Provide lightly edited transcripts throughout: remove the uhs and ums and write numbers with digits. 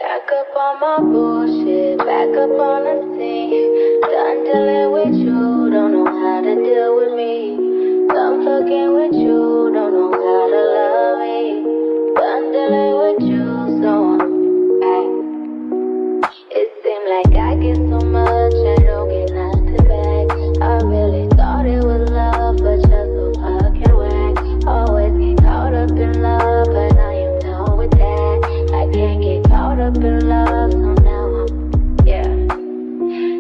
Back up on my bullshit, back up on the scene. Done dealing with you, don't know how to deal with me. Done fucking with you, don't know how to love me. Done dealing with you, so it seemed like I get so much, I don't get nothing back. I really thought it was love, but you're so fucking whack. Always get caught up in love, but I am done with that. I can't get caught up in love, so now I'm,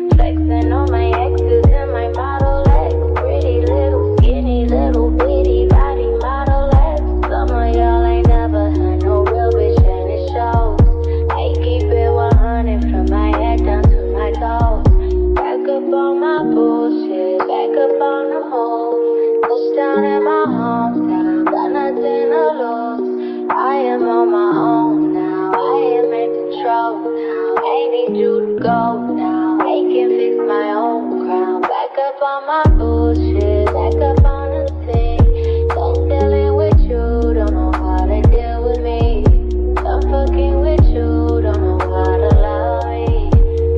flexing on my exes and my Model X. Pretty little, skinny, little bitty body Model X. Some of y'all ain't never had no real bitch and it shows. I keep it 100 from my head down to my toes. Back up on my bullshit, back up on the move. Touchdown in my hometown, got nothing to lose. I am on my own now, I am in control now. I need you to go now, I can fix my own crown. Back up on my bullshit, back up on the scene. Done dealing with you, don't know how to deal with me. Done fucking with you, don't know how to love me.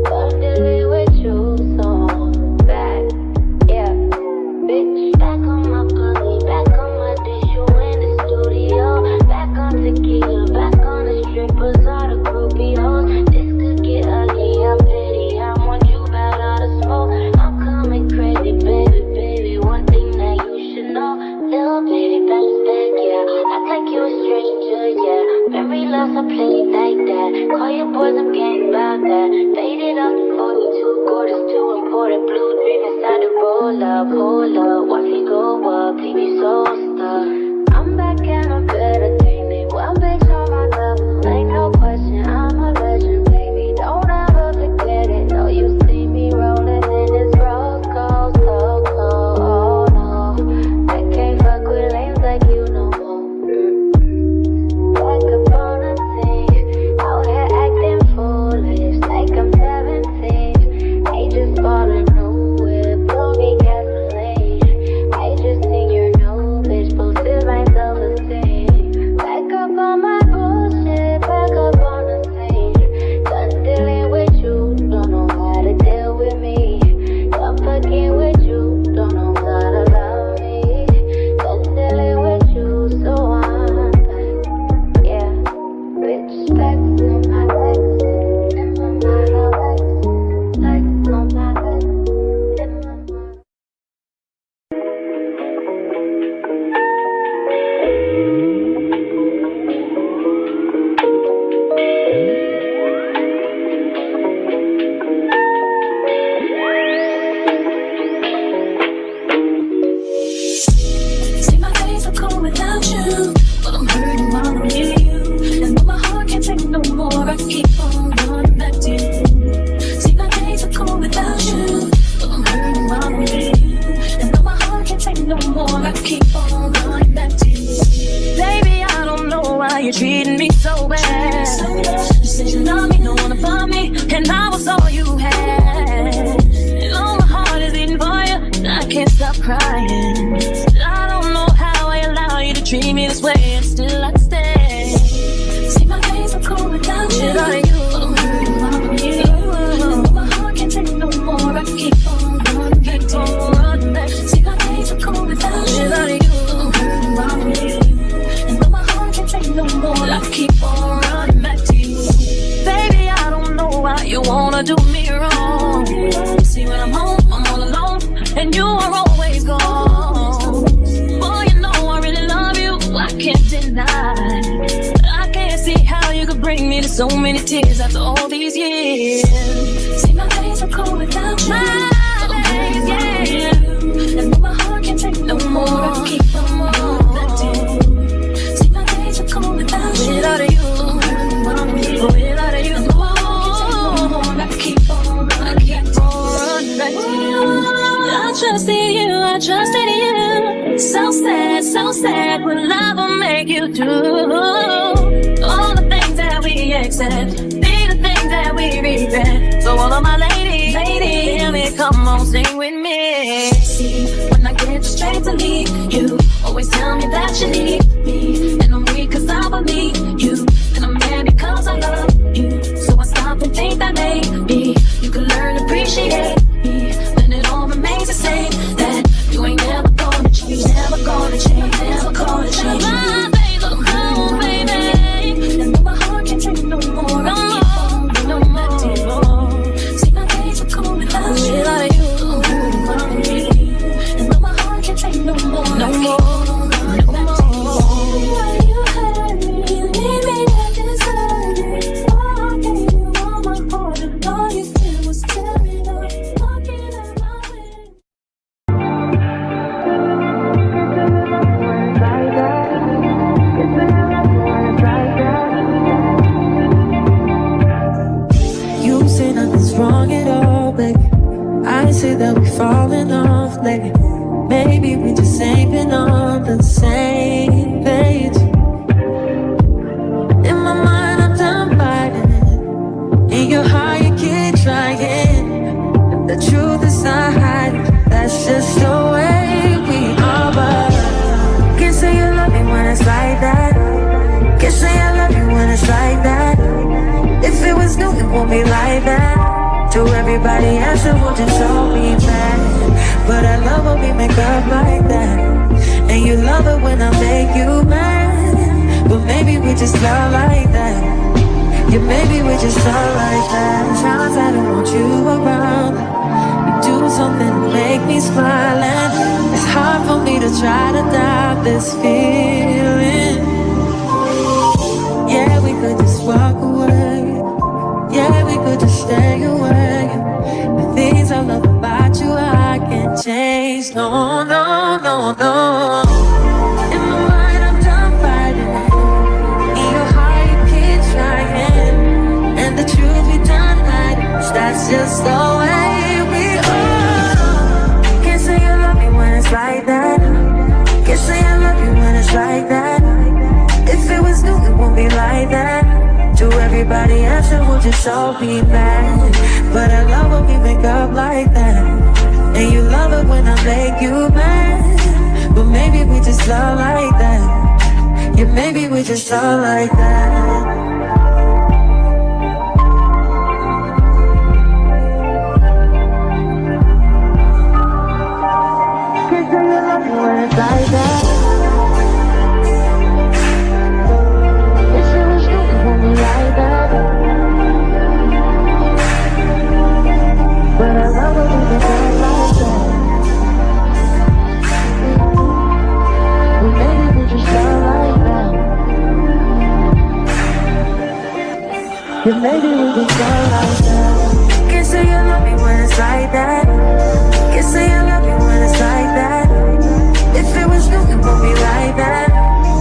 Done dealing with you, so I'm back, bitch. Back on my bully, back on my dish, you in the studio. Back on tequila, back on the strippers, all the groupie hoes. This could get ugly, I'm petty, I want you bad out of smoke. I'm coming crazy, baby, one thing that you should know. Little baby, bounce back, act like you a stranger, Memory loss, I play it like that. Call your boys, I'm getting about that. Faded up to 42 quarters, too important. Blue dream inside the roll up, hold up. Watch me go up, leave me so stuck. I'm back and I'm better, take me one bitch on my level. Ain't no question, I'm a legend, baby. Don't ever forget it. No, you see me rolling in this rose gold, so cold. Oh no, I can't fuck with lanes like you no more. Back up on the scene, out here acting foolish like I'm 17. I just bought a new whip, blow me gasoline. I just seen your new bitch, boosted my self-esteem. Back up on my bullshit, back up on the scene. Done dealing with you, don't know how to deal with me. Done fucking with you, don't know how to love me. Done dealing with you, so I'm back, bitch. Flex on my legs, and my Model X. Flex on my legs, and my Model. See, my days are cold without you, but I'm hurting while I'm near you. And though my heart can't take no more, I keep on running back to you. See, my days are cold without you, but I'm hurting while I'm near you. And though my heart can't take no more, I keep on running back to you. Baby, I don't know why you're treating me so bad. You said you love me, don't wanna find me, and I was all you had. And all my heart is beating for you, and I can't stop crying. I don't know how I allow you to treat me this way, and still I stay. See, my days are cold without you, but I'm hurting while I'm here. And my heart can't take no more, I keep on running back to you. See, my days are cold without you, but I'm hurting while I'm here. And though my heart can't take no more, I keep on running back to you. Baby, I don't know why you wanna do me wrong. See, when I'm home, I'm all alone, and you are always gone. Boy, you know I really love you, I can't deny. I can't see how you could bring me to so many tears after all these years. See, my days are cold without you. My days, and though my heart can't take no more, I keep on running back to you. See, my days are cold without you. Without you, without you, I keep on running back to you. I trusted you, I trusted you. So sad, what love will make you do. All the things that we accept, be the things that we regret. So all of my ladies, hear me, come on, sing with me. See, when I get the strength to leave you, always tell me that you need me. And I'm weak cause I believe you, and I'm mad because I love you. say that we falling off lately. Maybe we just ain't been on the same page. In my mind, I'm done fighting it. In your heart, you keep trying. The truth is not hiding. That's just the way we are. But can't say you love me when it's like that. Can't say I love you when it's like that. If it was new, it won't be like that. To everybody else, it will just show me bad. But I love when we make up like that. And you love it when I make you mad. But maybe we just love like that. Yeah, maybe we just love like that. Times I don't want you around. You do something to make me smile. And it's hard for me to try to doubt this feeling. Yeah, we could just walk away. Yeah, we could just stay away. The things I love about you, I can't change. No, no, no, no. In my mind, I'm done fighting it. In your heart, you keep trying. And the truth we done hiding. That's just the way we are. Can't say you love me when it's like that. Can't say I love you when it's like that. If it was new, it won't be like that. To everybody else, it will just all be bad. But I love when we make up like that. And you love it when I make you mad. But maybe we just love like that. Yeah, maybe we just love like that. Can't say you love me when it's like that. Like that. But I love it when it's like that. Well, maybe we just love like that. Yeah, maybe we just love like that. Can't say you love me when it's like that. Can't say I love you when it's like that. If it was new, it won't be like that.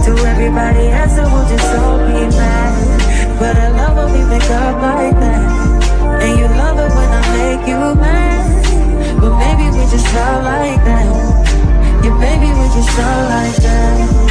To everybody else, it will just all be mad. But I love when we make up like that. And you love it when I make you mad. But maybe we just love like that. Yeah, maybe we just love like that.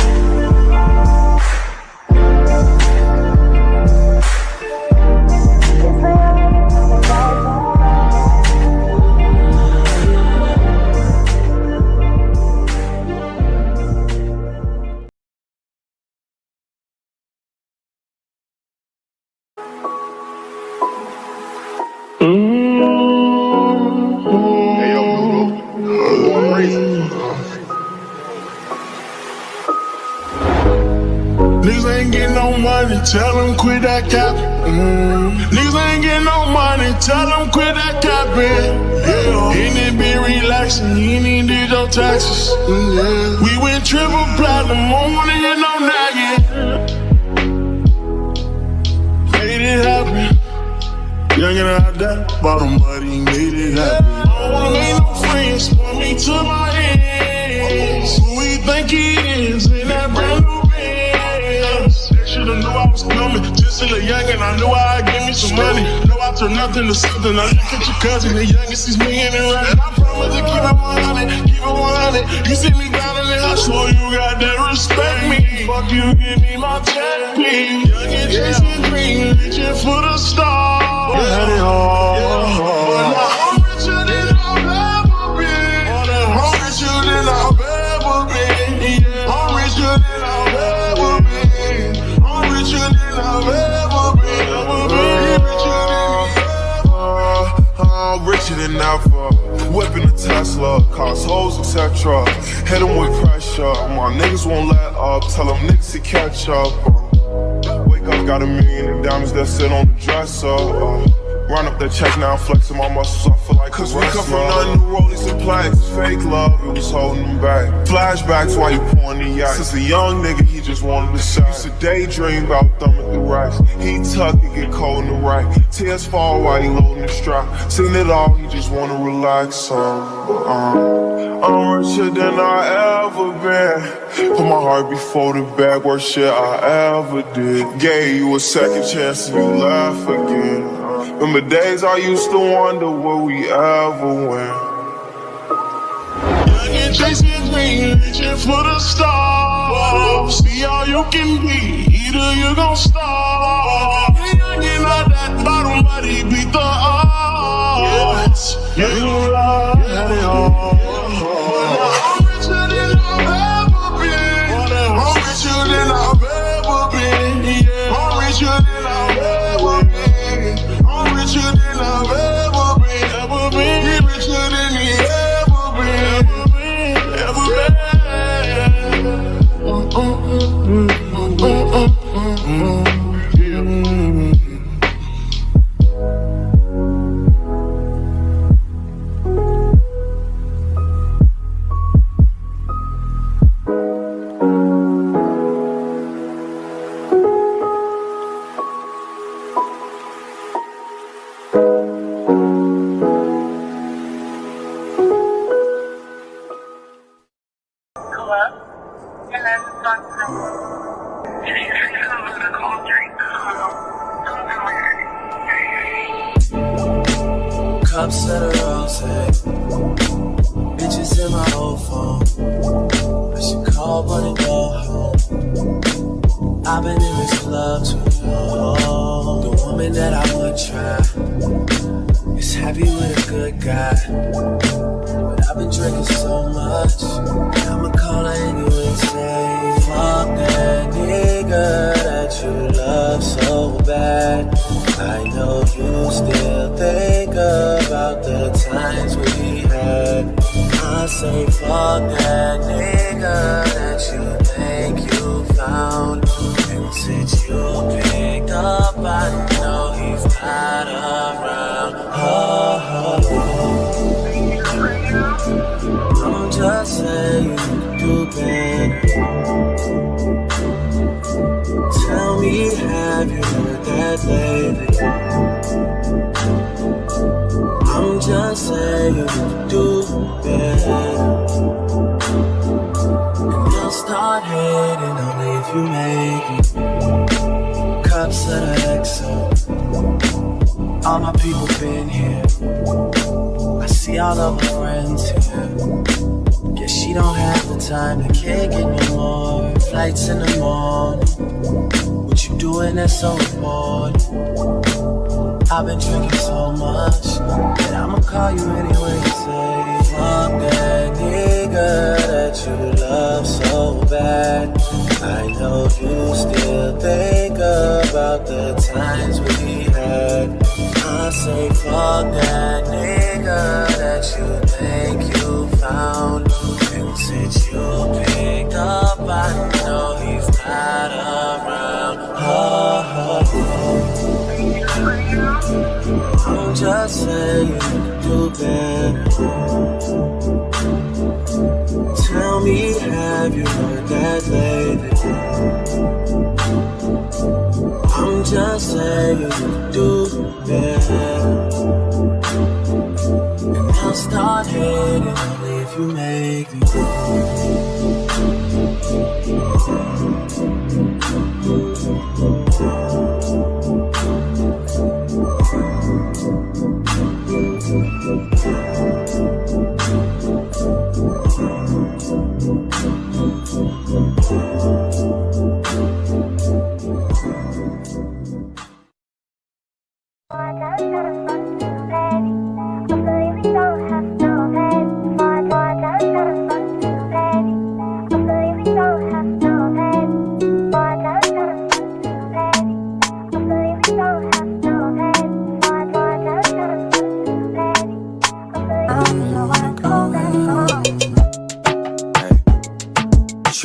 Niggas ain't getting no money, tell them quit that cap. Niggas ain't getting no money, tell them quit that capping. Yeah. In it be relaxing, you ain't did your taxes. Yeah. We went triple platinum, won't wanna get no nagging. Made it happen. Young and I died, bottom buddy, made it happen. I don't wanna make no friends, point me to my hands. Who we think he is in that brand new Benz? They should've knew I was coming, just a little young and I knew I'd give me some money. Know I turn nothing to something, I look at your cousin, the youngest, he's me and running. I promise to keep it 100, keep it 100. You see me down in the house, so you got to respect me. Fuck you, give me my check, please. Young and chasing dreams, reaching for the stars. Had it all, but now I'm richer than I've ever been. I'm richer than I've ever been. Yeah. I'm richer than I've ever been. I'm richer than I've ever been. I'm richer than ever. Whipping a Tesla, cost hoes, etc. Hit 'em with pressure. My niggas won't let up. Tell them niggas to catch up. Wake up, got $1 million in diamonds that sit on the dresser. Run up that check, now I'm flexing my muscles, I feel like cause we come from nothing, new rollies and plaques. Fake love, it was holding them back. Flashbacks while you pouring the yacht. Since a young nigga, he just wanted to shot. Used to daydream about thumbing through racks. He tuck and get cold in the rack. Tears fall while he loading the strap. Seen it all, he just wanna relax. I'm richer than I ever been. Put my heart before the bag, worst shit I ever did. Gave you a second chance and you laugh again. Remember days I used to wonder will we ever win. Young and chasing dreams, reaching for the stars. See all you can be, either you gon' starve. Young and out that bottom, but he beat the odds. Yeah, you love, had it all. I'm richer than I've ever been. I'm richer than I've ever been. Yeah, I'm richer than I've ever been. I'm richer than I've ever been. Ever been. He richer than he ever been. Ever been. Cups of the rose, bitches in my old phone. I should call but and go home. I've been in this club too long. The woman that I would try is happy with a good guy, but I've been drinking so much, I'ma call her anyway and say, fuck that nigga that you love so bad. I know you still think about the times we had. I say fuck that nigga that you think you found. And since you picked up, I know he's not around. I'm just saying you can do better. Tell me, have you heard that lately? I'm just saying you can do better. And you'll start hating only if you make it. Cups of the XO. All my people been here. I see all of my friends here. Guess she don't have the time to kick it no more. Flights in the morning. What you doing that's so important? I've been drinking so much that I'ma call you anyway and say, fuck that nigga that you love so bad. I know you still think about the times we had. I say fuck that nigga that you think you found. And since you picked up, I know he's not around. I'm just saying you can do better. Tell me, have you heard that lately? I'm just saying you can do better. And I'll start hating only if you make me.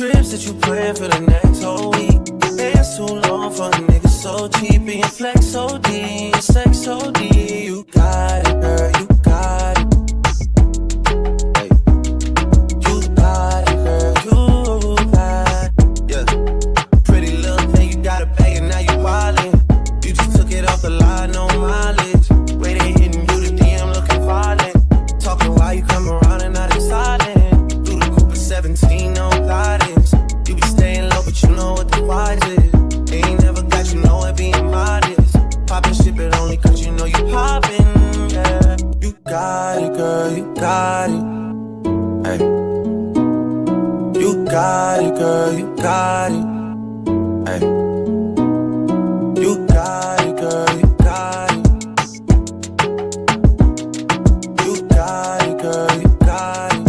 Trips that you plan for the next whole week. It's too long for a nigga so cheap. Being flex so D, sex so D. You got it, girl, you got it. Hey. You got it, girl, you got it. Yeah. Pretty little thing, you got a bag and now you wildin'. You just took it off the line, no mileage. Way they hitting you, the DM looking violent. Talking while you come around and not silent. Through the Cooper 17, no guidance. You be staying low, but you know what the price is. They ain't never got you know it being modest. Poppin' shit, but only cause you know you poppin', yeah. You got it, girl, you got it. got it. Ay. You got it, girl, you got it. You got it, girl, you got it.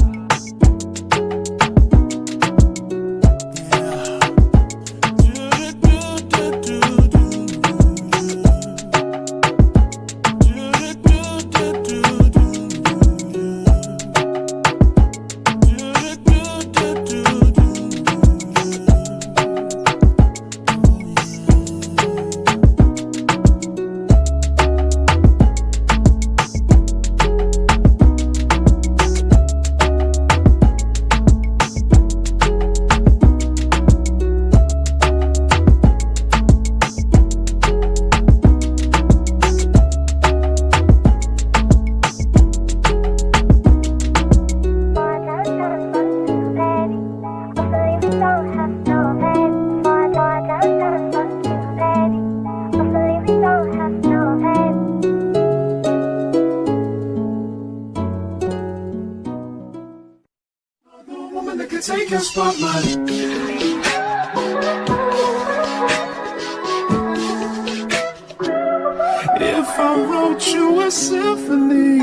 Take your spotlight. If I wrote you a symphony,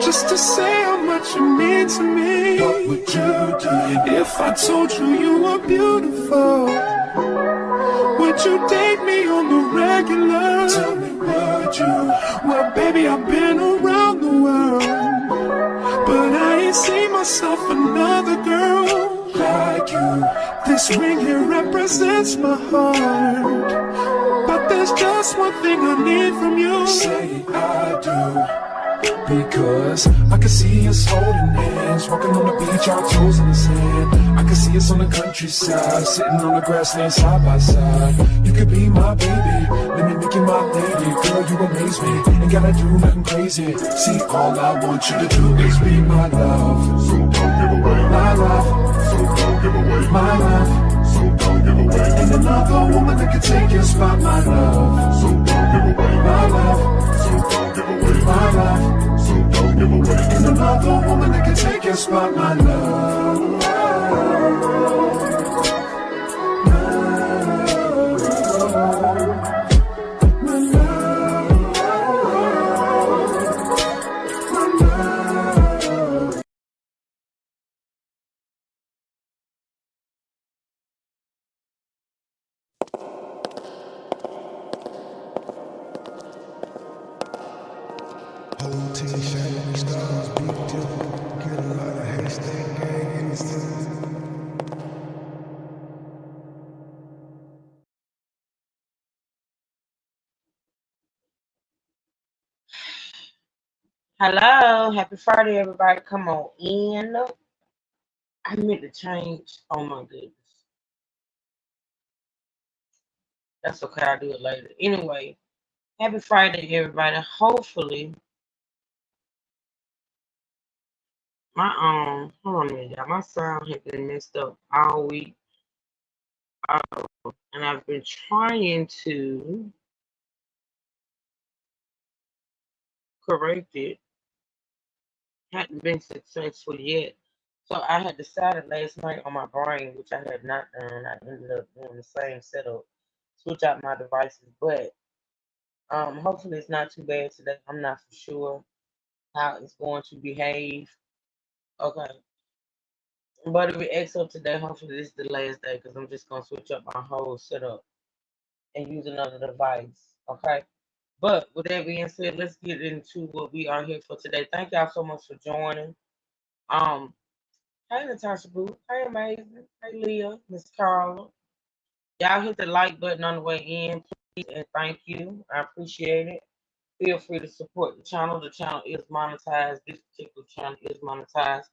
just to say how much you mean to me, what would you do? If I told you you were beautiful, would you date me on the regular? Tell me, would you? Well, baby, I've been around the world, but I ain't seen myself another girl like you. This ring here represents my heart, but there's just one thing I need from you. Say I do. Because I can see us holding hands, walking on the beach, our toes in the sand. I can see us on the countryside, sitting on the grassland side by side. You could be my baby, let me make you my lady. Girl, you amaze me, ain't gotta do nothing crazy. See, all I want you to do is be my love. So don't give away my love. So don't give away my love. So don't give away. Ain't another woman that can take your spot, my love. So don't give away my love. So don't give away my love. So don't give away. Ain't another woman that can take your spot, my love. Whole team shining stars, big deal. Get a lot of hashtag gang in the city. Hello, happy Friday, everybody. Come on in. I meant to change. Oh my goodness. That's okay, I'll do it later. Anyway, happy Friday, everybody. Hopefully, my hold on a minute, y'all. My sound has been messed up all week. And I've been trying to correct it. Hadn't been successful yet. So I had decided last night on my brain, which I had not done. I ended up doing the same setup, switch out my devices, but hopefully it's not too bad today. I'm not for sure how it's going to behave. Okay. But if it acts up today, hopefully this is the last day because I'm just gonna switch up my whole setup and use another device. Okay. But with that being said, let's get into what we are here for today. Thank y'all so much for joining. Um, hey Natasha Boo, hey Amazing, hey Leah, Miss Carla. Y'all hit the like button on the way in, please, and thank you. I appreciate it. Feel free to support the channel. The channel is monetized. This particular channel is monetized.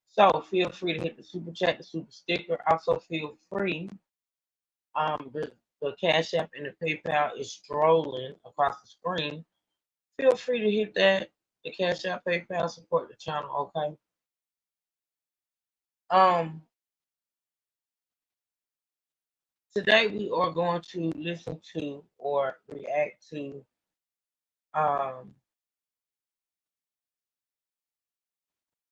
So feel free to hit the super chat, the super sticker. Also feel free. The Cash App and the PayPal is strolling across the screen. Feel free to hit that. The Cash App, PayPal, support the channel, okay? Today we are going to listen to or react to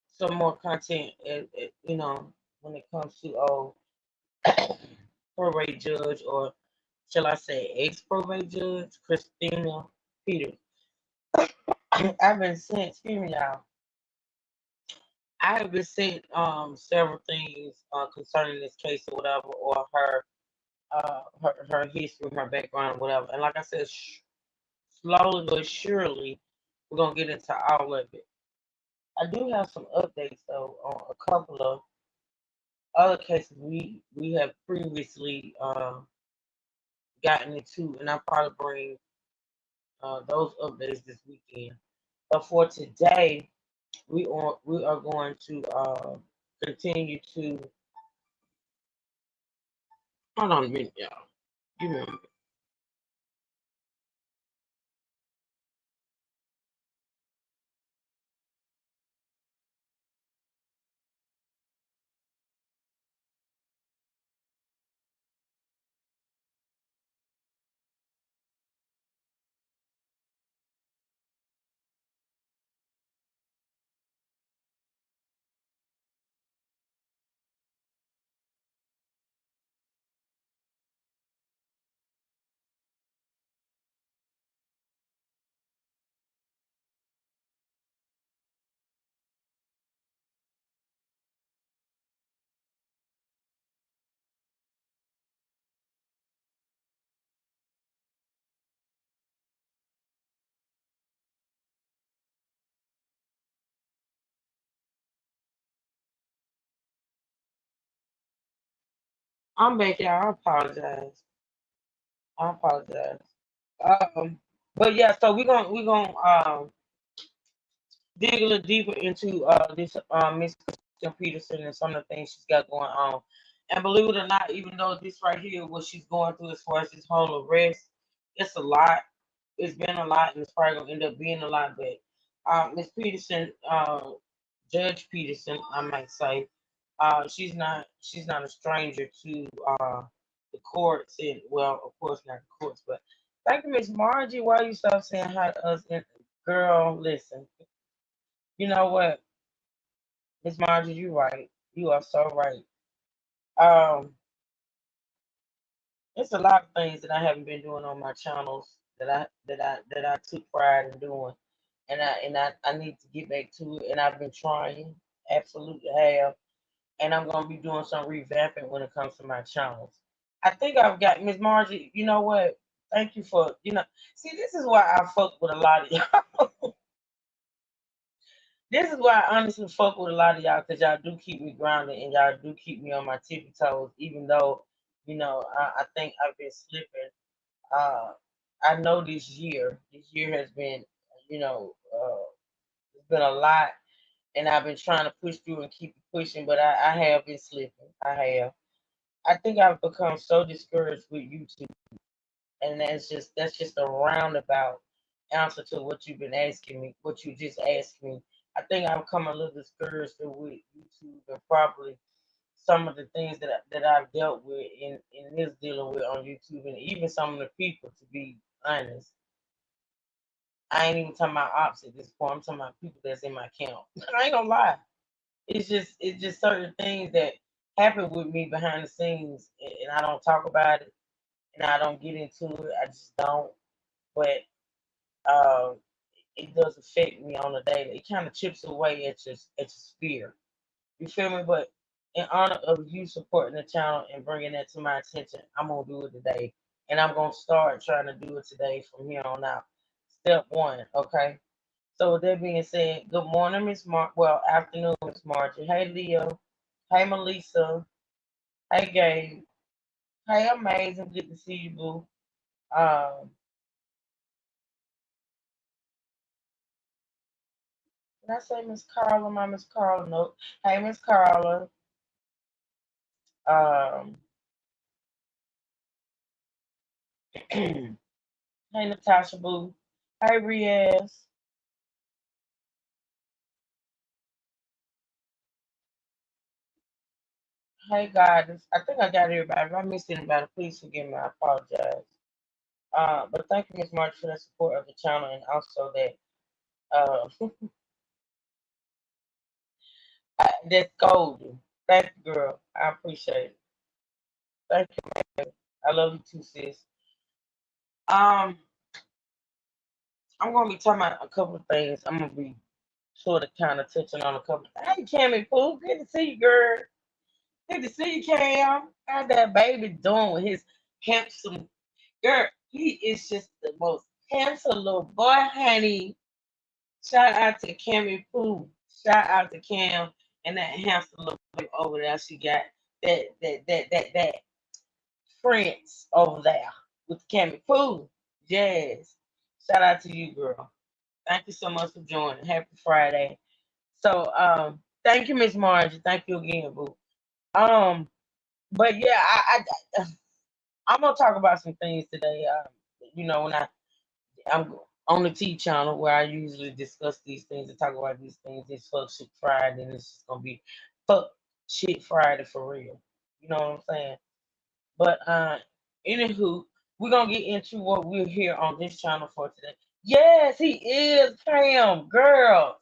some more content, when it comes to probate judge, or shall I say ex-probate judge, Christina Peters. I've been sent, excuse me y'all, I have been sent several things concerning this case or whatever, or her history, her background, whatever. And like I said, slowly but surely, we're gonna get into all of it. I do have some updates though on a couple of other cases we have previously gotten into, and I'll probably bring those updates this weekend. But for today, we are going to continue to hold on a minute, y'all. Give me a minute. I'm back, y'all. I apologize. I apologize. Um, but yeah, so we're gonna dig a little deeper into this Miss Christian Peterson and some of the things she's got going on. And believe it or not, even though this right here, what she's going through as far as this whole arrest, it's a lot. It's been a lot, and it's probably gonna end up being a lot. But Miss Peterson, Judge Peterson, I might say, she's not a stranger to the courts, and well, of course not the courts, but thank you, Miss Margie. Why you stop saying hi to us? And girl, listen. You know what, Miss Margie, you right. You are so right. Um, it's a lot of things that I haven't been doing on my channels that I took pride in doing, and I need to get back to it. And I've been trying, absolutely have, and I'm gonna be doing some revamping when it comes to my channels. I think I've got Miss Margie. You know what? Thank you for See, this is why I fuck with a lot of y'all. This is why I honestly fuck with a lot of y'all, because y'all do keep me grounded and y'all do keep me on my tippy toes, even though, I think I've been slipping. Uh, I know this year has been, it's been a lot, and I've been trying to push through and keep pushing, but I have been slipping. I have. I think I've become so discouraged with YouTube, and that's just a roundabout answer to what you've been asking me, what you just asked me. I think I've come a little discouraged with YouTube, and probably some of the things that I've dealt with in this dealing with on YouTube, and even some of the people. To be honest, I ain't even talking about ops at this point. I'm talking about people that's in my camp. I ain't gonna lie. It's just certain things that happen with me behind the scenes, and I don't talk about it, and I don't get into it. I just don't. But uh, it does affect me on a daily. It kind of chips away at your spirit. You feel me? But in honor of you supporting the channel and bringing that to my attention, I'm gonna do it today, and I'm gonna start trying to do it today from here on out. Step one, okay. So with that being said, good morning, Miss Mar. Well, afternoon, Miss Margie. Hey, Leo. Hey, Melissa. Hey, Gabe. Hey, amazing. Good to see you, boo. Um, did I say Miss Carla? My Miss Carla. Nope. Hey, Miss Carla. Um, hey, Natasha, boo. Hey, Riaz. Hey, guys. I think I got everybody. If I missed anybody, please forgive me. I apologize. But thank you, Miss March, for the support of the channel, and also that that's golden. Thank you, girl. I appreciate it. Thank you, man. I love you too, sis. Um, I'm gonna be talking about a couple of things. I'm gonna be sort of kind of touching on a couple. Hey, Cammy Pooh, good to see you, girl. Good to see you, Cam. How that baby doing with his handsome girl? He is just the most handsome little boy, honey. Shout out to Cammy Pooh. Shout out to Cam and that handsome little boy over there. She got that Prince over there with Cammy Pooh. Yes. Shout out to you, girl. Thank you so much for joining. Happy Friday. So thank you, Miss Margie. Thank you again, boo. Um, but yeah, I'm gonna talk about some things today. When I'm on the T channel where I usually discuss these things and talk about these things, it's fuck shit Friday, and it's just gonna be fuck shit Friday for real. You know what I'm saying? But anywho, we're gonna get into what we're here on this channel for today. Yes, he is Cam, girl.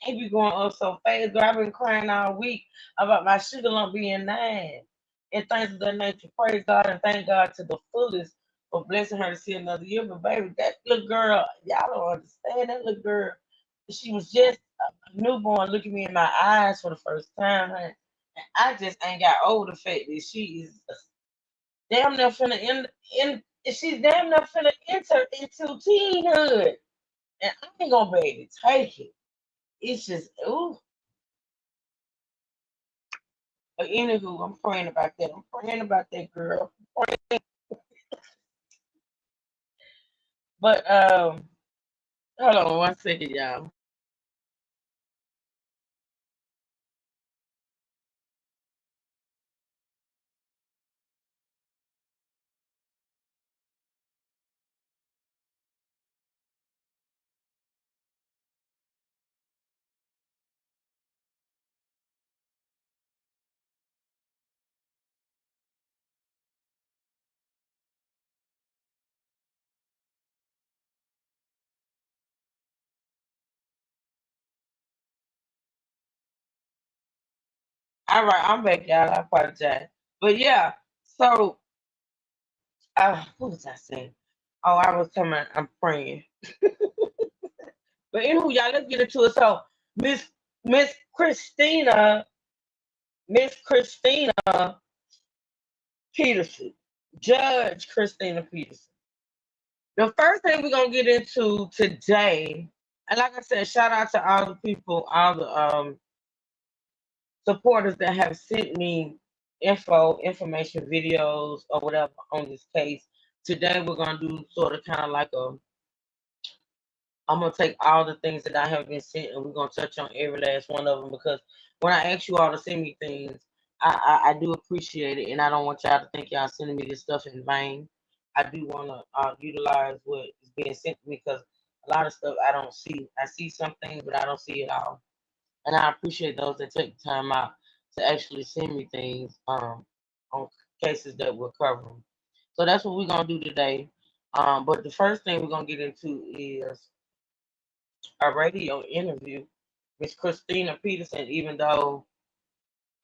He be going up so fast, girl. I've been crying all week about my sugar lump being 9. And things of that nature. Praise God and thank God to the fullest for blessing her to see another year. But baby, that little girl, y'all don't understand that little girl. She was just a newborn looking me in my eyes for the first time, honey. And I just ain't got over the fact that she is damn near finna in she's damn near finna enter into teenhood. And I ain't gonna be able to take it. It's just ooh. But anywho, I'm praying about that. I'm praying about that girl. But hold on 1 second, y'all. All right, I'm back, y'all. I apologize. But yeah, so what was I saying? Oh, I was telling I'm praying. But anywho, y'all, let's get into it. So Miss Miss Christina, Miss Christina Peterson, Judge Christina Peterson. The first thing we're gonna get into today, and like I said, shout out to all the people, all the supporters that have sent me information, videos, or whatever on this case. Today we're gonna do sort of kind of like I'm gonna take all the things that I have been sent and we're gonna touch on every last one of them because when I ask you all to send me things, I do appreciate it and I don't want y'all to think y'all sending me this stuff in vain. I do want to utilize what is being sent to me because a lot of stuff I don't see. I see some things, but I don't see it all. And I appreciate those that take the time out to actually send me things on cases that we're covering. So that's what we're gonna do today. But the first thing we're gonna get into is a radio interview. Miss Christina Peterson, even though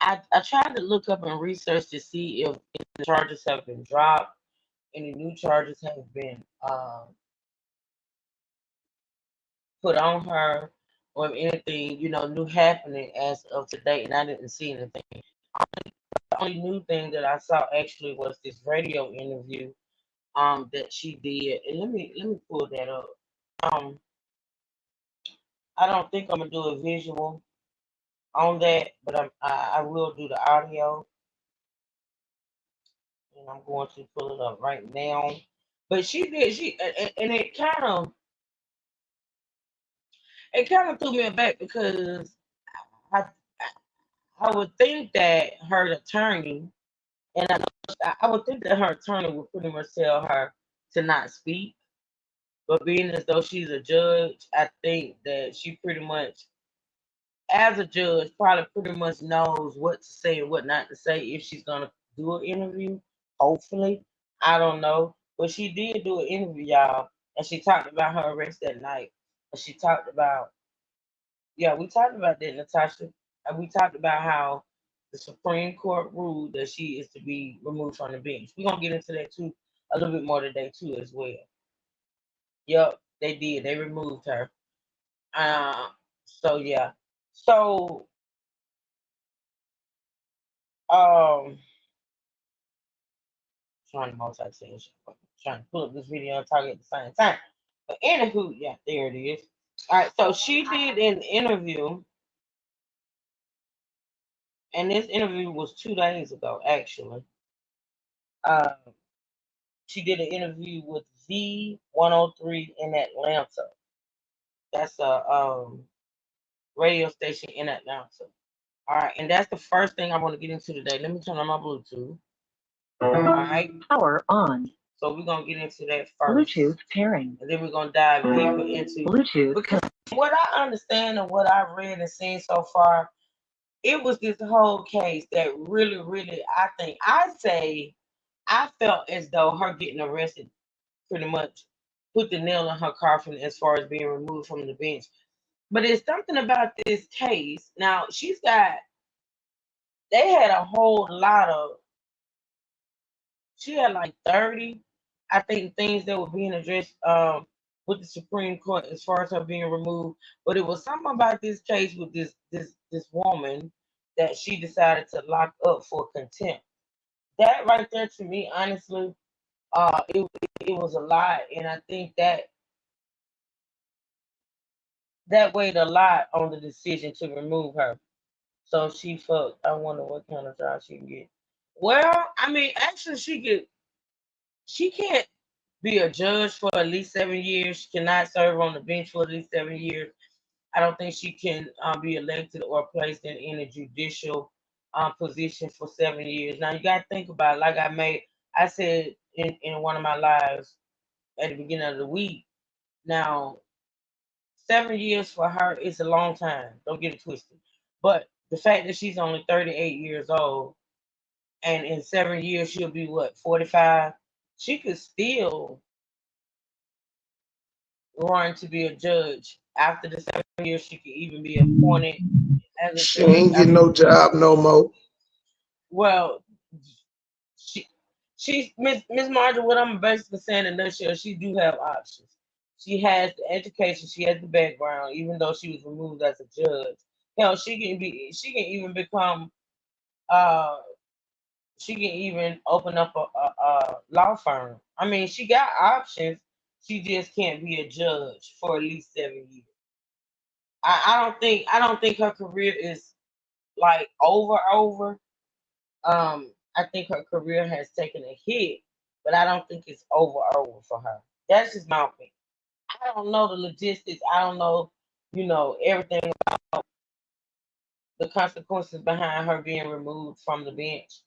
I tried to look up and research to see if the charges have been dropped, any new charges have been put on her, or if anything, new happening as of today, and I didn't see anything. The only new thing that I saw actually was this radio interview that she did. And let me pull that up. Um I don't think I'm gonna do a visual on that, but I will do the audio, and I'm going to pull it up right now. But and it kind of threw me back because I I would think that her attorney, and I would think that her attorney would pretty much tell her to not speak. But being as though she's a judge, I think that she pretty much, as a judge, probably pretty much knows what to say and what not to say if she's gonna do an interview. Hopefully, I don't know, but she did do an interview, y'all, and she talked about her arrest that night. And she talked about, yeah, we talked about that, Natasha, and we talked about how the Supreme Court ruled that she is to be removed from the bench. We're gonna get into that too a little bit more today too as well. Yep, they did. They removed her. Uh, so yeah. So trying to multitask, trying to pull up this video and talk at the same time. But anywho, yeah, there it is. All right, so she did an interview, and this interview was 2 days ago, actually. Uh, she did an interview with V103 in Atlanta. That's a radio station in Atlanta. All right, and that's the first thing I want to get into today. Let me turn on my Bluetooth. All right. Power on. So we're gonna get into that first. Bluetooth pairing. And then we're gonna dive deeper into Bluetooth. because what I understand and what I've read and seen so far, it was this whole case that really, really, I felt as though her getting arrested pretty much put the nail in her coffin as far as being removed from the bench. But it's something about this case. Now they had a whole lot of, she had like 30, I think, things that were being addressed with the Supreme Court as far as her being removed. But it was something about this case with this woman that she decided to lock up for contempt. That right there, to me, honestly, it was a lot, and I think that weighed a lot on the decision to remove her. So she fucked. I wonder what kind of job she can get. Well, I mean, actually, she can't be a judge for at least 7 years. She cannot serve on the bench for at least 7 years. I don't think she can be elected or placed in any judicial position for 7 years. Now you gotta think about it. Like I said in one of my lives at the beginning of the week. Now 7 years for her is a long time. Don't get it twisted. But the fact that she's only 38 years old, and in 7 years she'll be what, 45? She could still run to be a judge. After the 7 years, she could even be appointed as a She judge. ain't getting no job no more. Well, she's Miss Marjorie. What I'm basically saying in a nutshell, she do have options. She has the education, she has the background, even though she was removed as a judge. Hell, she can even become uh she can even open up a law firm. I mean, she got options. She just can't be a judge for at least 7 years. I don't think her career is like over. I think her career has taken a hit, but I don't think it's over for her. That's just my opinion. I don't know the logistics. I don't know, everything about the consequences behind her being removed from the bench.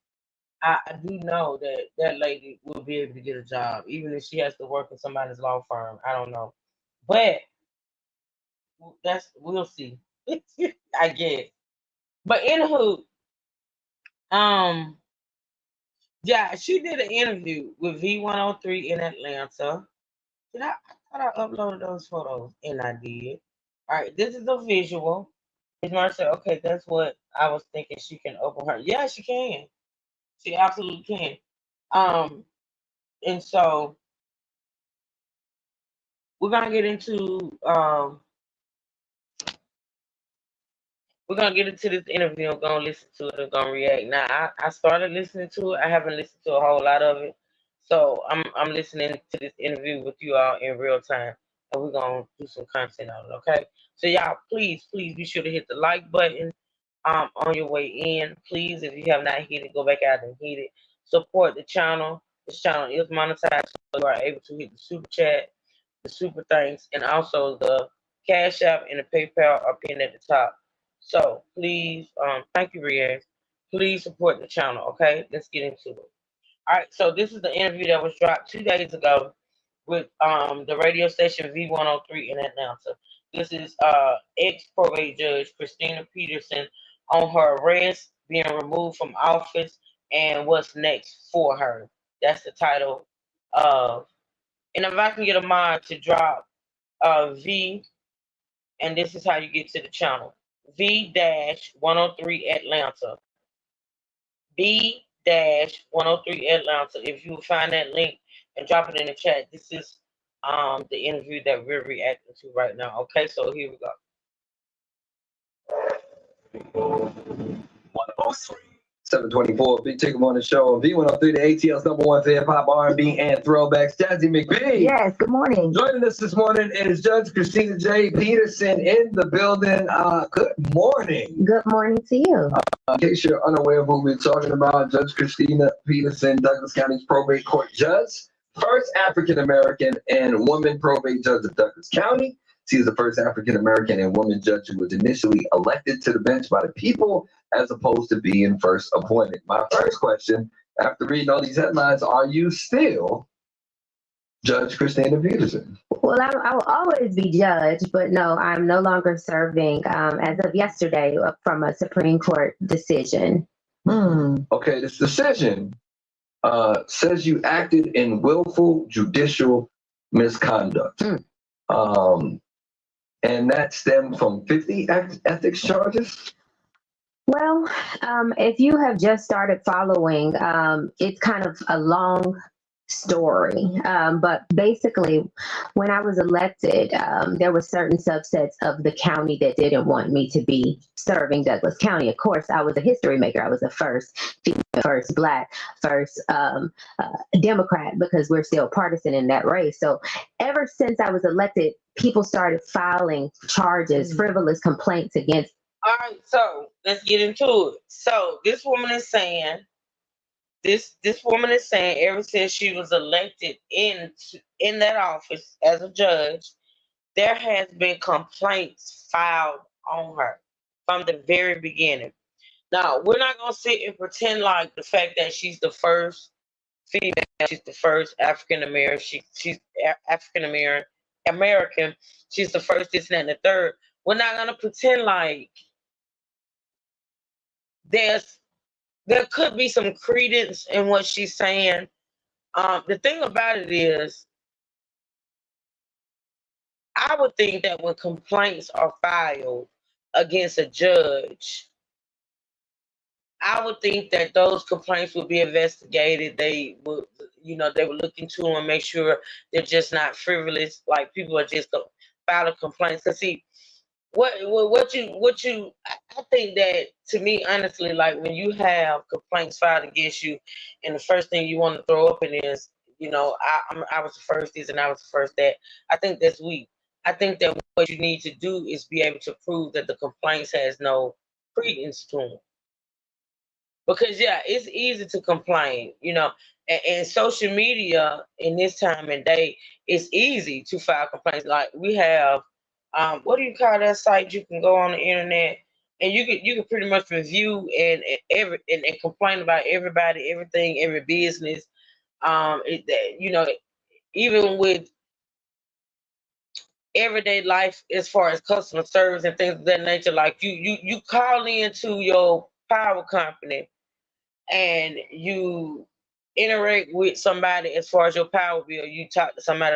I do know that that lady will be able to get a job, even if she has to work in somebody's law firm. I don't know, but we'll see. I guess. But anywho, um, yeah, she did an interview with V103 in Atlanta. I thought I uploaded those photos, and I did. All right, this is a visual. Ms. Marcel, okay, that's what I was thinking. She can open her. Yeah, she can. She absolutely can. Um, and so we're gonna get into this interview. I'm gonna listen to it and gonna react. Now I started listening to it. I haven't listened to a whole lot of it. So I'm listening to this interview with you all in real time. And we're gonna do some content on it, okay? So y'all please be sure to hit the like button on your way in. Please, if you have not hit it, go back out and hit it. Support the channel. This channel is monetized, so you are able to hit the super chat, the super thanks, and also the Cash App and the PayPal are pinned at the top. So please, thank you, Riaz. Please support the channel, okay? Let's get into it. All right, so this is the interview that was dropped 2 days ago with the radio station V103 in Atlanta. This is ex-probate judge Christina Peterson on her arrest, being removed from office, and what's next for her. That's the title of. And if I can get a mod to drop V, and this is how you get to the channel. V-103 Atlanta. B-103 Atlanta. If you will find that link and drop it in the chat, this is the interview that we're reacting to right now. Okay, so here we go. 724, Big Chicken Morning Show. V103, the ATL's #1 for hip hop, R&B, and throwbacks. Jazzy McBee. Yes, good morning. Joining us this morning is Judge Christina J. Peterson in the building. Good morning. Good morning to you. In case you're unaware of who we're talking about, Judge Christina Peterson, Douglas County's probate court judge, first African American and woman probate judge of Douglas County. She is the first African American and woman judge who was initially elected to the bench by the people, as opposed to being first appointed. My first question, after reading all these headlines, are you still Judge Christina Peterson? Well, I will always be judge, but no, I'm no longer serving as of yesterday from a Supreme Court decision. Okay, this decision says you acted in willful judicial misconduct. And that stemmed from 50 ethics charges? Well, if you have just started following, it's kind of a long story. But basically, when I was elected, there were certain subsets of the county that didn't want me to be serving Douglas County. Of course, I was a history maker. I was the first female, first Black, first Democrat, because we're still partisan in that race. So ever since I was elected, people started filing charges, frivolous complaints against. All right, so let's get into it. So this woman is saying, ever since she was elected in that office as a judge, there has been complaints filed on her from the very beginning. Now, we're not gonna sit and pretend like the fact that she's the first female, she's the first African American, she's African American, she's the first this and the third. We're not gonna pretend like there could be some credence in what she's saying. The thing about it is, I would think that when complaints are filed against a judge, I would think that those complaints would be investigated. They would, they would look into them and make sure they're just not frivolous. Like people are just filing complaints. Cause see, I think that, to me, honestly, like when you have complaints filed against you, and the first thing you want to throw up in is, I was the first this and I was the first that. I think that's weak. I think that what you need to do is be able to prove that the complaints has no credence to them. Because yeah, it's easy to complain, and social media in this time and day, it's easy to file complaints. Like we have, what do you call that site? You can go on the internet and you can pretty much review and complain about everybody, everything, every business. Even with everyday life as far as customer service and things of that nature, like you call into your power company and you interact with somebody as far as your power bill, you talk to somebody,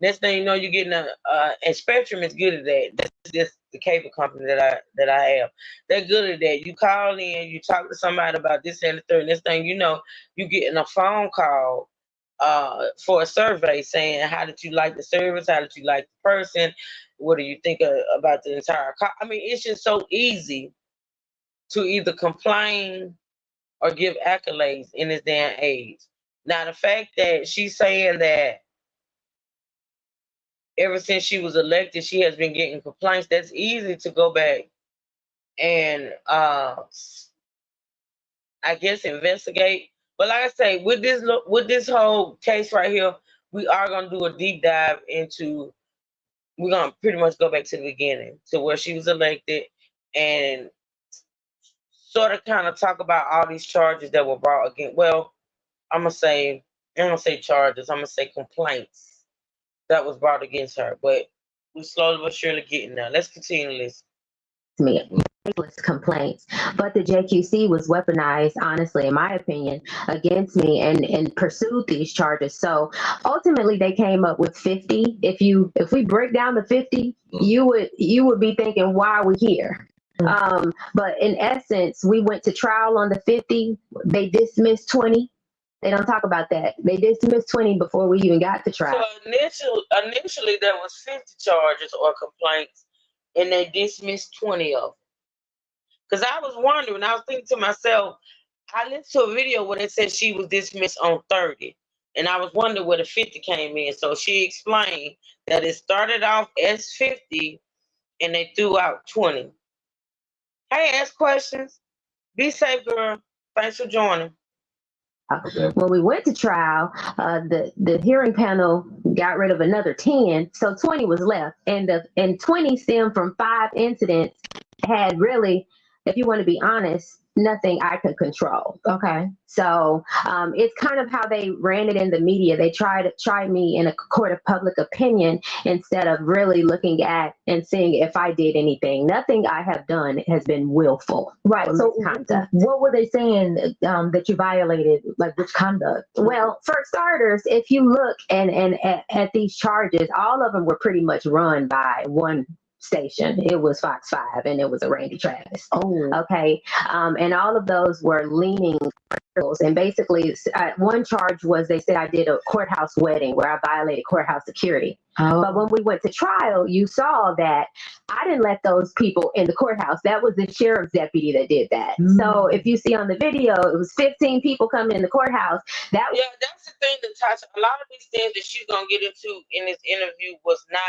next thing you know, you're getting and Spectrum is good at that. That's just the cable company that I have. They're good at that. You call in, you talk to somebody about this and the third, next thing you know, you getting a phone call for a survey saying, how did you like the service? How did you like the person? What do you think about the entire call? I mean, it's just so easy to either complain or give accolades in this damn age. Now, the fact that she's saying that ever since she was elected, she has been getting complaints, that's easy to go back and, I guess, investigate. But like I say, with this whole case right here, we are going to do a deep dive into, we're going to pretty much go back to the beginning, to where she was elected, and sort of kind of talk about all these charges that were brought against. Well, I'm gonna say charges. I'm gonna say complaints that was brought against her. But we slowly but surely getting there. Let's continue this. Complaints, but the JQC was weaponized, honestly, in my opinion, against me and pursued these charges. So ultimately, they came up with 50. If we break down the 50, you would be thinking, why are we here? But in essence, we went to trial on the 50. They dismissed 20. They don't talk about that. They dismissed 20 before we even got to trial. So initially there was 50 charges or complaints, and they dismissed 20 of them. Because I was wondering, I was thinking to myself, I listened to a video where they said she was dismissed on 30, and I was wondering where the 50 came in. So she explained that it started off as 50, and they threw out 20. Hey, ask questions. Be safe, girl. Thanks for joining. When we went to trial, the hearing panel got rid of another 10, so 20 was left, and 20 stemmed from 5 incidents. Had really, if you want to be honest, nothing I could control. Okay, so it's kind of how they ran it in the media. They tried me in a court of public opinion instead of really looking at and seeing if I did anything. Nothing I have done has been willful. Right. So what were they saying that you violated? Like which conduct? Well, for starters, if you look and at these charges, all of them were pretty much run by one station. It was Fox 5, and it was a Randy Travis. Oh, okay. And all of those were leaning. And basically, one charge was they said I did a courthouse wedding where I violated courthouse security. Oh. But when we went to trial, you saw that I didn't let those people in the courthouse. That was the sheriff's deputy that did that. So if you see on the video, it was 15 people coming in the courthouse. Yeah, that's the thing, Natasha. A lot of these things that she's gonna get into in this interview was not.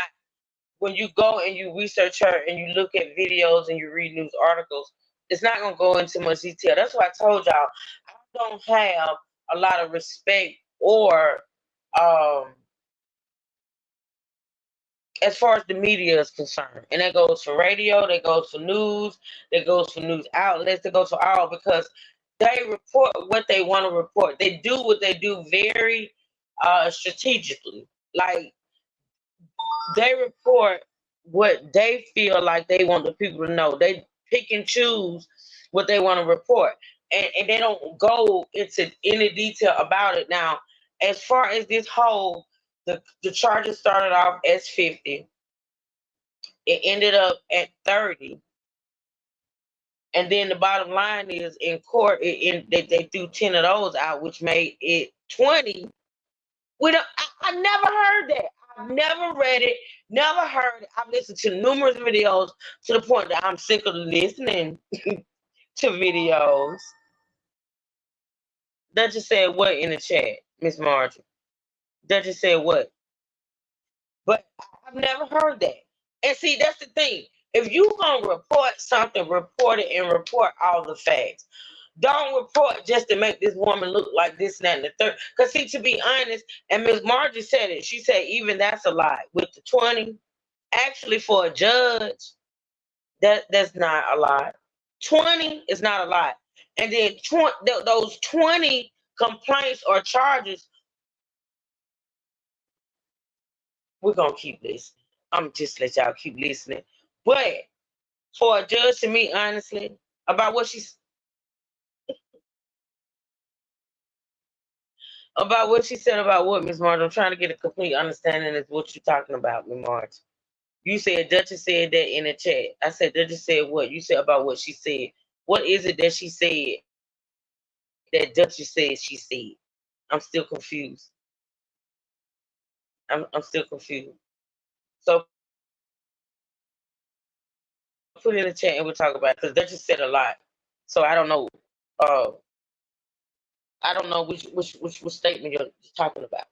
When you go and you research her and you look at videos and you read news articles, it's not going to go into much detail. That's why I told y'all, I don't have a lot of respect or as far as the media is concerned. And that goes for radio, that goes for news, that goes for news outlets, that goes for all, because they report what they want to report. They do what they do very strategically. Like, they report what they feel like they want the people to know. They pick and choose what they want to report. And they don't go into any detail about it. Now, as far as this whole, the charges started off as 50. It ended up at 30. And then the bottom line is in court, they threw 10 of those out, which made it 20. I never heard that. I've never read it, never heard it. I've listened to numerous videos to the point that I'm sick of listening to videos. Duchess said what in the chat, Miss Marjorie? Duchess said what? But I've never heard that. And see, that's the thing. If you gonna report something, report it and report all the facts. Don't report just to make this woman look like this, and that, and the third. Because, see, to be honest, and Ms. Margie said it, she said even that's a lie. With the 20, actually for a judge, that's not a lie. 20 is not a lie. And then those 20 complaints or charges, we're going to keep listening. I'm just let y'all keep listening. But for a judge, to me, honestly, about what she said about what, Ms. Marge? I'm trying to get a complete understanding of what you're talking about, Ms. Marge. You said Duchess said that in the chat. I said Duchess said what? You said about what she said. What is it that she said that Duchess said she said? I'm still confused. I'm still confused. So put it in the chat and we'll talk about it, because Duchess said a lot. So I don't know. I don't know which statement you're talking about.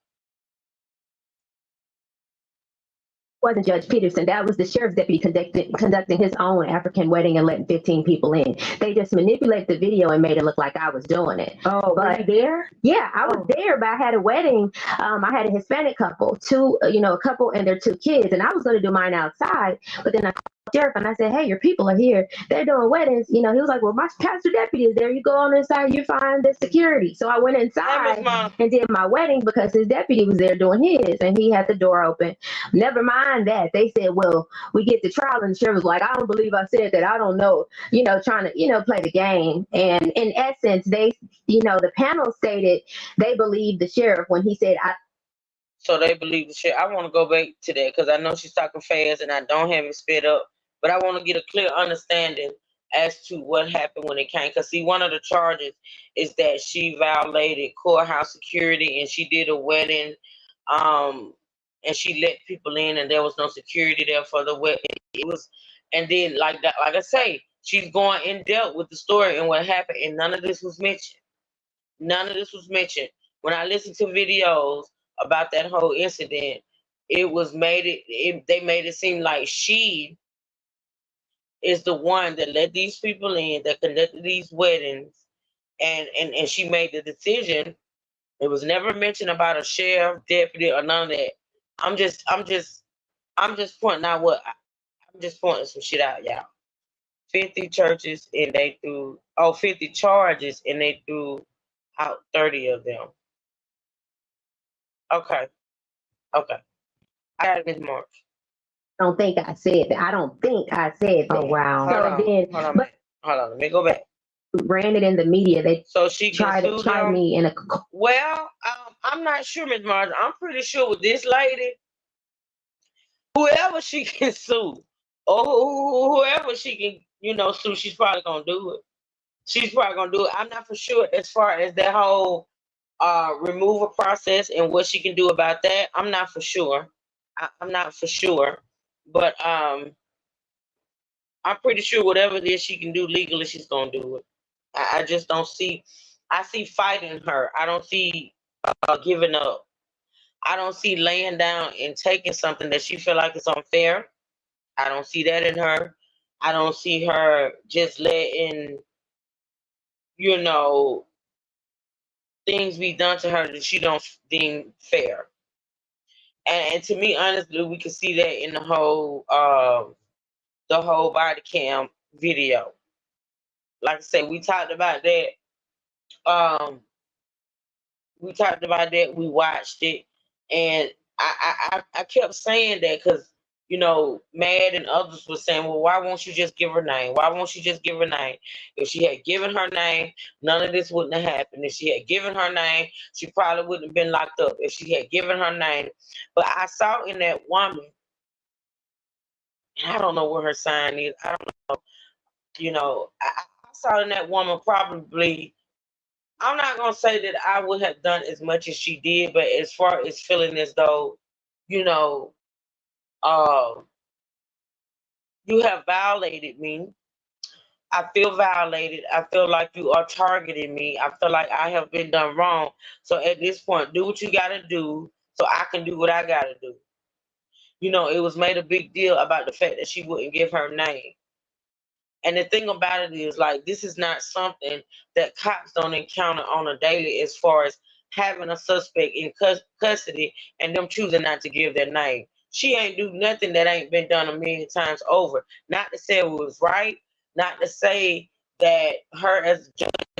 Wasn't Judge Peterson. That was the sheriff's deputy conducting his own African wedding and letting 15 people in. They just manipulated the video and made it look like I was doing it. Oh, but were you there? Yeah, I was there, but I had a wedding. I had a Hispanic couple, a couple and their 2 kids, and I was going to do mine outside, but then I called the sheriff and I said, hey, your people are here. They're doing weddings. He was like, well, my pastor deputy is there. You go on inside, you find the security. So I went inside and did my wedding because his deputy was there doing his, and he had the door open. Never mind that. They said, well, we get to trial, and the sheriff was like, I don't believe I said that. I don't know, trying to, play the game. And in essence, they, the panel stated they believed the sheriff when he said, So they believe the sheriff. I want to go back to that because I know she's talking fast and I don't have it sped up, but I want to get a clear understanding as to what happened when it came. Because see, one of the charges is that she violated courthouse security and she did a wedding, and she let people in and there was no security there for the wedding. It was, and then like that, like I say, she's going in depth with the story and what happened, and none of this was mentioned. None of this was mentioned. When I listened to videos about that whole incident, they made it seem like she is the one that let these people in, that conducted these weddings, and she made the decision. It was never mentioned about a sheriff, deputy, or none of that. I'm just pointing out I'm just pointing some shit out, y'all. 50 churches and they threw 50 charges and they threw out 30 of them. Okay. I got it, Miss March. I don't think I said that. I don't think I said that. Oh wow. Hold on. Let me go back. Ran it in the media. They So she tried them? me in a. Well, I'm not sure, Miss Marge. I'm pretty sure with this lady, whoever she can sue, or whoever she can, sue, she's probably gonna do it. I'm not for sure as far as that whole removal process and what she can do about that. I'm not for sure. I'm not for sure, but I'm pretty sure whatever it is she can do legally, she's gonna do it. I just don't see. I see fighting her. I don't see giving up. I don't see laying down and taking something that she feel like is unfair. I don't see that in her. I don't see her just letting things be done to her that she don't deem fair. And to me, honestly, we can see that in the whole body cam video. Like I said, we talked about that. We watched it, and I kept saying that because Mad and others were saying, well, why won't you just give her name? Why won't she just give her name? If she had given her name, none of this wouldn't have happened. If she had given her name, she probably wouldn't have been locked up. If she had given her name, but I saw in that woman, and I don't know what her sign is. I don't know. I saw in that woman probably. I'm not gonna say that I would have done as much as she did, but as far as feeling as though, uh, you have violated me. I feel violated. I feel like you are targeting me. I feel like I have been done wrong. So at this point, do what you gotta do so I can do what I gotta do. It was made a big deal about the fact that she wouldn't give her name. And the thing about it is, like, this is not something that cops don't encounter on a daily as far as having a suspect in custody and them choosing not to give their name. She ain't do nothing that ain't been done a million times over. Not to say it was right, not to say that her as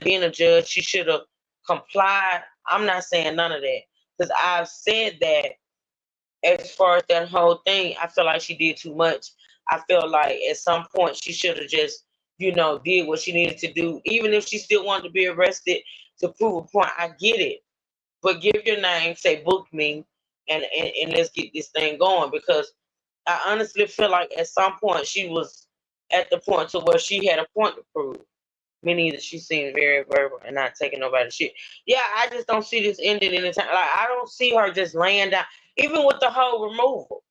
being a judge, she should have complied. I'm not saying none of that. Because I've said that as far as that whole thing, I feel like she did too much. I feel like at some point she should have just, did what she needed to do. Even if she still wanted to be arrested to prove a point, I get it. But give your name, say book me, and let's get this thing going. Because I honestly feel like at some point she was at the point to where she had a point to prove. Me neither. She seems very verbal and not taking nobody's shit. Yeah, I just don't see this ending anytime. Like, I don't see her just laying down, even with the whole removal.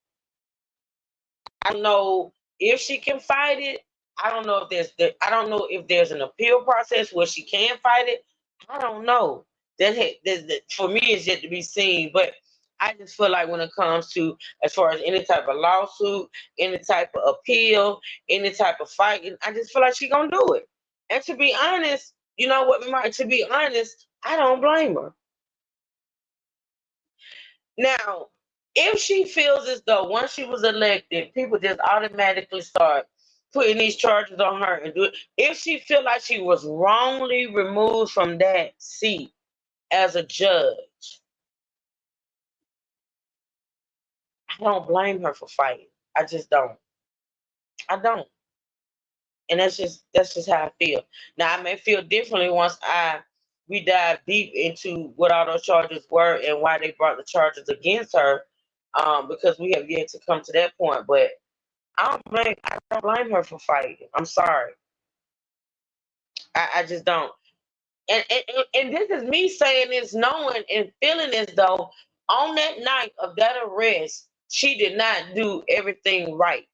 I don't know if she can fight it. I don't know if there's an appeal process where she can fight it. I don't know. That for me is yet to be seen. But I just feel like when it comes to as far as any type of lawsuit, any type of appeal, any type of fighting, I just feel like she's gonna do it. And to be honest, you know what, Mike? To be honest, I don't blame her. Now, if she feels as though once she was elected, people just automatically start putting these charges on her and do it, if she feel like she was wrongly removed from that seat as a judge, I don't blame her for fighting. I just don't. I don't. And that's just how I feel. Now I may feel differently once we dive deep into what all those charges were and why they brought the charges against her, because we have yet to come to that point. But I don't blame her for fighting. I'm sorry. I just don't. And this is me saying this, knowing and feeling as though on that night of that arrest, she did not do everything right.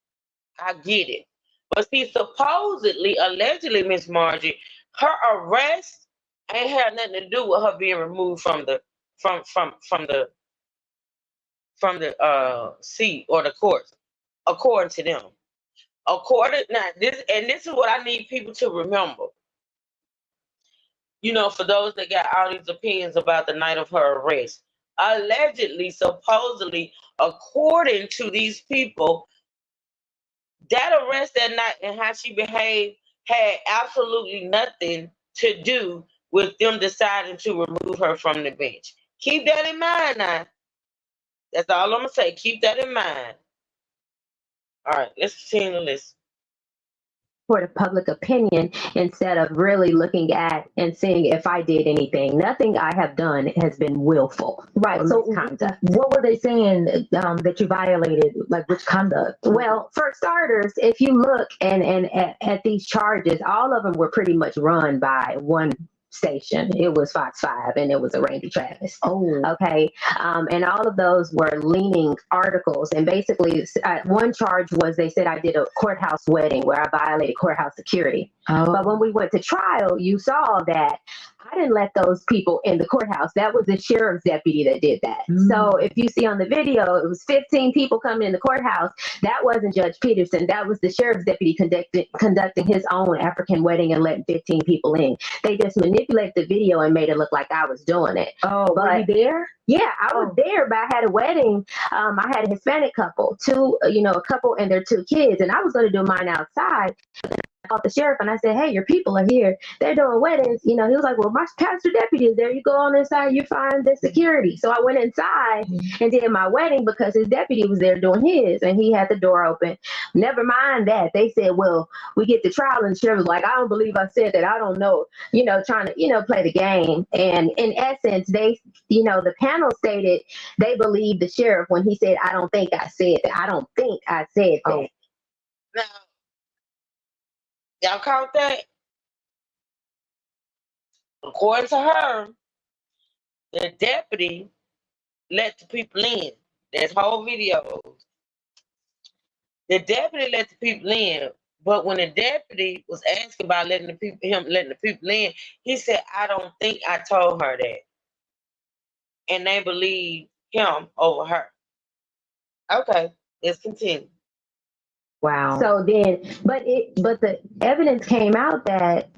I get it. But see, supposedly, allegedly, Miss Margie, her arrest ain't had nothing to do with her being removed from the seat or the courts, according to them. According now, this is what I need people to remember. You know, for those that got all these opinions about the night of her arrest. Allegedly, supposedly, according to these people, that arrest that night and how she behaved had absolutely nothing to do with them deciding to remove her from the bench. Keep that in mind now. That's all I'm going to say. Keep that in mind. All right, let's continue the list. For the public opinion instead of really looking at and seeing if I did anything. Nothing I have done has been willful. Right. So what were they saying that you violated? Like which conduct? Well, for starters, if you look and at these charges, all of them were pretty much run by one station. It was Fox 5 and it was a Randy Travis. Oh, okay. And all of those were leaning articles. And basically, one charge was they said I did a courthouse wedding where I violated courthouse security. Oh. But when we went to trial, you saw that I didn't let those people in the courthouse. That was the sheriff's deputy that did that. So if you see on the video, it was 15 people coming in the courthouse. That wasn't Judge Peterson. That was the sheriff's deputy conducting his own African wedding and letting 15 people in. They just manipulated the video and made it look like I was doing it. Oh, but were you there? Yeah, I was there, but I had a wedding. I had a Hispanic couple, a couple and their 2 kids, and I was going to do mine outside. I called the sheriff and I said, hey, your people are here. They're doing weddings. He was like, well, my pastor deputy is there. You go on inside, you find the security. So I went inside and did my wedding because his deputy was there doing his and he had the door open. Never mind that. They said, well, we get to trial and the sheriff was like, I don't believe I said that. I don't know, trying to, play the game. And in essence, the panel stated they believed the sheriff when he said, I don't think I said that. I don't think I said that. Now, y'all caught that? According to her, the deputy let the people in. There's whole videos. The deputy let the people in, but when the deputy was asking about letting the people in, he said, I don't think I told her that. And they believe him over her. Okay, let's continue. Wow. So then, but the evidence came out that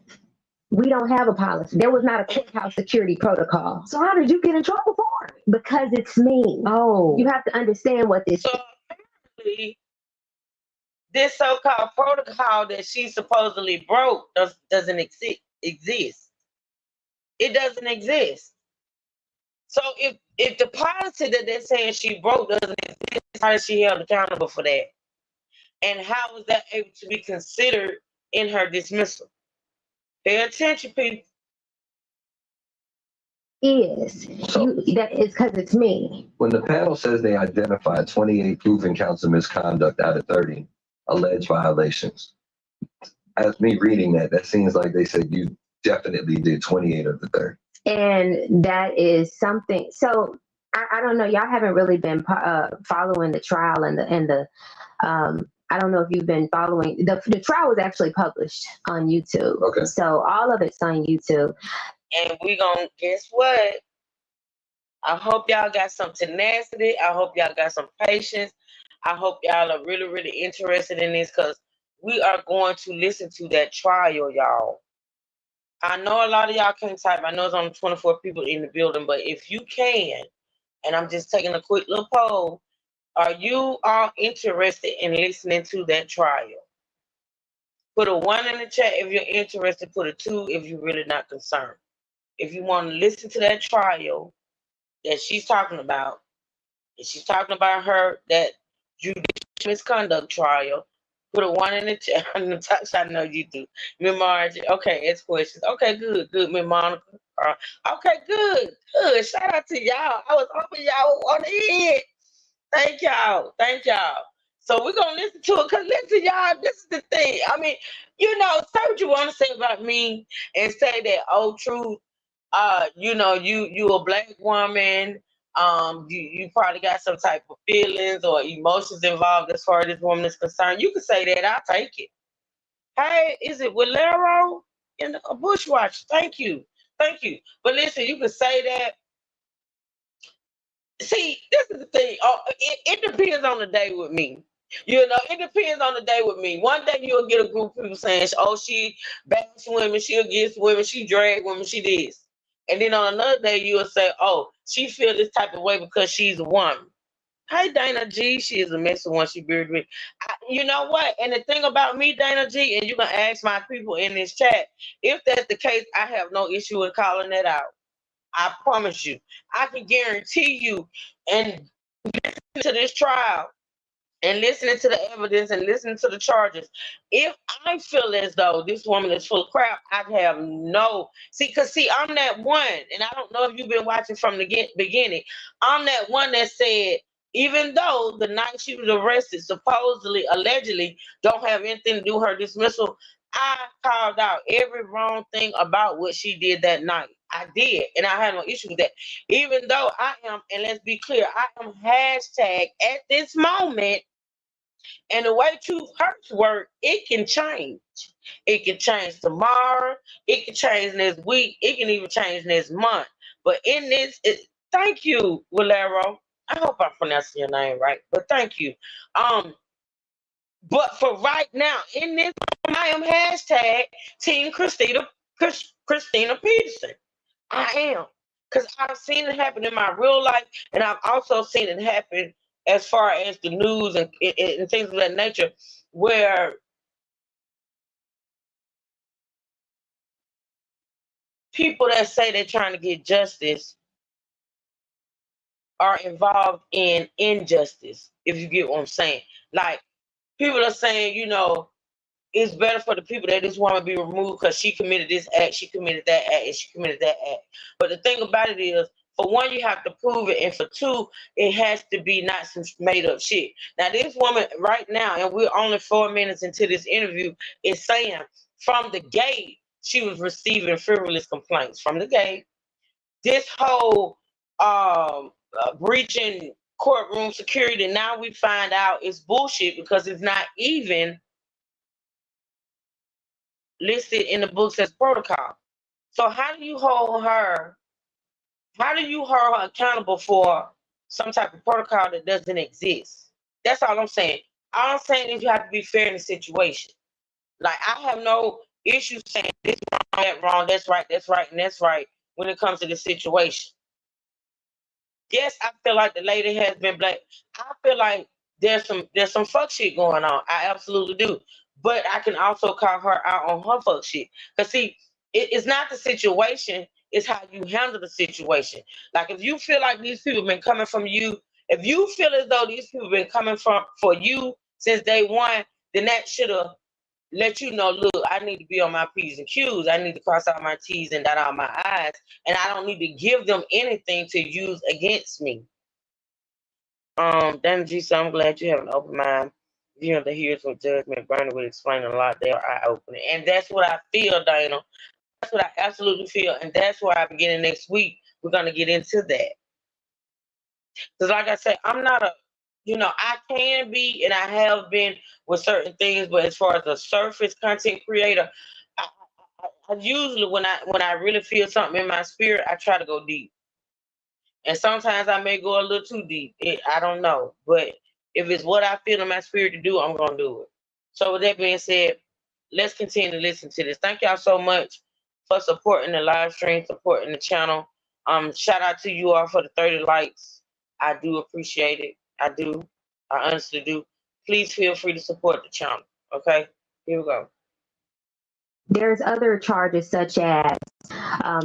we don't have a policy. There was not a courthouse security protocol. So how did you get in trouble for it? Because it's me. Oh. You have to understand what this is. So apparently, this so-called protocol that she supposedly broke doesn't exist. It doesn't exist. So if the policy that they're saying she broke doesn't exist, how is she held accountable for that? And how was that able to be considered in her dismissal? Pay attention, people. That is because it's me. When the panel says they identified 28 proven counts of misconduct out of 30 alleged violations, as me reading that seems like they said you definitely did 28 of the 30. And that is something. So I don't know. Y'all haven't really been following the trial and the I don't know if you've been following. The trial was actually published on YouTube. Okay. So all of it's on YouTube. And we gonna, guess what? I hope y'all got some tenacity. I hope y'all got some patience. I hope y'all are really, really interested in this because we are going to listen to that trial, y'all. I know a lot of y'all can't type. I know it's only 24 people in the building, but if you can, and I'm just taking a quick little poll, are you all interested in listening to that trial? Put a 1 in the chat if you're interested. Put a 2 if you're really not concerned. If you want to listen to that trial that she's talking about, and she's talking about that judicial misconduct trial, put a 1 in the chat. Natasha, I know you do. Miss Margie, okay, ask questions. Okay, good. Miss Monica. Okay, good. Shout out to y'all. I was hoping y'all would want to hear it. Thank y'all. So we're gonna listen to it. Cause listen, y'all, this is the thing. I mean, say what you want to say about me and say that, oh, truth. You a black woman. You probably got some type of feelings or emotions involved as far as this woman is concerned. You can say that. I'll take it. Hey, is it Walero in a bushwatch? Thank you. Thank you. But listen, you can say that. See, this is the thing. It depends on the day with me. It depends on the day with me. One day you'll get a group of people saying, oh, she bash women, she against women, she drag women, she this. And then on another day you'll say, oh, she feel this type of way because she's a woman. Hey, Dana G, she is a mess of one. She buried me. You know what? And the thing about me, Dana G, and you can ask my people in this chat, if that's the case, I have no issue with calling that out. I promise you. I can guarantee you, and to this trial, and listening to the evidence and listening to the charges, if I feel as though this woman is full of crap, I have no because I'm that one, and I don't know if you've been watching from the beginning. I'm that one that said, even though the night she was arrested, supposedly, allegedly, don't have anything to do with her dismissal, I called out every wrong thing about what she did that night. I did, and I had no issue with that. Even though I am, and let's be clear, I am hashtag at this moment. And the way truth hurts work, it can change. It can change tomorrow. It can change next week. It can even change next month. But in this, thank you, Walero. I hope I'm pronouncing your name right. But thank you. But for right now, in this, I am hashtag Team Christina Peterson. I am. Because I've seen it happen in my real life, and I've also seen it happen as far as the news and things of that nature, where people that say they're trying to get justice are involved in injustice, if you get what I'm saying. Like, people are saying, it's better for the people that this woman be removed because she committed this act, she committed that act, and she committed that act. But the thing about it is, for one, you have to prove it, and for two, it has to be not some made up shit. Now, this woman right now, and we're only 4 minutes into this interview, is saying from the gate she was receiving frivolous complaints from the gate. This whole breaching courtroom security, now we find out it's bullshit because it's not even listed in the books as protocol. So how do you hold her accountable for some type of protocol that doesn't exist? That's all I'm saying. All I'm saying is you have to be fair in the situation. Like, I have no issue saying this wrong, that wrong, that's right, and that's right when it comes to this situation. Yes, I feel like the lady has been black. I feel like there's some fuck shit going on. I absolutely do. But I can also call her out on her fuck shit. Because, see, it's not the situation, it's how you handle the situation. Like, if you feel like these people have been coming from you, if you feel as though these people have been coming for you since day one, then that should have let you know, look, I need to be on my P's and Q's. I need to cross out my T's and dot out my I's. And I don't need to give them anything to use against me. Dana G, so I'm glad you have an open mind. The hearings with Judge McBurney would explain a lot. They are eye-opening. And that's what I feel, Dana. That's what I absolutely feel. And that's why beginning next week, we're going to get into that. Because like I said, I'm not I can be and I have been with certain things, but as far as a surface content creator, I usually, when I really feel something in my spirit, I try to go deep. And sometimes I may go a little too deep. I don't know. But if it's what I feel in my spirit to do, I'm going to do it. So with that being said, let's continue to listen to this. Thank y'all so much for supporting the live stream, supporting the channel. Shout out to you all for the 30 likes. I do appreciate it. I do. I honestly do. Please feel free to support the channel. Okay? Here we go. There's other charges such as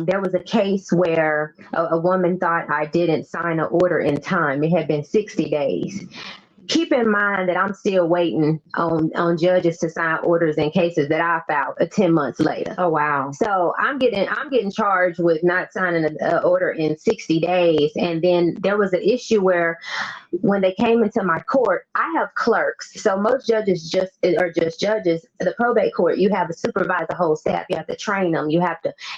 there was a case where a woman thought I didn't sign an order in time. It had been 60 days. keep in mind that I'm still waiting on judges to sign orders in cases that I filed 10 months later. Oh wow. So I'm getting charged with not signing an order in 60 days. And then there was an issue where when they came into my court, I have clerks. So most judges are just judges. The probate court, you have to supervise the whole staff. You have to train them.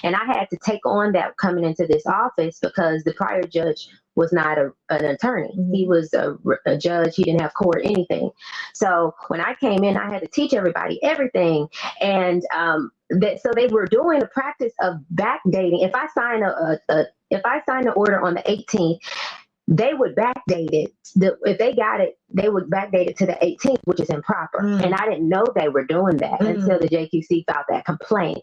And I had to take on that coming into this office because the prior judge was not an attorney. He was a judge. He didn't have court, anything. So when I came in, I had to teach everybody everything. And so they were doing the practice of backdating. If I sign an order on the 18th, they would backdate it. If they got it, they would backdate it to the 18th, which is improper. And I didn't know they were doing that until the JQC filed that complaint.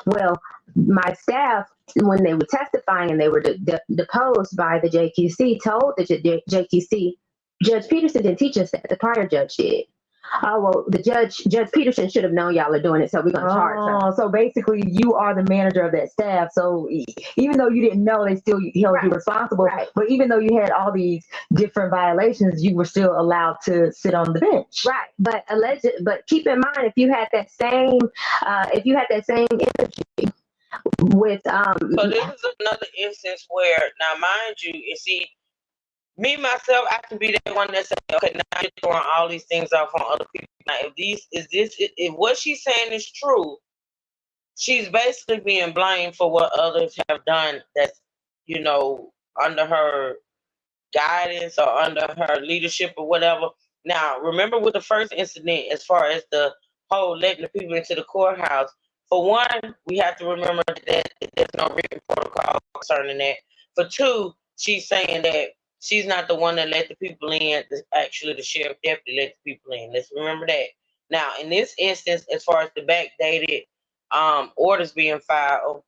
Well, my staff, when they were testifying and they were deposed by the JQC, told the JQC, Judge Peterson didn't teach us that. The prior judge did. Oh, well, Judge Peterson should have known y'all are doing it, so we're going to charge her. So basically, you are the manager of that staff. So even though you didn't know, they still held you responsible. Right. But even though you had all these different violations, you were still allowed to sit on the bench. Right. But keep in mind, if you had that same energy with So this is another instance where, now mind you, see, me myself, I can be that one that says, okay, now you're throwing all these things off on other people. Now, if what she's saying is true, she's basically being blamed for what others have done that's, under her guidance or under her leadership or whatever. Now, remember with the first incident, as far as the whole letting the people into the courthouse, for one, we have to remember that there's no written protocol concerning that. For two, she's saying that she's not the one that let the people in. Actually, the sheriff deputy let the people in. Let's remember that. Now, in this instance, as far as the backdated orders being filed,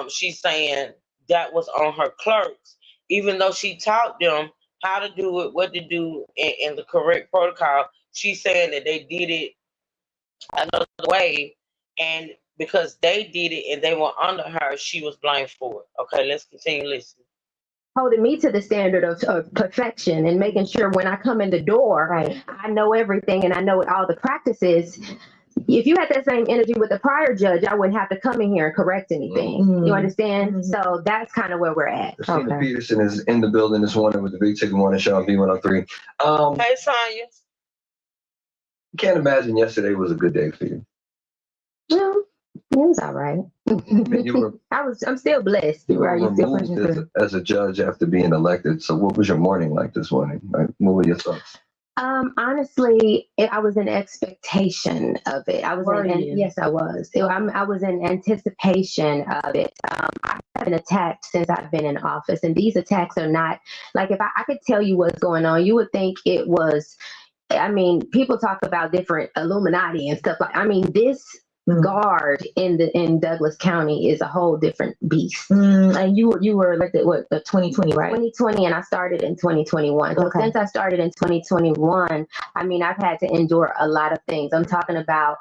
she's saying that was on her clerks, even though she taught them how to do it, what to do, in the correct protocol. She's saying that they did it another way, and because they did it and they were under her, she was blamed for it. Okay, let's continue listening. Holding me to the standard of perfection and making sure when I come in the door, I know everything and I know all the practices. If you had that same energy with the prior judge, I wouldn't have to come in here and correct anything. You understand? So that's kind of where we're at. Christina Peterson is in the building this morning with the Big Chicken Morning Show on B103. Hey, Sonya. Can't imagine yesterday was a good day for you. No, it was all right. I'm still blessed. You were removed as a judge after being elected. So what was your morning like this morning? What were your thoughts? Honestly, I was in expectation of it. Yes, I was. I was in anticipation of it. I've been attacked since I've been in office, and these attacks are not like, if I could tell you what's going on, you would think it was. I mean, people talk about different Illuminati and stuff this guard in Douglas County is a whole different beast. And you were elected 2020, right? 2020, and I started in 2021. So since I started in 2021, I've had to endure a lot of things. I'm talking about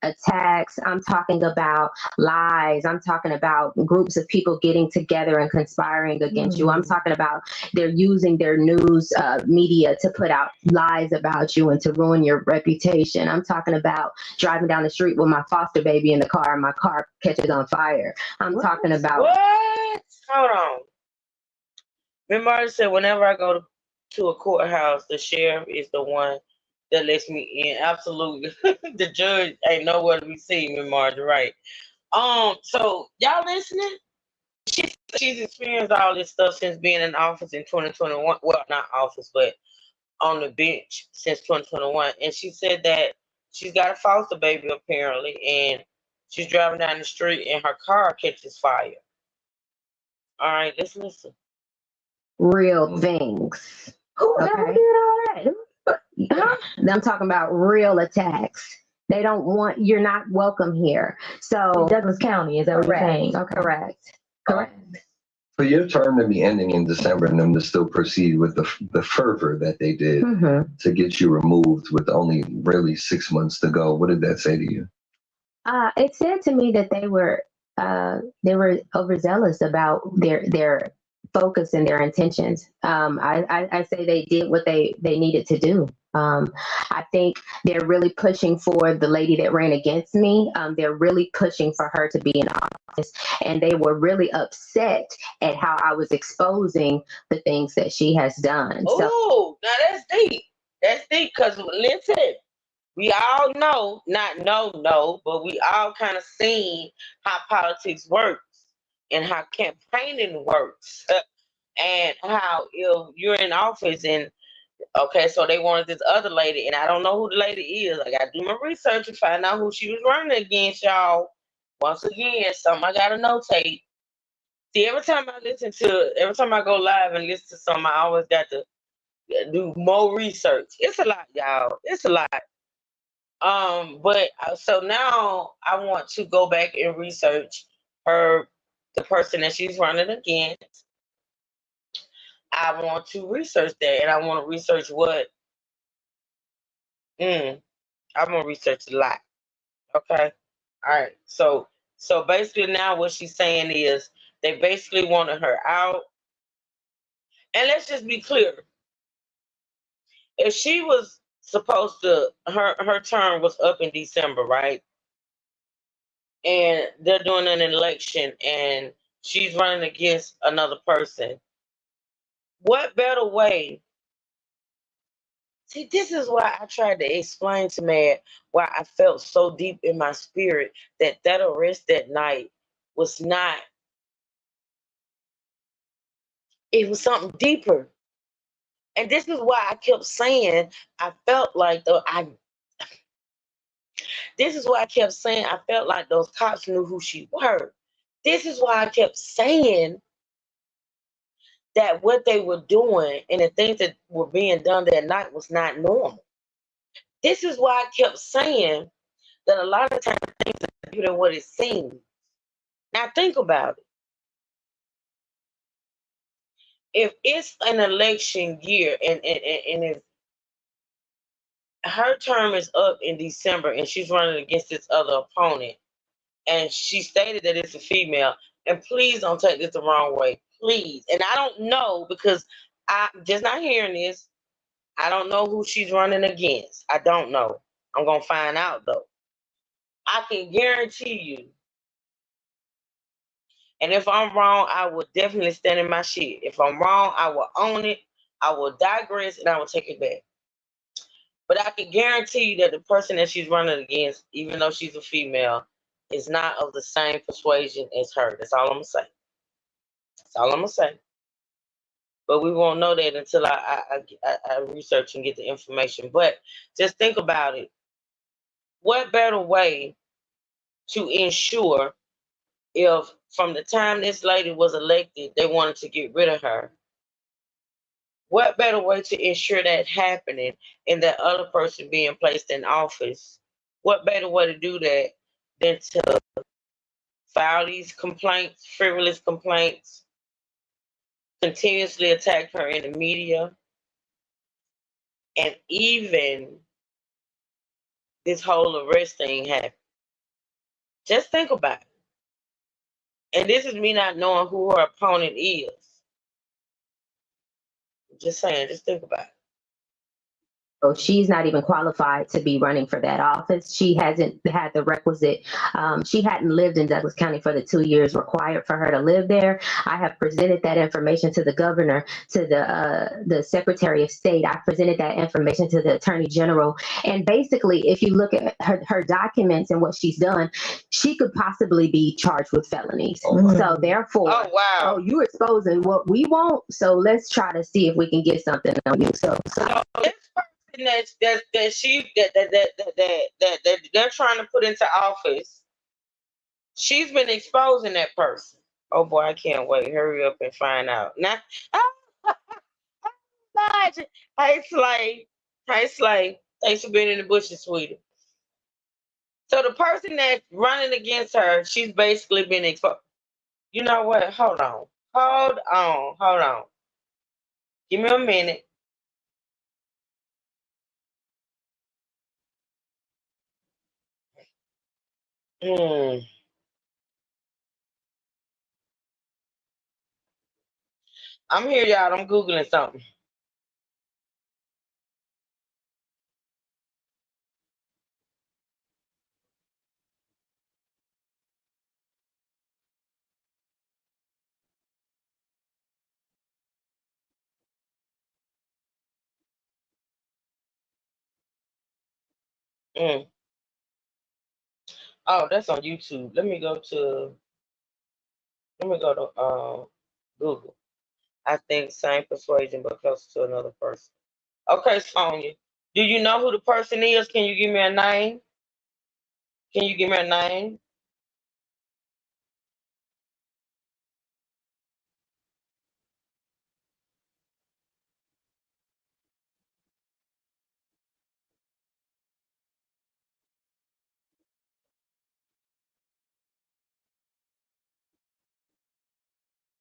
attacks. I'm talking about lies. I'm talking about groups of people getting together and conspiring against you. I'm talking about they're using their news media to put out lies about you and to ruin your reputation. I'm talking about driving down the street with my foster baby in the car and my car catches on fire. I'm talking about what? Hold on. Remember I said whenever I go to a courthouse, the sheriff is the one that lets me in. Absolutely. The judge ain't nowhere to be seen, Ms. Margie, right? So y'all listening? She's experienced all this stuff since being in office in 2021. Well, not office, but on the bench since 2021. And she said that she's got a foster baby apparently, and she's driving down the street and her car catches fire. All right, let's listen. Real things. Who did all that? I'm talking about real attacks. They don't want, you're not welcome here. So Douglas County, is that what you're saying? Okay. Correct. For your term to be ending in December and them to still proceed with the fervor that they did to get you removed with only really 6 months to go, what did that say to you? It said to me that they were overzealous about their focus in their intentions. I say they did what they needed to do. I think they're really pushing for the lady that ran against me. They're really pushing for her to be in office, and they were really upset at how I was exposing the things that she has done. So, Oh, now that's deep. That's deep because listen, we all know, not know, but we all kind of seen how politics works and how campaigning works, and how if you're in office and okay, so they wanted this other lady, and I don't know who the lady is. I gotta do my research and find out who she was running against, y'all. Once again, something I gotta notate. See, every time I go live and listen to something, I always got to do more research. It's a lot, y'all. It's a lot. But so now I want to go back and research her, the person that she's running against. I want to research that, and I want to research what. I'm gonna research a lot. Okay. All right. So basically now what she's saying is they basically wanted her out. And let's just be clear. If she was supposed to her term was up in December, right? And they're doing an election and she's running against another person. What better way? See, this is why I tried to explain to Mad why I felt so deep in my spirit that arrest that night was not, it was something deeper. And this is why I kept saying I felt like this is why I kept saying I felt like those cops knew who she were. This is why I kept saying that what they were doing and the things that were being done that night was not normal. This is why I kept saying that a lot of times things are bigger than what it seems. Now think about it. If it's an election year and if her term is up in December and she's running against this other opponent, and she stated that it's a female, and please don't take this the wrong way, please. And I don't know because I'm just not hearing this. I don't know who she's running against. I don't know. I'm gonna find out though. I can guarantee you. And if I'm wrong, I will definitely stand in my shit. If I'm wrong, I will own it. I will digress and I will take it back. But I can guarantee you that the person that she's running against, even though she's a female, is not of the same persuasion as her. That's all I'm gonna say. That's all I'm gonna say. But we won't know that until I research and get the information. But just think about it. What better way to ensure if from the time this lady was elected, they wanted to get rid of her? What better way to ensure that happening and that other person being placed in office? What better way to do that than to file these complaints, frivolous complaints, continuously attack her in the media, and even this whole arrest thing happened? Just think about it. And this is me not knowing who her opponent is. Just saying, just think about it. So she's not even qualified to be running for that office. She hasn't had the requisite, she hadn't lived in Douglas County for the 2 years required for her to live there. I have presented that information to the governor, to the Secretary of State. I presented that information to the Attorney General. And basically, if you look at her documents and what she's done, she could possibly be charged with felonies. So therefore, Oh wow. you're exposing what we want. So let's try to see if we can get something on you. So This person that they're trying to put into office, she's been exposing that person. Oh boy, I can't wait. Hurry up and find out. Now, hey Slay. Hey Slay. Thanks for being in the bushes, sweetie. So the person that's running against her, she's basically been exposed. You know what? Hold on. Hold on. Hold on. Give me a minute. Hmm. I'm here, y'all. I'm Googling something. Mm. Oh, that's on YouTube. Let me go to Google. I think same persuasion but closer to another person. Okay, Sonya. Do you know who the person is? Can you give me a name? Can you give me a name?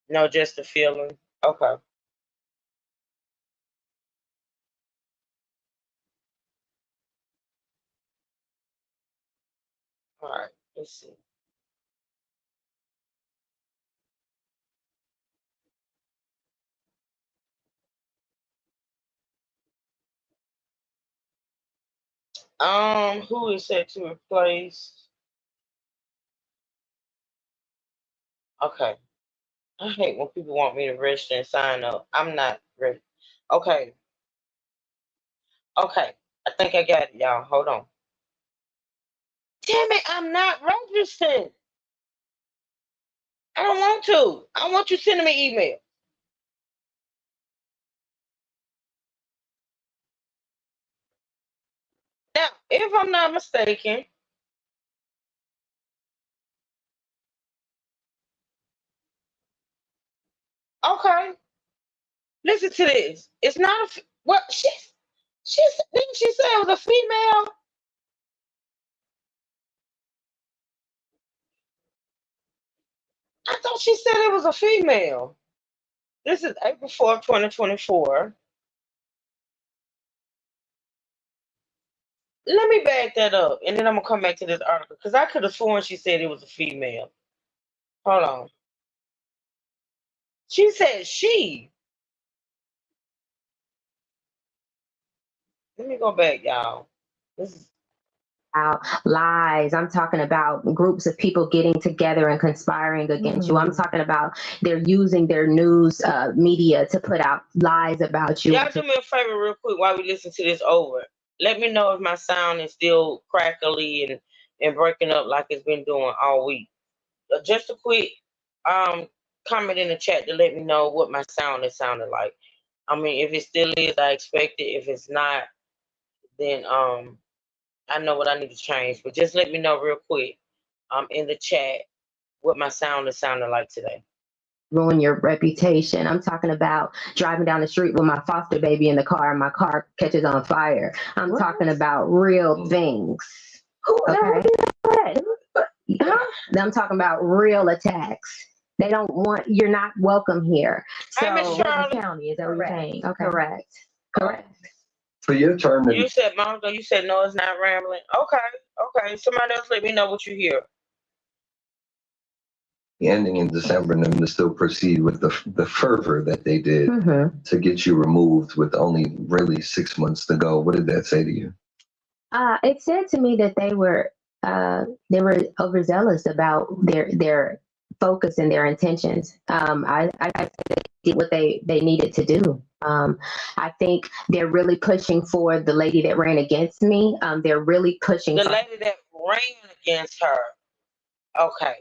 No, just a feeling. Okay. All right. Let's see. Who is set to replace? Okay. I hate when people want me to register and sign up. I'm not ready. Okay. Okay. I think I got it, y'all. Hold on. Damn it, I'm not registered. I don't want to. I want you sending me email. Now, if I'm not mistaken, okay, listen to this. It's not what she's didn't she say it was a female? I thought she said it was a female. This is April 4th, 2024. Let me back that up and then I'm gonna come back to this article because I could have sworn she said it was a female. Hold on. She said she. Let me go back, y'all. This is About lies. I'm talking about groups of people getting together and conspiring against you. I'm talking about they're using their news media to put out lies about you. y'all do me a favor real quick while we listen to this over. Let me know if my sound is still crackly and breaking up like it's been doing all week. Just a quick um comment in the chat to let me know what my sound is sounding like. I mean, if it still is, I expect it. If it's not, then I know what I need to change. But just let me know real quick in the chat what my sound is sounding like today. Ruin your reputation. I'm talking about driving down the street with my foster baby in the car and my car catches on fire. I'm talking about real things. Okay. Huh? I'm talking about real attacks. They don't want, you're not welcome here. So, Hi, Miss Charlie. County, is that what you're saying? Okay. Correct. Correct. For your term You said, Monica, you said no, it's not rambling. Okay, okay. Somebody else let me know what you hear. ending in December and them to still proceed with the fervor that they did to get you removed with only really 6 months to go. What did that say to you? It said to me that they were overzealous about their focus and their intentions. I think they did what they needed to do. I think they're really pushing for the lady that ran against me. They're really pushing The for lady that ran against her. Okay.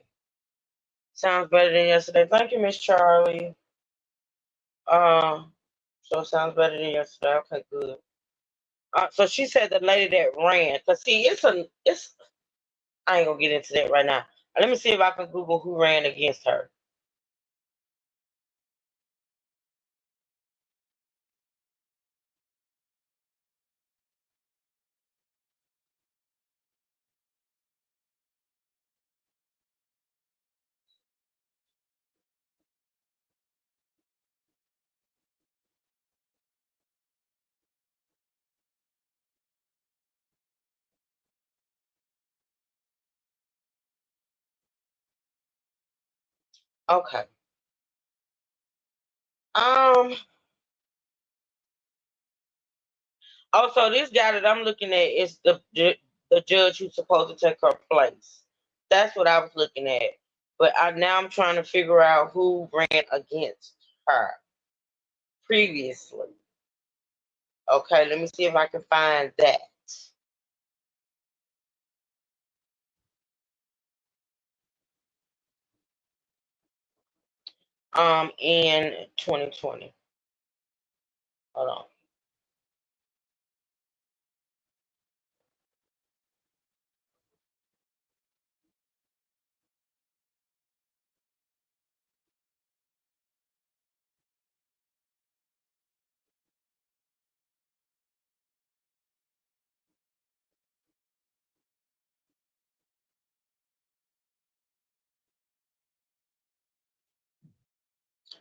Sounds better than yesterday. Thank you, Miss Charlie. So it sounds better than yesterday. Okay, good. So she said the lady that ran. Cause see, it's. I ain't gonna get into that right now. Let me see if I can Google who ran against her. Okay. Um. Also, this guy that I'm looking at is the judge who's supposed to take her place. That's what I was looking at. But now I'm trying to figure out who ran against her previously. Okay, let me see if I can find that. In 2020. Hold on.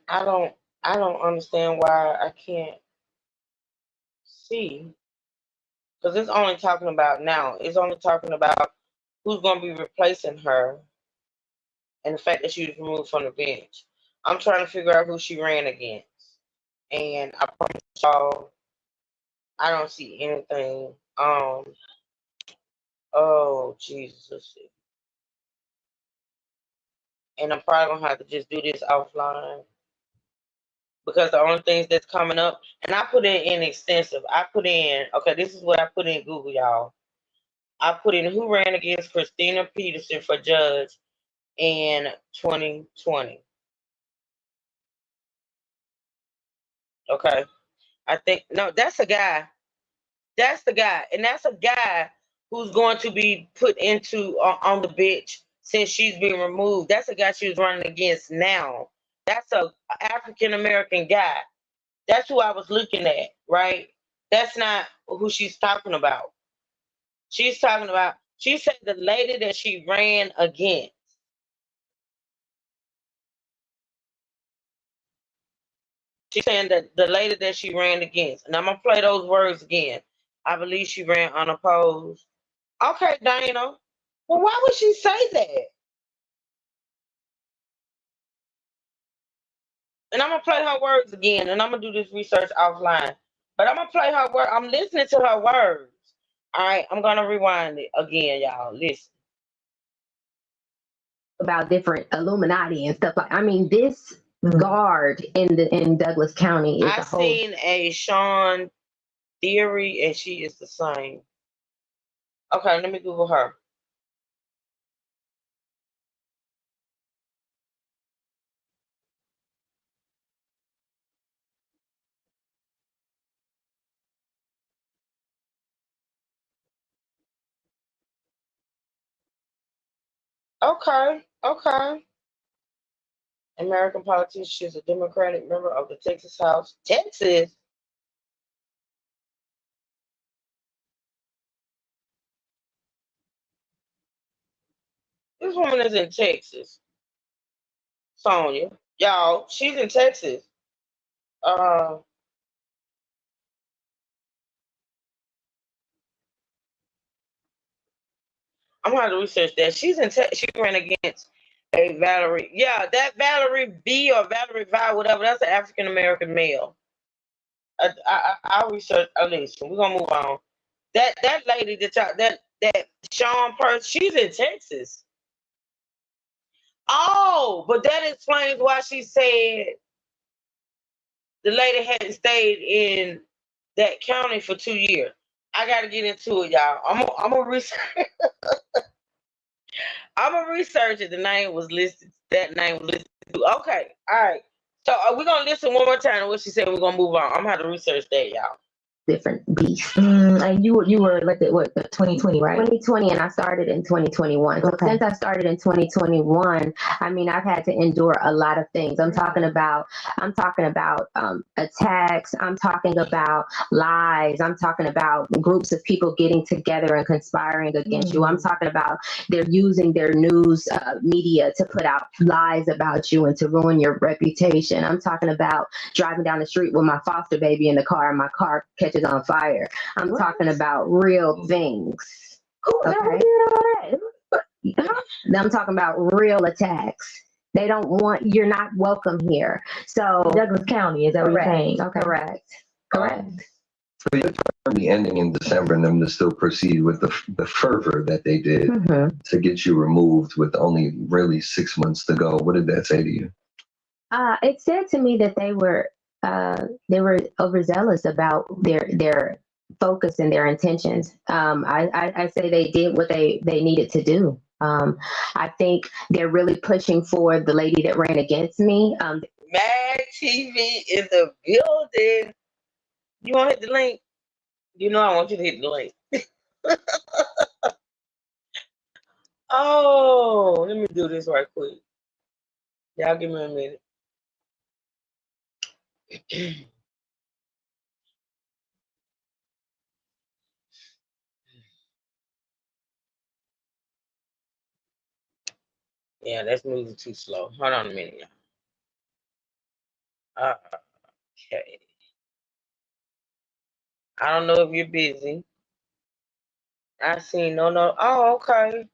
I don't I don't understand why I can't see, because it's only talking about now. It's only talking about who's going to be replacing her and the fact that she was removed from the bench. I'm trying to figure out who she ran against, and I promise y'all, I don't see anything. Oh Jesus, let's see. And I'm probably gonna have to just do this offline because the only things that's coming up, and I put in extensive. I put in, okay, this is what I put in Google, y'all. I put in who ran against Christina Peterson for judge in 2020. Okay. I think, no, that's a guy. That's the guy. And that's a guy who's going to be put into on the bench since she's been removed. That's a guy she was running against now. That's a African American guy. That's who I was looking at, right? That's not who she's talking about. She's talking about, she said the lady that she ran against. She's saying that the lady that she ran against, and I'm gonna play those words again. I believe she ran unopposed. Okay, Dana. Well, why would she say that? And I'm gonna play her words again, and I'm gonna do this research offline. But I'm gonna play her word. I'm listening to her words. All right, I'm gonna rewind it again, y'all. Listen. About different Illuminati and stuff like. I mean, this guard in Douglas County is I a whole. seen a Sean Theory, and she is the same. Okay, let me Google her. Okay, okay. American politician. She's a Democratic member of the Texas House. Texas. This woman is in Texas. Sonia. Y'all, she's in Texas. Uh, I'm gonna have to research that. She's in Texas. She ran against a Valerie. Yeah, that Valerie V or Valerie Vi, whatever. That's an African American male. I'll research. Listen, we're gonna move on. That lady that Sean Purse, she's in Texas. Oh, but that explains why she said the lady hadn't stayed in that county for 2 years. I got to get into it, y'all. I'm gonna research. I'm gonna research it. The name was listed. That name was listed. Okay, all right. So we're gonna listen one more time to what she said. We're gonna move on. I'm gonna have to research that, y'all. Different beast. And you were elected what 2020, right? 2020, and I started in 2021. So Okay. since I started in 2021, I mean, I've had to endure a lot of things. I'm talking about attacks. I'm talking about lies. I'm talking about groups of people getting together and conspiring against you. I'm talking about they're using their news media to put out lies about you and to ruin your reputation. I'm talking about driving down the street with my foster baby in the car and my car catches on fire. I'm talking about real things. Who Okay. did all that? I'm talking about real attacks. They don't want, you're not welcome here. So Douglas County, is that what you're correct, saying? Okay. correct. For your term be ending in December and them to still proceed with the fervor that they did to get you removed with only really 6 months to go, what did that say to you? It said to me that they were overzealous about their focus and their intentions. I say they did what they needed to do. I think they're really pushing for the lady that ran against me. Mad TV in the building. You want to hit the link? You know I want you to hit the link. Oh, let me do this right quick. Y'all give me a minute. Yeah, that's moving too slow. Hold on a minute, y'all. Okay. I don't know if you're busy. I see no. Oh, okay.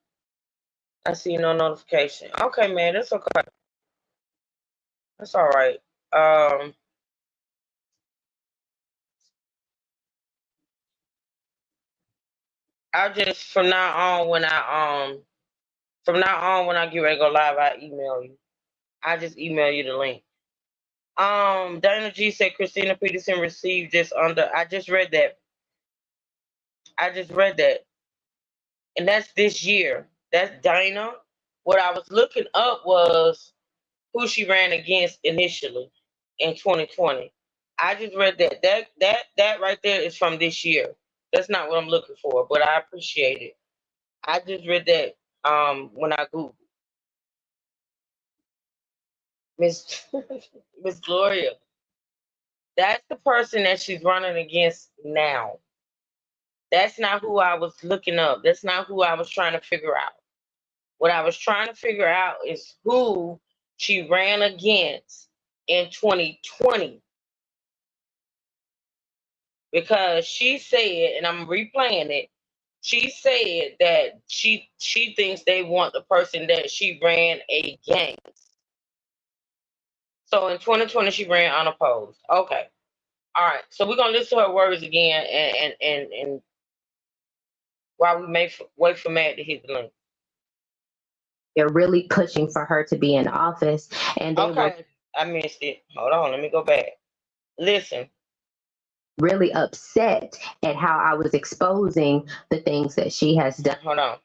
I see no notification. Okay, man, that's okay. That's all right. I just from now on when I get ready to go live, I email you. I just email you the link. Dana G said Christina Peterson received just under. I just read that. And that's this year. That's Dana. What I was looking up was who she ran against initially in 2020. I just read that. That right there is from this year. That's not what I'm looking for, but I appreciate it. I just read that when I Googled. Miss Miss Gloria. That's the person that she's running against now. That's not who I was looking up. That's not who I was trying to figure out. What I was trying to figure out is who she ran against in 2020. Because she said, and I'm replaying it, she said that she thinks they want the person that she ran against. So in 2020, she ran unopposed. Okay. All right. So we're gonna listen to her words again, and while we wait for Matt to hit the link. They're really pushing for her to be in office, and okay, I missed it. Hold on, let me go back. Listen. Really upset at how I was exposing the things that she has done. Hold on.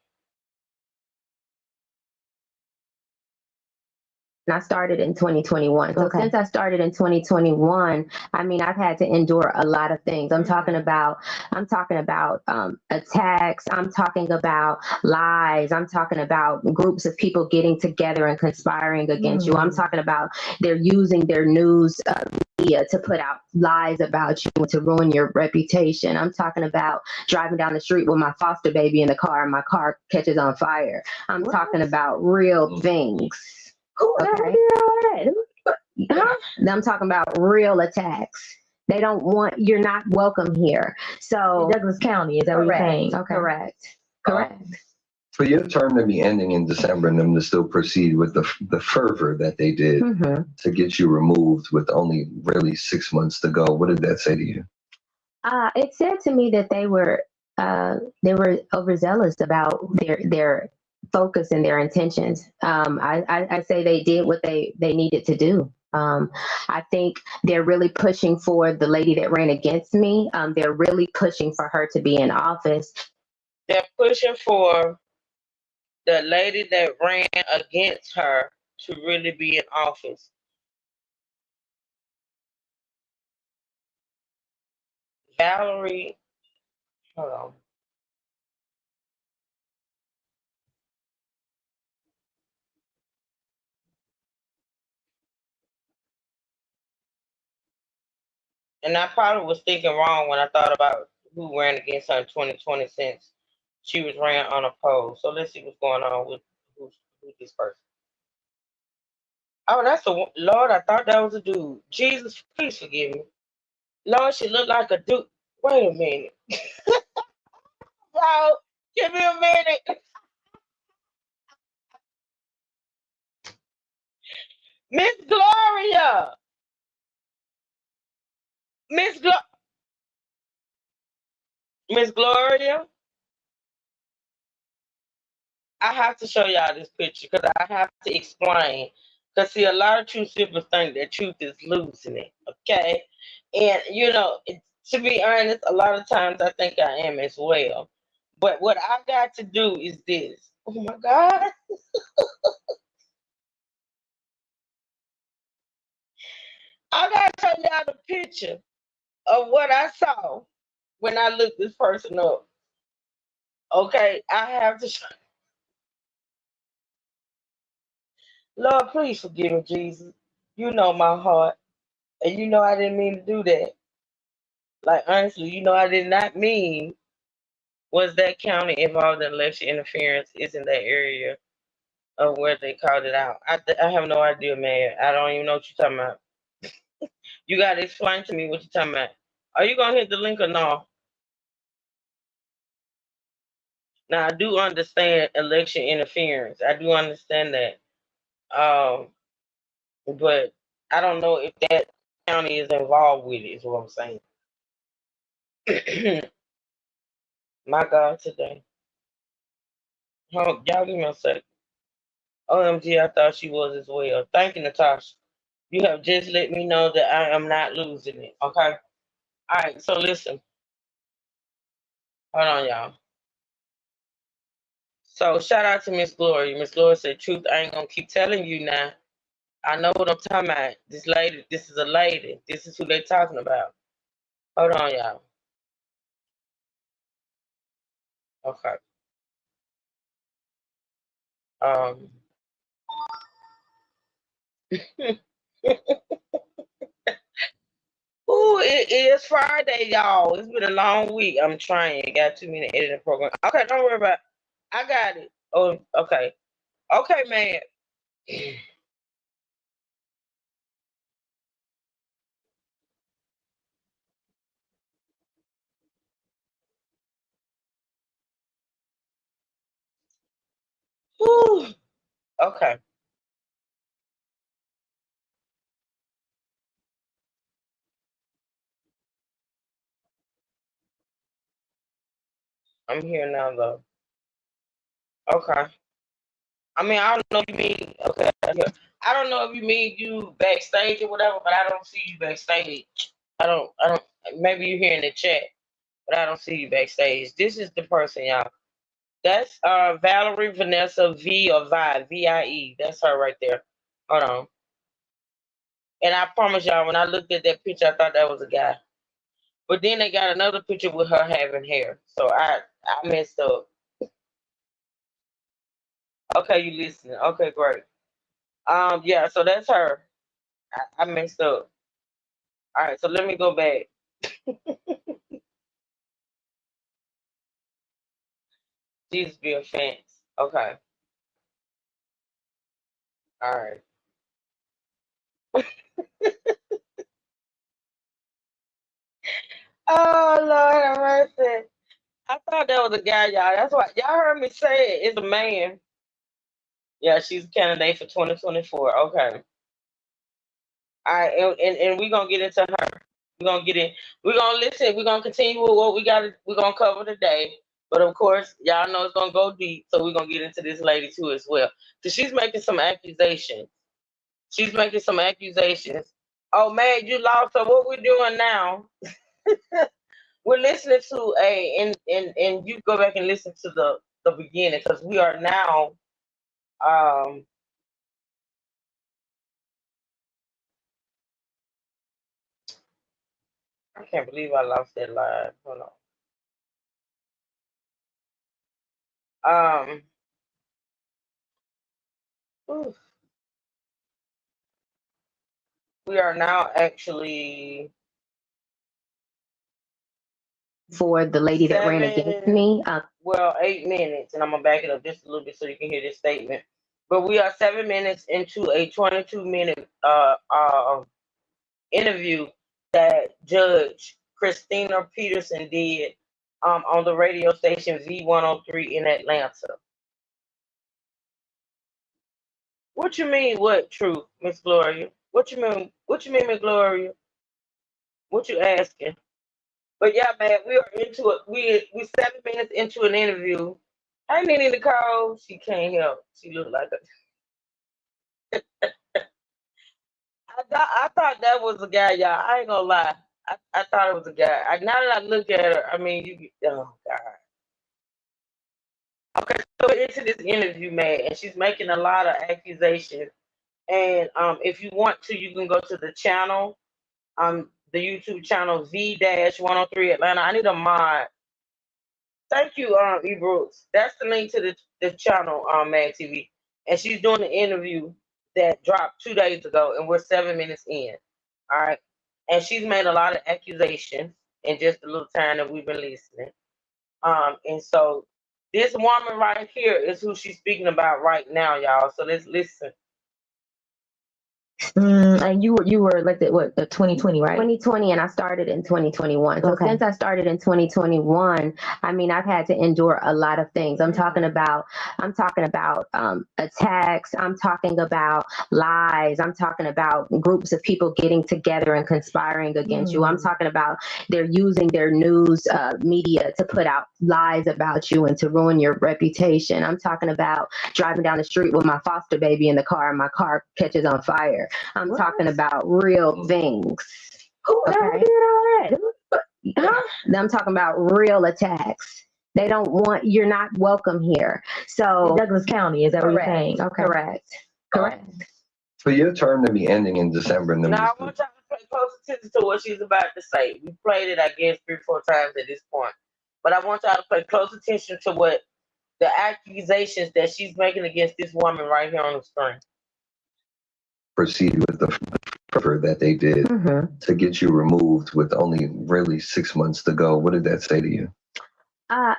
And I started in 2021. So since I started in 2021, I mean, I've had to endure a lot of things. I'm talking about attacks. I'm talking about lies. I'm talking about groups of people getting together and conspiring against you. I'm talking about they're using their news media to put out lies about you to ruin your reputation. I'm talking about driving down the street with my foster baby in the car and my car catches on fire. I'm talking about real things. Okay. I'm talking about real attacks. They don't want, you're not welcome here. So Douglas County, is that what you're saying? Okay. Correct. For your term to be ending in December and them to still proceed with the fervor that they did to get you removed with only really 6 months to go, what did that say to you? It said to me that they were overzealous about their focus and their intentions. I say they did what they needed to do. I think they're really pushing for the lady that ran against me. They're really pushing for her to be in office. They're pushing for the lady that ran against her to really be in office. Valerie, hold on. And I probably was thinking wrong when I thought about who ran against her in 2020 since she was ran unopposed. So let's see what's going on with who's this person. Oh, that's the Lord. I thought that was a dude. Jesus, please forgive me. Lord, she looked like a dude. Wait a minute. Wow, give me a minute. Miss Gloria, I have to show y'all this picture because I have to explain. Because, see, a lot of true sippers think that truth is losing it, okay? And, to be honest, a lot of times I think I am as well. But what I got to do is this. Oh, my God. I got to show y'all the picture of what I saw when I looked this person up. Okay, I have to show. Lord, please forgive me, Jesus. You know my heart. And you know I didn't mean to do that. Like, honestly, I did not mean was that county involved in election interference is in that area of where they called it out. I have no idea, man. I don't even know what you're talking about. You got to explain to me what you're talking about. Are you going to hit the link or no? Now, I do understand election interference. I do understand that. But I don't know if that county is involved with it, is what I'm saying. My God, today. Y'all give me a second. OMG, I thought she was as well. Thank you, Natasha. You have just let me know that I am not losing it. Okay? All right, so listen. Hold on, y'all. So shout out to Miss Glory. Miss Glory said, truth, I ain't gonna keep telling you now. I know what I'm talking about. This lady, this is a lady. This is who they talking about. Hold on, y'all. Okay. Ooh, it is Friday, y'all. It's been a long week. I'm trying. Got too many editing programs. Okay, don't worry about it. I got it. Oh, okay. Okay, man. Whew. Okay. I'm here now, though. Okay. I mean, I don't know if you mean, okay. I don't know if you mean you backstage or whatever, but I don't see you backstage. I don't, maybe you're here in the chat, but I don't see you backstage. This is the person, y'all. That's Valerie Vanessa V or Vi, VIE. That's her right there. Hold on. And I promise y'all, when I looked at that picture, I thought that was a guy. But then they got another picture with her having hair. So I messed up. Okay, you listening. Okay, great. Yeah, so that's her. I messed up. All right, so let me go back. Jesus be offense. Okay. All right. Oh Lord have mercy. I thought that was a guy, y'all. That's why y'all heard me say it. It's a man. Yeah, she's a candidate for 2024. Okay. All right, and we're gonna get into her. We're gonna get in. We're gonna listen. We're gonna continue with what we got. We're gonna cover today. But of course, y'all know it's gonna go deep. So we're gonna get into this lady too as well. Cause she's making some accusations. She's making some accusations. Oh man, you lost. So what we're doing now? We're listening to and you go back and listen to the beginning because we are now um I can't believe I lost that line. Hold on. Oof. We are now actually For the lady that ran against me. 8 minutes, and I'm gonna back it up just a little bit so you can hear this statement. But we are 7 minutes into a 22-minute interview that Judge Christina Peterson did on the radio station V103 in Atlanta. What you mean? What truth, Miss Gloria? What you mean? What you mean, Miss Gloria? What you asking? But yeah, man, we are into it. We 7 minutes into an interview. Hey, Nene Nicole. She can't help. She looked like a. I thought that was a guy, y'all. I ain't gonna lie. I thought it was a guy. Now that I look at her, I mean, oh God. Okay, so we're into this interview, man, and she's making a lot of accusations. And if you want to, you can go to the channel, the YouTube channel V-103 Atlanta. I need a mod. Thank you, E Brooks. That's the link to the channel, Mad TV. And she's doing an interview that dropped 2 days ago, and we're 7 minutes in. All right. And she's made a lot of accusations in just a little time that we've been listening. And so this woman right here is who she's speaking about right now, y'all. So let's listen. And you were elected what 2020, right? 2020, and I started in 2021. So Okay. since I started in 2021, I mean, I've had to endure a lot of things. I'm talking about attacks. I'm talking about lies. I'm talking about groups of people getting together and conspiring against you. I'm talking about they're using their news media to put out lies about you and to ruin your reputation. I'm talking about driving down the street with my foster baby in the car and my car catches on fire. I'm talking about real things. Who Okay. ever did all that? I'm talking about real attacks. They don't want, you're not welcome here. So Douglas County, is that what you're saying? Okay. Correct. For your term to be ending in December, and then Now, I want y'all to pay close attention to what she's about to say. We played it, I guess, 3 or 4 times at this point. But I want y'all to pay close attention to what the accusations that she's making against this woman right here on the screen. proceed with the favor that they did to get you removed with only really 6 months to go. What did that say to you?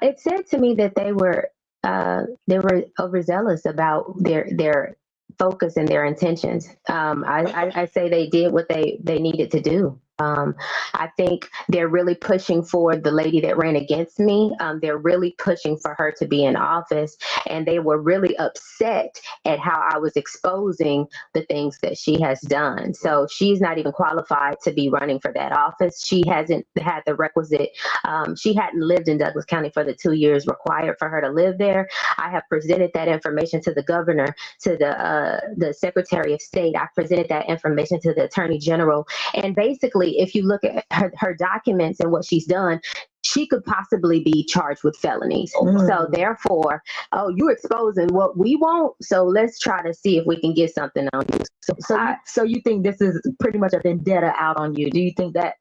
It said to me that they were overzealous about their focus and their intentions. I say they did what they needed to do. I think they're really pushing for the lady that ran against me. They're really pushing for her to be in office, and they were really upset at how I was exposing the things that she has done. So she's not even qualified to be running for that office. She hasn't had the requisite, she hadn't lived in Douglas County for the 2 years required for her to live there. I have presented that information to the governor, to the Secretary of State. I presented that information to the Attorney General, and basically, if you look at her documents and what she's done, she could possibly be charged with felonies. So therefore, you're exposing what we want. So let's try to see if we can get something on you. So you think this is pretty much a vendetta out on you? Do you think that?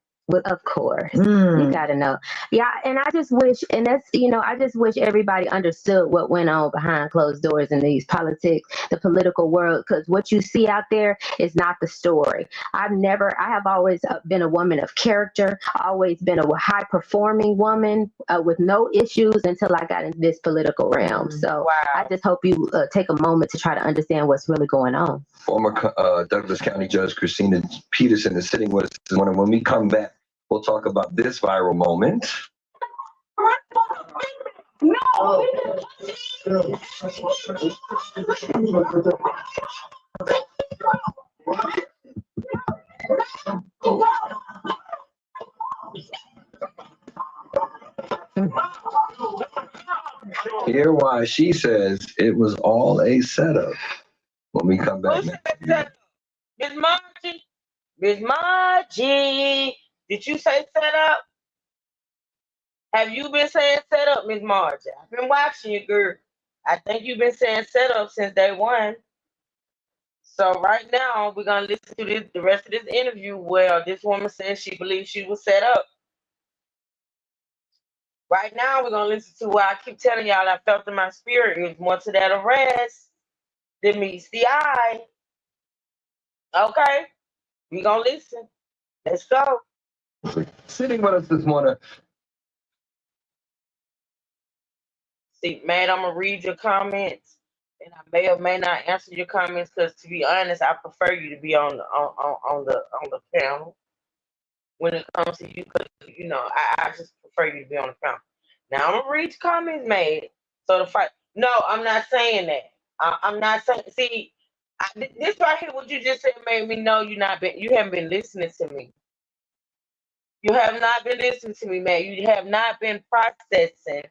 Of course, you gotta know. Yeah, and I just wish, and that's, I just wish everybody understood what went on behind closed doors in these politics, the political world, because what you see out there is not the story. I have always been a woman of character, always been a high performing woman with no issues until I got into this political realm. So I just hope you take a moment to try to understand what's really going on. Former Douglas County Judge Christina Peterson is sitting with us this morning. When we come back, we'll talk about this viral moment. Hear why she says it was all a setup. When we come back. Miss Margie, did you say set up? Have you been saying set up, Miss Margie? I've been watching you, girl. I think you've been saying set up since day one. So right now, we're going to listen to the rest of this interview where this woman says she believes she was set up. Right now, we're going to listen to what I keep telling y'all I felt in my spirit. It was more to that arrest than meets the eye. Okay? We're going to listen. Let's go. Sitting with us this morning. See, man, I'm going to read your comments. And I may or may not answer your comments because, to be honest, I prefer you to be on the panel when it comes to you, because I just prefer you to be on the panel. Now I'm gonna read your comments, made. So the fight. No, I'm not saying that. I'm not saying. See, this right here, what you just said, made me know you haven't been listening to me. You have not been listening to me, man. You have not been processing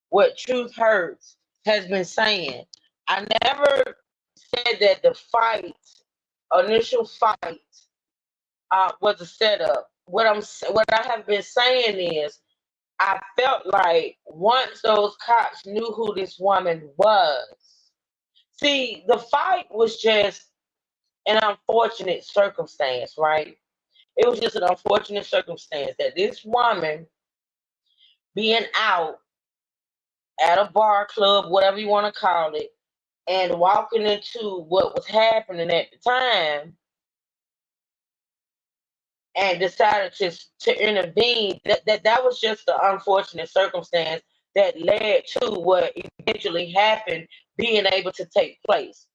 what Truth Hurts has been saying. I never said that the initial fight, was a setup. What I have been saying is, I felt like once those cops knew who this woman was, see, the fight was just an unfortunate circumstance, right? It was just an unfortunate circumstance that this woman being out at a bar, club, whatever you want to call it, and walking into what was happening at the time and decided to intervene. That was just the unfortunate circumstance that led to what eventually happened being able to take place.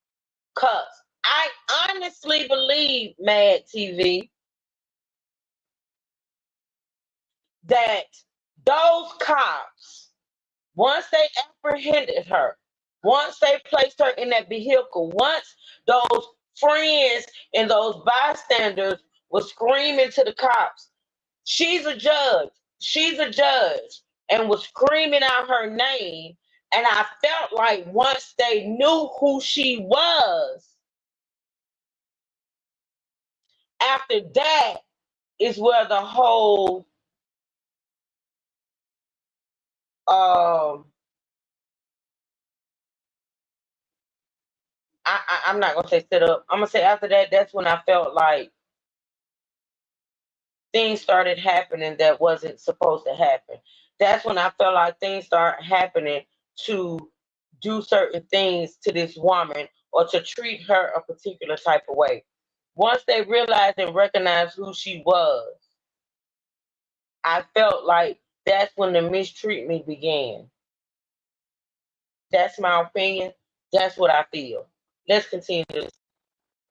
Cause I honestly believe, Mad TV, that those cops, once they apprehended her, once they placed her in that vehicle, once those friends and those bystanders were screaming to the cops, she's a judge, and was screaming out her name. And I felt like once they knew who she was, after that is where the whole I'm not gonna say set up. I'm gonna say after that, that's when I felt like things started happening that wasn't supposed to happen. That's when I felt like things started happening to do certain things to this woman or to treat her a particular type of way. Once they realized and recognized who she was, I felt like that's when the mistreatment began. That's my opinion. That's what I feel. Let's continue this.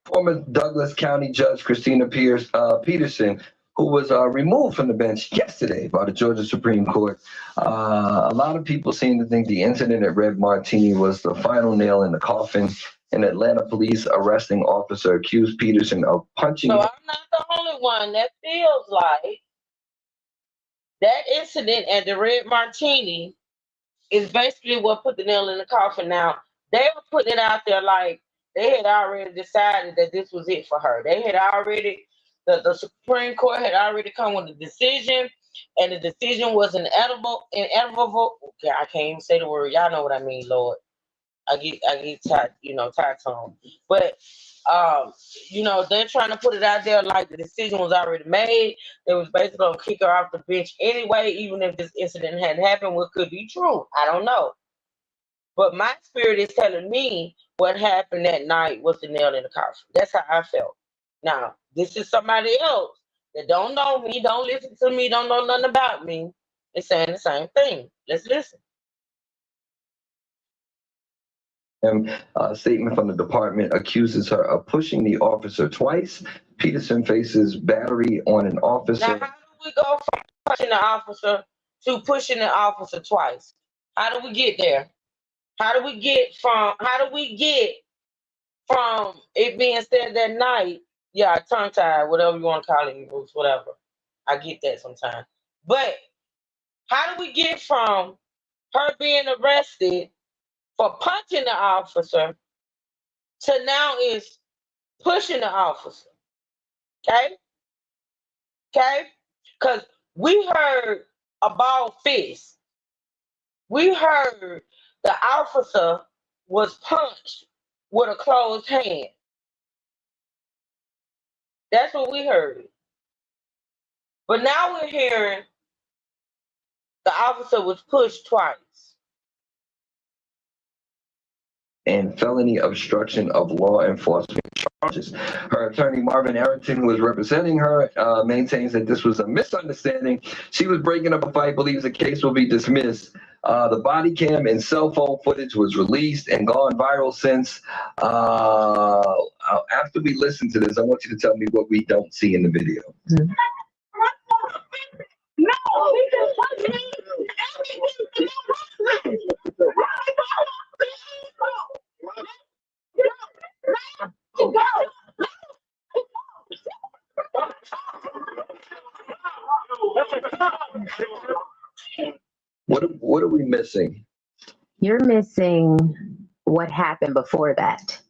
Former Douglas County Judge Christina Peterson, who was removed from the bench yesterday by the Georgia Supreme Court. A lot of people seem to think the incident at Red Martini was the final nail in the coffin. An Atlanta police arresting officer accused Peterson of punching. So I'm not the only one that feels like that incident at the Red Martini is basically what put the nail in the coffin. Now, they were putting it out there like they had already decided that this was it for her. They had already, the Supreme Court had already come with a decision, and the decision was inevitable. Okay, I can't even say the word. Y'all know what I mean, Lord. I get tired, tired tone. But they're trying to put it out there like the decision was already made. They was basically gonna kick her off the bench anyway, even if this incident hadn't happened, what could be true. I don't know. But my spirit is telling me what happened that night was the nail in the coffin. That's how I felt. Now, this is somebody else that don't know me, don't listen to me, don't know nothing about me, is saying the same thing. Let's listen. A statement from the department accuses her of pushing the officer twice. Peterson faces battery on an officer. Now, how do we go from pushing the officer to pushing the officer twice? How do we get there? How do we get from it being said that night? Yeah, tongue tied, whatever you want to call it, Bruce, whatever. I get that sometimes. But how do we get from her being arrested for punching the officer to now is pushing the officer? Okay? Because we heard a bald fist. We heard the officer was punched with a closed hand. That's what we heard. But now we're hearing the officer was pushed twice. And felony obstruction of law enforcement charges. Her attorney, Marvin Arrington, who was representing her, maintains that this was a misunderstanding. She was breaking up a fight, believes the case will be dismissed. The body cam and cell phone footage was released and gone viral since. After we listen to this, I want you to tell me what we don't see in the video. Mm-hmm. No, he just punched me. what are we missing? You're missing what happened before that.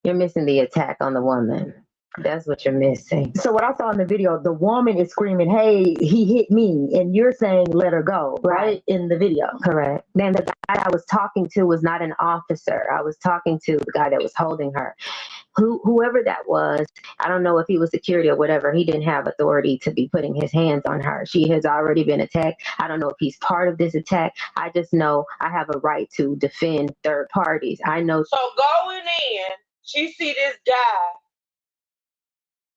You're missing the attack on the woman. That's what you're missing. So what I saw in the video, the woman is screaming, "Hey, he hit me," and you're saying, "Let her go," right? In the video. Correct. Then the guy I was talking to was not an officer. I was talking to the guy that was holding her. Whoever that was, I don't know if he was security or whatever. He didn't have authority to be putting his hands on her. She has already been attacked. I don't know if he's part of this attack. I just know I have a right to defend third parties. I know. So going in, she see this guy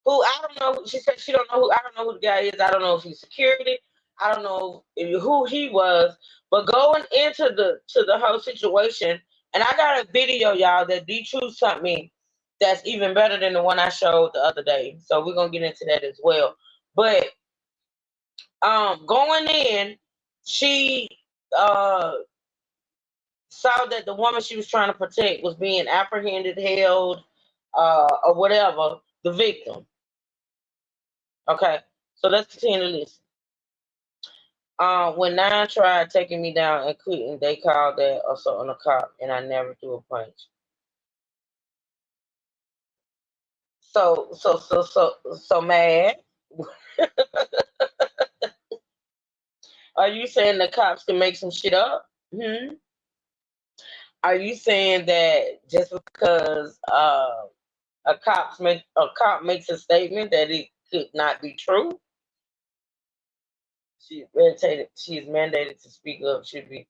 who I don't know. She said she don't know who. I don't know who the guy is. I don't know if he's security. I don't know who he was. But going into the whole situation, and I got a video, y'all, that D-Truth sent me that's even better than the one I showed the other day. So we're gonna get into that as well. But going in, she saw that the woman she was trying to protect was being apprehended, held, or whatever, the victim. Okay, so let's continue to listen. When Nine tried taking me down and couldn't, they called that assault on a cop, and I never threw a punch. So mad. Are you saying the cops can make some shit up? Hmm? Are you saying that just because a cop makes a statement that it could not be true? She's mandated to speak up. Should be.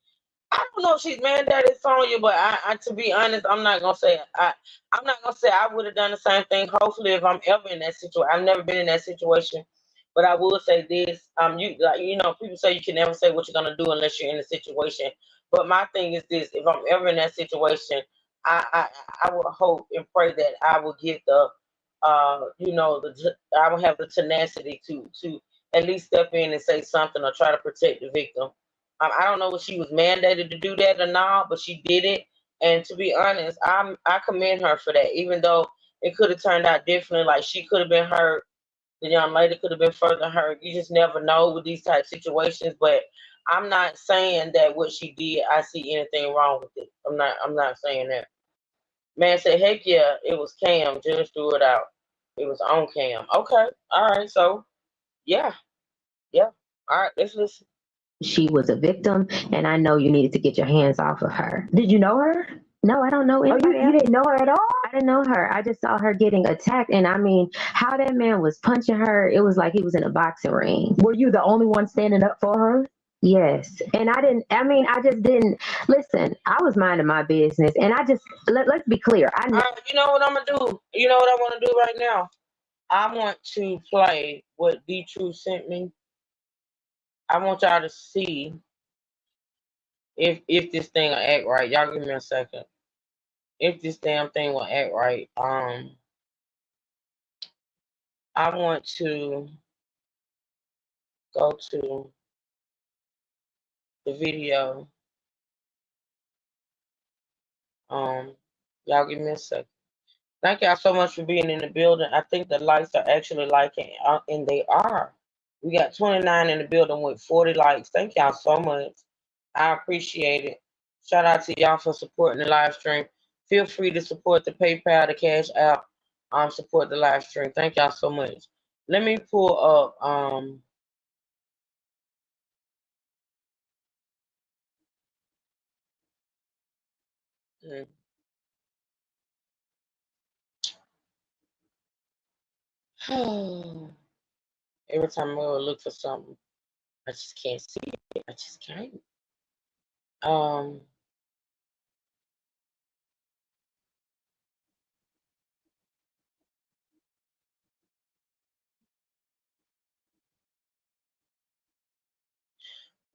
I don't know if she's mandated, Sonya, but I to be honest, I'm not gonna say I would have done the same thing. Hopefully, if I'm ever in that situation, I've never been in that situation, but I will say this: people say you can never say what you're gonna do unless you're in the situation. But my thing is this: if I'm ever in that situation, I will hope and pray that I will get I will have the tenacity to at least step in and say something or try to protect the victim. I don't know if she was mandated to do that or not, but she did it. And to be honest, I commend her for that. Even though it could have turned out differently, like she could have been hurt, the young lady could have been further hurt. You just never know with these type situations. But I'm not saying that what she did, I see anything wrong with it. I'm not saying that. Man said, heck yeah, it was Cam. Just threw it out. It was on Cam. Okay, all right. So yeah. All right, let's listen. She was a victim, and I know you needed to get your hands off of her. Did you know her? No, I don't know Oh, anybody you else. didn't know her at all? I didn't know her. I just saw her getting attacked, and I mean, how that man was punching her, it was like he was in a boxing ring. Were you the only one standing up for her? Yes. And I just didn't listen. I was minding my business, and let's be clear. You know what I'm gonna do? You know what I want to do right now? I want to play what D True sent me. I want y'all to see if this thing will act right. Y'all give me a second. If this damn thing will act right, I want to go to the video. Y'all give me a second. Thank y'all so much for being in the building. I think the likes are actually liking, and they are. We got 29 in the building with 40 likes. Thank y'all so much. I appreciate it. Shout out to y'all for supporting the live stream. Feel free to support the PayPal, the Cash App, support the live stream. Thank y'all so much. Let me pull up every time I go look for something, I just can't see it. I just can't.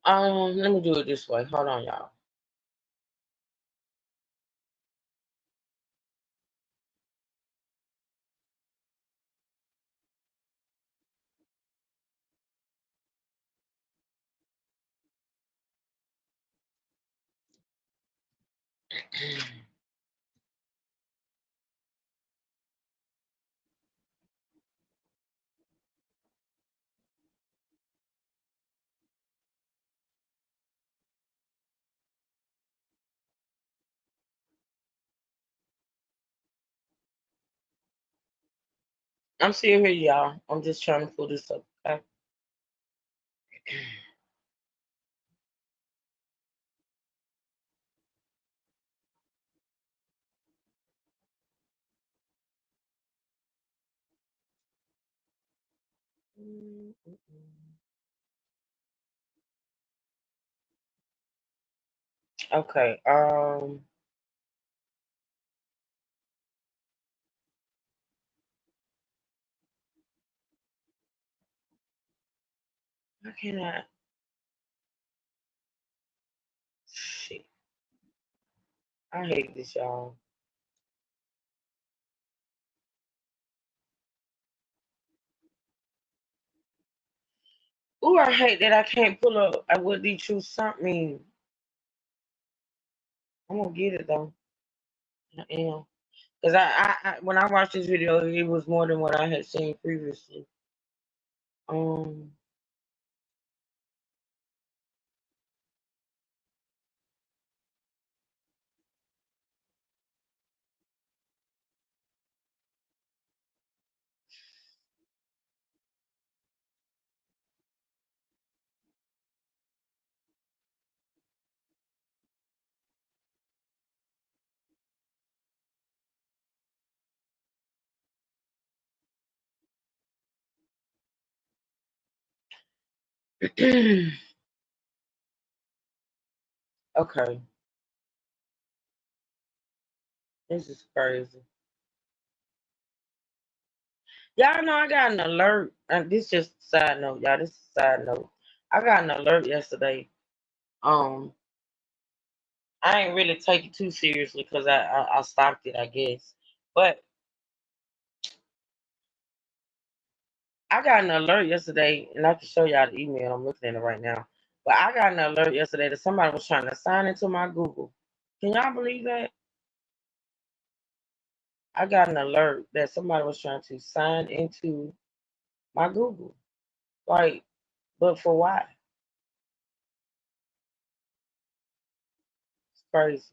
Let me do it this way. Hold on, y'all. I'm still here, y'all. I'm just trying to pull this up. Okay? Okay. How can I? Shit. I hate this, y'all. Ooh, I hate that I can't pull up what these truth something. I'm gonna get it though. I am. Because when I watched this video, it was more than what I had seen previously. Um, okay, this is crazy. Y'all know I got an alert. And this just a side note, y'all. This is a side note. I got an alert yesterday. Um, I ain't really take it too seriously because I stopped it, I guess. But I got an alert yesterday, and I can show y'all the email. I'm looking at it right now. But I got an alert yesterday that somebody was trying to sign into my Google. Can y'all believe that? I got an alert that somebody was trying to sign into my Google. Like, but for why? It's crazy.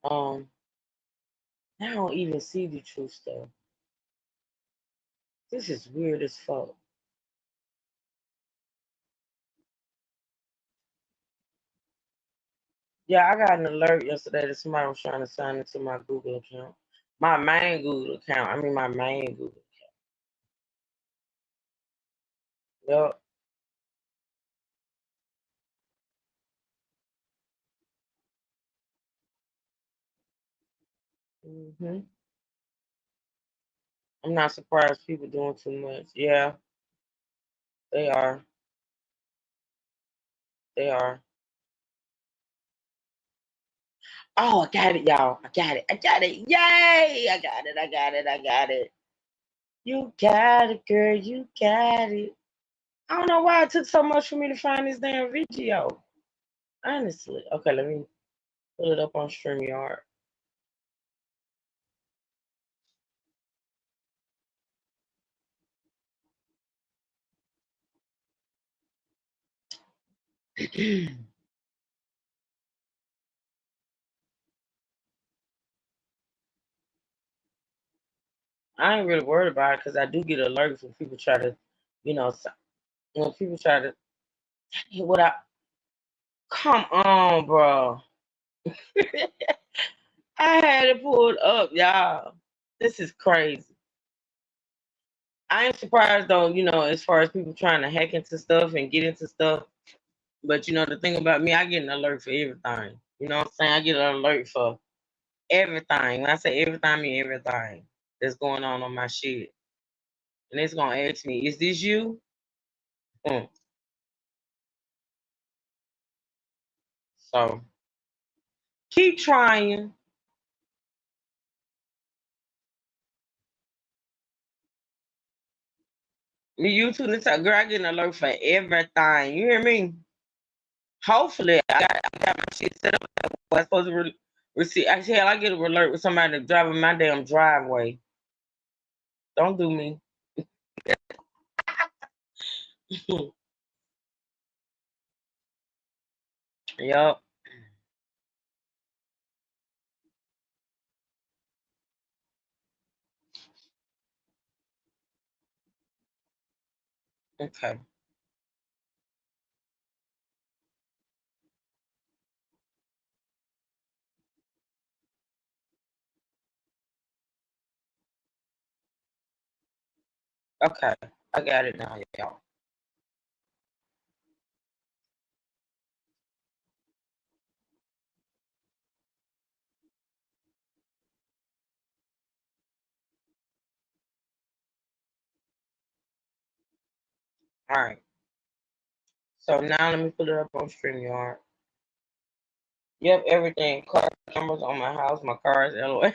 Um, I don't even see the true stuff. This is weird as fuck. Yeah, I got an alert yesterday that somebody was trying to sign into my Google account. My main Google account. I mean my main Google account. Yep. I'm not surprised people doing too much. Yeah, they are. They are. Oh, I got it, y'all. I got it. I got it. Yay! I got it. I got it. I got it. You got it, girl. You got it. I don't know why it took so much for me to find this damn video. Honestly. Okay, let me pull it up on StreamYard. I ain't really worried about it because I do get alerts when people try to, you know, when people try to, what I, come on, bro. I had it pulled up, y'all. This is crazy. I ain't surprised though, as far as people trying to hack into stuff and get into stuff. But the thing about me, I get an alert for everything. You know what I'm saying? I get an alert for everything. When I say everything, I mean everything that's going on my shit. And it's gonna ask me, is this you? Mm. So keep trying. Me, you too. This girl, I get an alert for everything. You hear me? Hopefully, I got my shit set up. I'm supposed to receive. Actually, hell, I get a alert with somebody driving my damn driveway. Don't do me. Yup. Okay. Okay. I got it now, y'all. All right. So now let me put it up on StreamYard. Yep, everything. Car cameras on my house, my cars, LOA.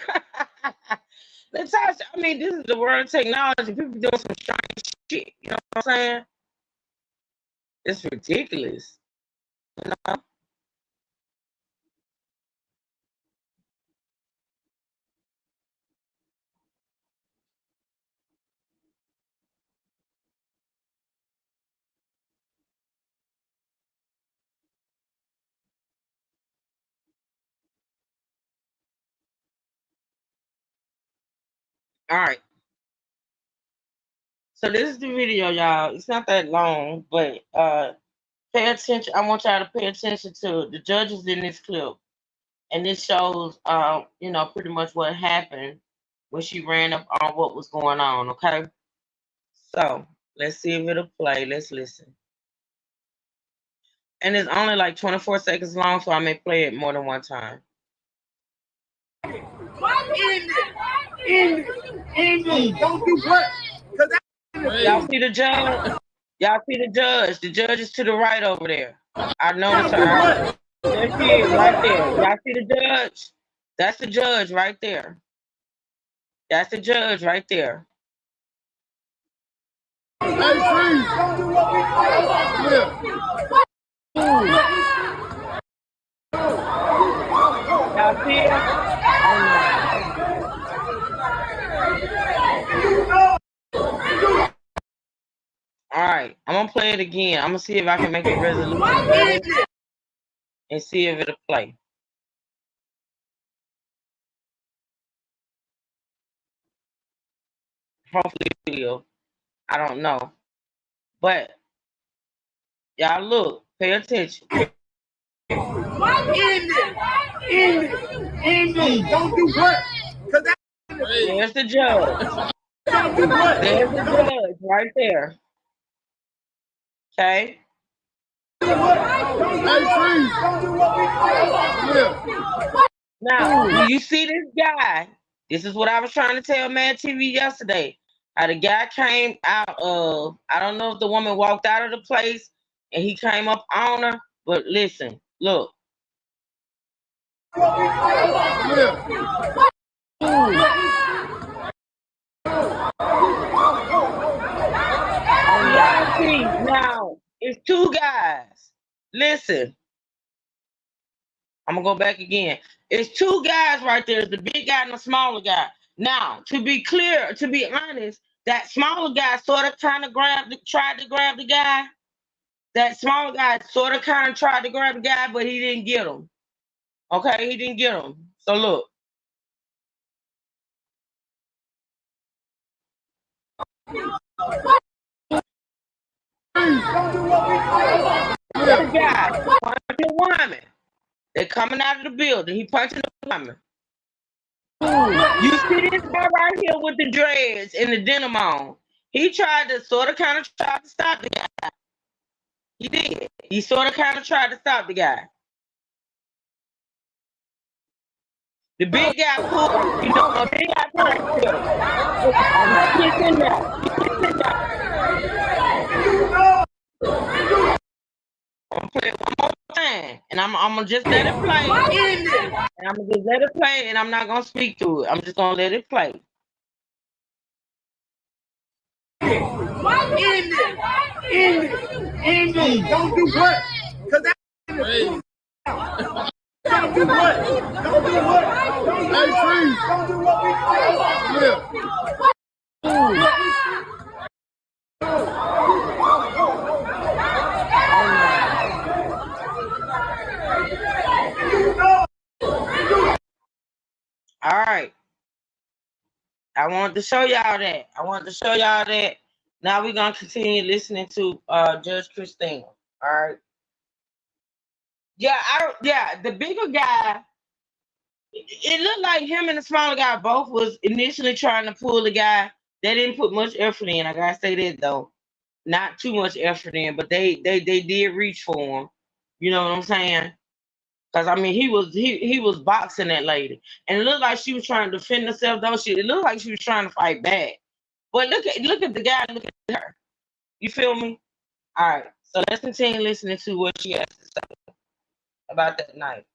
Natasha, I mean, this is the world of technology. People doing some strange shit. You know what I'm saying? It's ridiculous. You know? All right. So this is the video, y'all. It's not that long, but pay attention. I want y'all to pay attention to the judges in this clip. And this shows you know, pretty much what happened when she ran up on what was going on, okay? So let's see if it'll play. Let's listen. And it's only like 24 seconds long, so I may play it more than one time. Don't do what? Y'all see the judge? Y'all see the judge? The judge is to the right over there. I noticed her. There she is, right there. Y'all see the judge? That's the judge right there. That's the judge right there. Hey, freeze! Don't do what we Y'all see it? All right, I'm gonna play it again. I'm gonna see if I can make the resolution better and see if it'll play. Hopefully it will. I don't know. But y'all look, pay attention. End it! Don't do what? There's the judge. Don't do what? There's the judge right there. Okay? Hey, freeze! Don't do what we Now, do you see this guy? This is what I was trying to tell Mad TV yesterday. How the guy came out of, I don't know if the woman walked out of the place and he came up on her, but listen, look. See, now, it's two guys. Listen. I'm going to go back again. It's two guys right there. It's the big guy and the smaller guy. Now, to be clear, to be honest, that smaller guy sort of kind of tried to grab the guy. That smaller guy sort of kind of tried to grab the guy, but he didn't get him. Okay, he didn't get him. So look. The guy punching the woman. They're coming out of the building. He punching the woman. You see this guy right here with the dreads and the denim on. He tried to sort of kind of try to stop the guy. He did. He sort of kind of tried to stop the guy. The big guy pulled, you know, the big guy pulled him. He's in there. He's in there. I'm gonna play it one more time, and I'm gonna just let it play. And I'm gonna just let it play, and I'm not gonna speak to it. I'm just gonna let it play. End it! Don't do what? Don't do what? Don't do what? Hey, freeze! Don't do what we All right. I wanted to show y'all that. Now we're gonna continue listening to Judge Christina. All right. Yeah, the bigger guy. It looked like him and the smaller guy both was initially trying to pull the guy. They didn't put much effort in. I gotta say that though, not too much effort in, but they did reach for him. You know what I'm saying? Because I mean, he was boxing that lady, and it looked like she was trying to defend herself. Though it looked like she was trying to fight back. But look at the guy. Look at her. You feel me? All right. So let's continue listening to what she has to say about that night.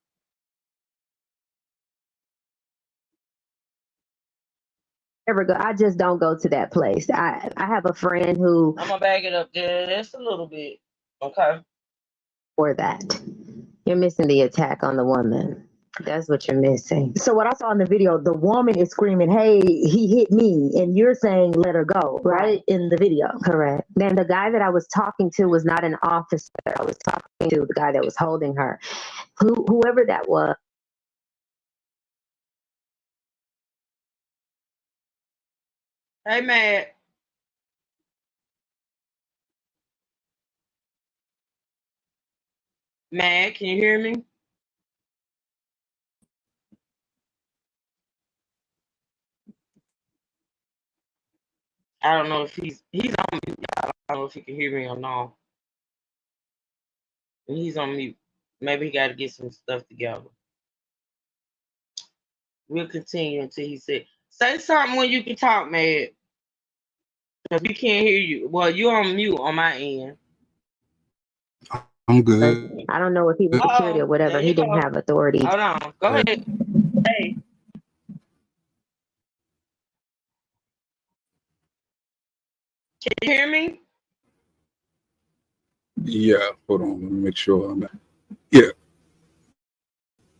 Ever go? I just don't go to that place. I have a friend who I'm gonna back it up just a little bit. Okay. for that. You're missing the attack on the woman. That's what you're missing. So what I saw in the video, the woman is screaming, "Hey, he hit me," and you're saying, "Let her go," right? In the video. Correct. Then the guy that I was talking to was not an officer. I was talking to the guy that was holding her. Whoever that was. Hey, Matt. Matt, can you hear me? I don't know if he's on mute. I don't know if he can hear me or not. He's on mute. Maybe he got to get some stuff together. We'll continue until he said, say something when you can talk, Matt. Because we can't hear you. Well, you're on mute on my end. I'm good. I don't know if he was security or whatever. He didn't have authority. Hold on. Go ahead. Hey. Can you hear me? Yeah, hold on. Let me make sure I'm not. Yeah.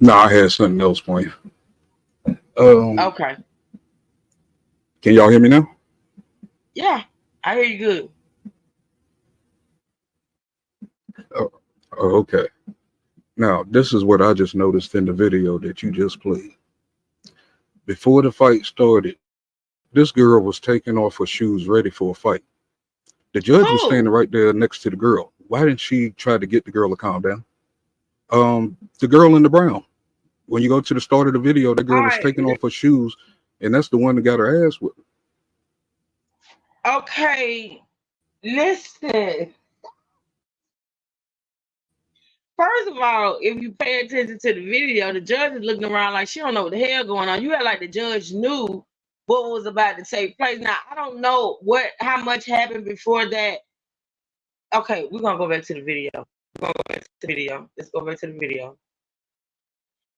No, I had something else for you. Okay. Can y'all hear me now? Yeah, I hear you good. Okay. Now, this is what I just noticed in the video that you just played. Before the fight started, this girl was taking off her shoes ready for a fight. The judge was standing right there next to the girl. Why didn't she try to get the girl to calm down? The girl in the brown. When you go to the start of the video, the girl was taking off her shoes, and that's the one that got her ass whipped. Okay, listen. First of all, if you pay attention to the video, the judge is looking around like she don't know what the hell going on. You act like the judge knew what was about to take place. Now, I don't know how much happened before that. Okay, we're gonna go back to the video. We're gonna go back to the video. Let's go back to the video.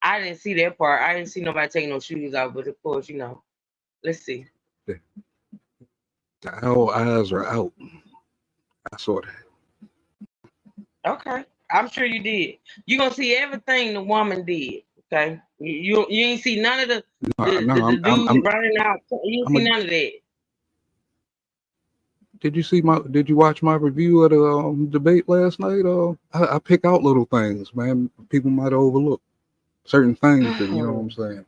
I didn't see that part. I didn't see nobody taking no shoes off, but of course, you know. Let's see. The owl eyes are out. I saw that. Okay. I'm sure you did. You're gonna see everything the woman did. Okay. You ain't see none of the dudes running out. You didn't see none of that. Did you watch my review of the debate last night? I pick out little things, man. People might overlook certain things, and you know what I'm saying.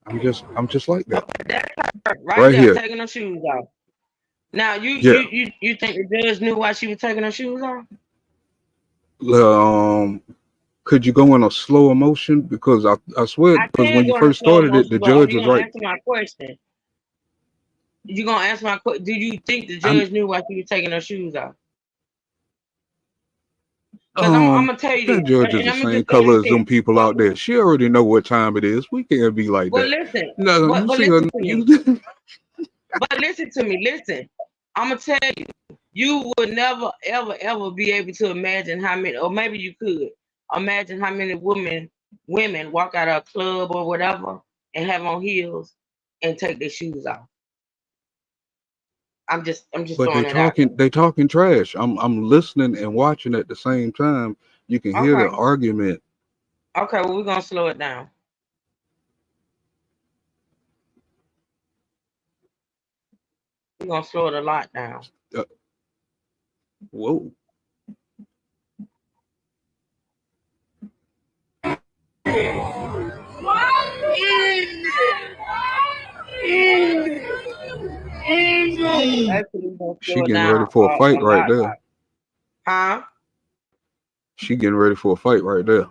I'm just like that. Okay, that's her right there, here, taking her shoes off. Now you think the judge knew why she was taking her shoes off? Could you go in a slower motion? Because I swear, because when you first started it, the judge was right. Answer my question. You gonna answer my question? Do you think the judge knew why she was taking her shoes off? Because I'm gonna tell you, that judge is the same color as them people out there. She already know what time it is. We can't be like that. Listen, no, but listen to me. But listen to me. Listen, I'm gonna tell you. You would never, ever be able to imagine how many, or maybe you could imagine how many women walk out of a club or whatever and have on heels and take their shoes off. I'm just. But they talking trash. I'm listening and watching at the same time. You can hear the argument. Okay, well, we're gonna slow it down. We're gonna slow it a lot down. Whoa. Actually, gonna She slow it getting ready down for a a fight right lot. there. Huh? She getting ready for a fight right there.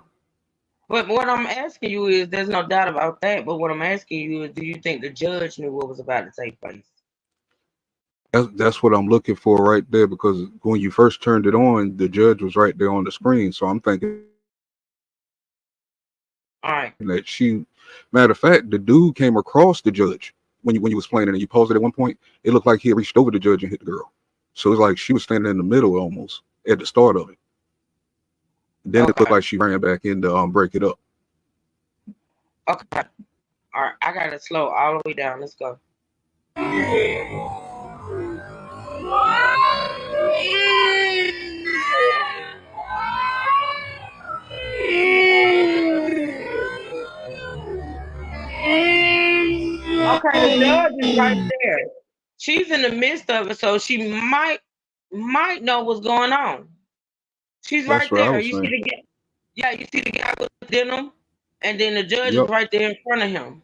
But what I'm asking you is, there's no doubt about that. But what I'm asking you is, do you think the judge knew what was about to take place? That's what I'm looking for right there, because when you first turned it on, the judge was right there on the screen. So I'm thinking All right. that she, matter of fact, the dude came across the judge when you was playing it and you paused it at one point. It looked like he had reached over the judge and hit the girl. So it's like she was standing in the middle almost at the start of it. Then it looked Okay. like she ran back in to break it up. Okay. All right. I got it slow all the way down. Let's go. Okay, the judge is right there. She's in the midst of it, so she might know what's going on. She's That's right what I there. was You see saying. the guy? Yeah, you see the guy with the denim, and then the judge is Yep. right there in front of him.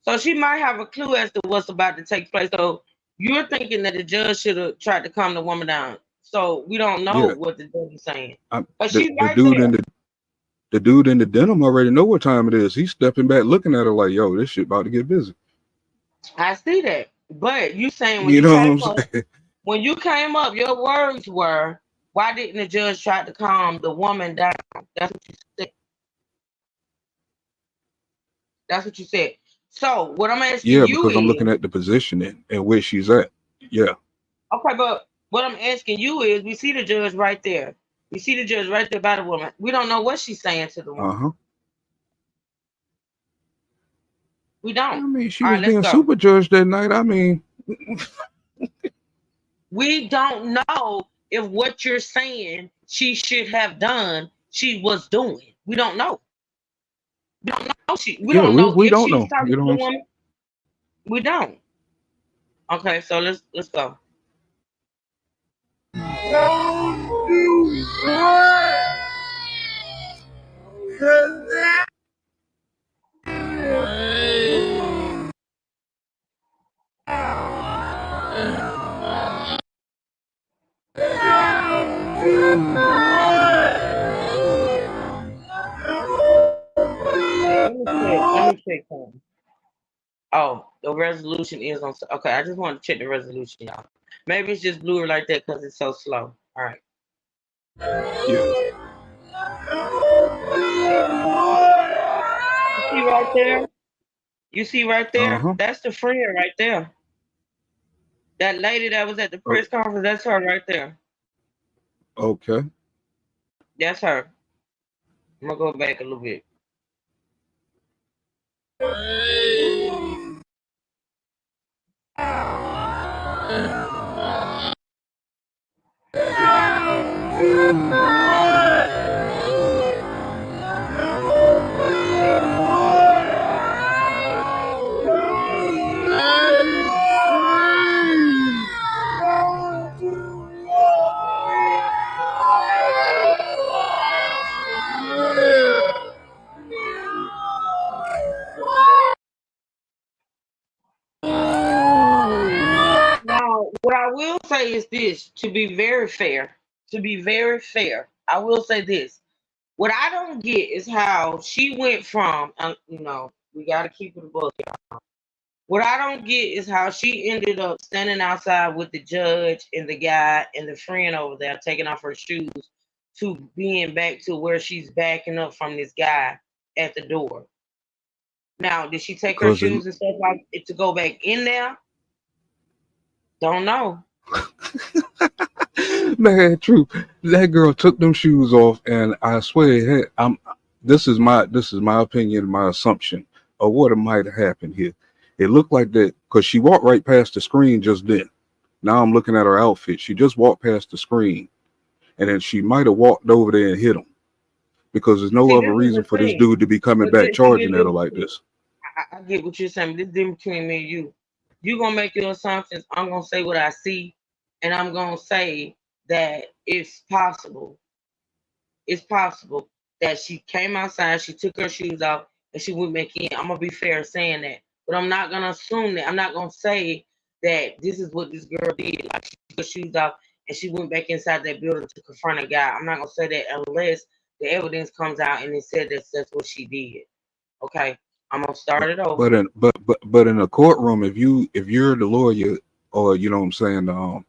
So she might have a clue as to what's about to take place. So you're thinking that the judge should have tried to calm the woman down. So we don't know Yeah. what the judge is saying, I, but the she's the right dude there. in the dude in the denim already know what time it is. He's stepping back, looking at her like, "Yo, this shit about to get busy." I see that. But you saying You know what I'm saying? when you came up, your words were, why didn't the judge try to calm the woman down? That's what you said. That's what you said. So what I'm asking Yeah, you because I'm looking is, at the positioning and where she's at. Yeah. okay, but what I'm asking you is, we see the judge right there. We see the judge right there by the woman. We don't know what she's saying to the woman. Uh-huh. We I don't. mean, she All was right, let's being go. super judged that night. I mean, We don't know if what you're saying she should have done, she was doing. We don't know. We don't know we yeah, don't we know we if don't she was know. talking You to know what the I'm saying? woman. We don't. Okay, so let's go. Let me check something. Oh, the resolution is on. Okay, I just want to check the resolution, y'all. Maybe it's just bluer like that because it's so slow. All right. Yeah. You see right there? You see right there? Uh-huh. That's the friend right there. That lady that was at the Oh, press conference, that's her right there. okay. That's her. I'm gonna go back a little bit. Now, what I will say is this: to be very fair, I will say this. What I don't get is how she went from, we got to keep it above. What I don't get is how she ended up standing outside with the judge and the guy and the friend over there taking off her shoes to being back to where she's backing up from this guy at the door. Now, did she take her Because shoes and stuff like it to go back in there? Don't know. man, true. That girl took them shoes off, and I swear, hey, this is my opinion, my assumption of what might have happened here. It looked like that because she walked right past the screen just then. Now I'm looking at her outfit. She just walked past the screen, and then she might have walked over there and hit him, because there's no See, other this is reason the for this thing. dude to be coming But back see, this charging at her is like this. I get what you're saying. This is difference between me and you. You gonna make your assumptions. I'm gonna say what I see, and I'm gonna say that it's possible. It's possible that she came outside, she took her shoes off, and she went back in. I'm gonna be fair saying that, but I'm not gonna assume that. I'm not gonna say that this is what this girl did. Like she took her shoes off and she went back inside that building to confront a guy. I'm not gonna say that unless the evidence comes out and it said that's what she did. Okay, I'm gonna start it over. But in a courtroom, if you're the lawyer or you know what I'm saying, the No,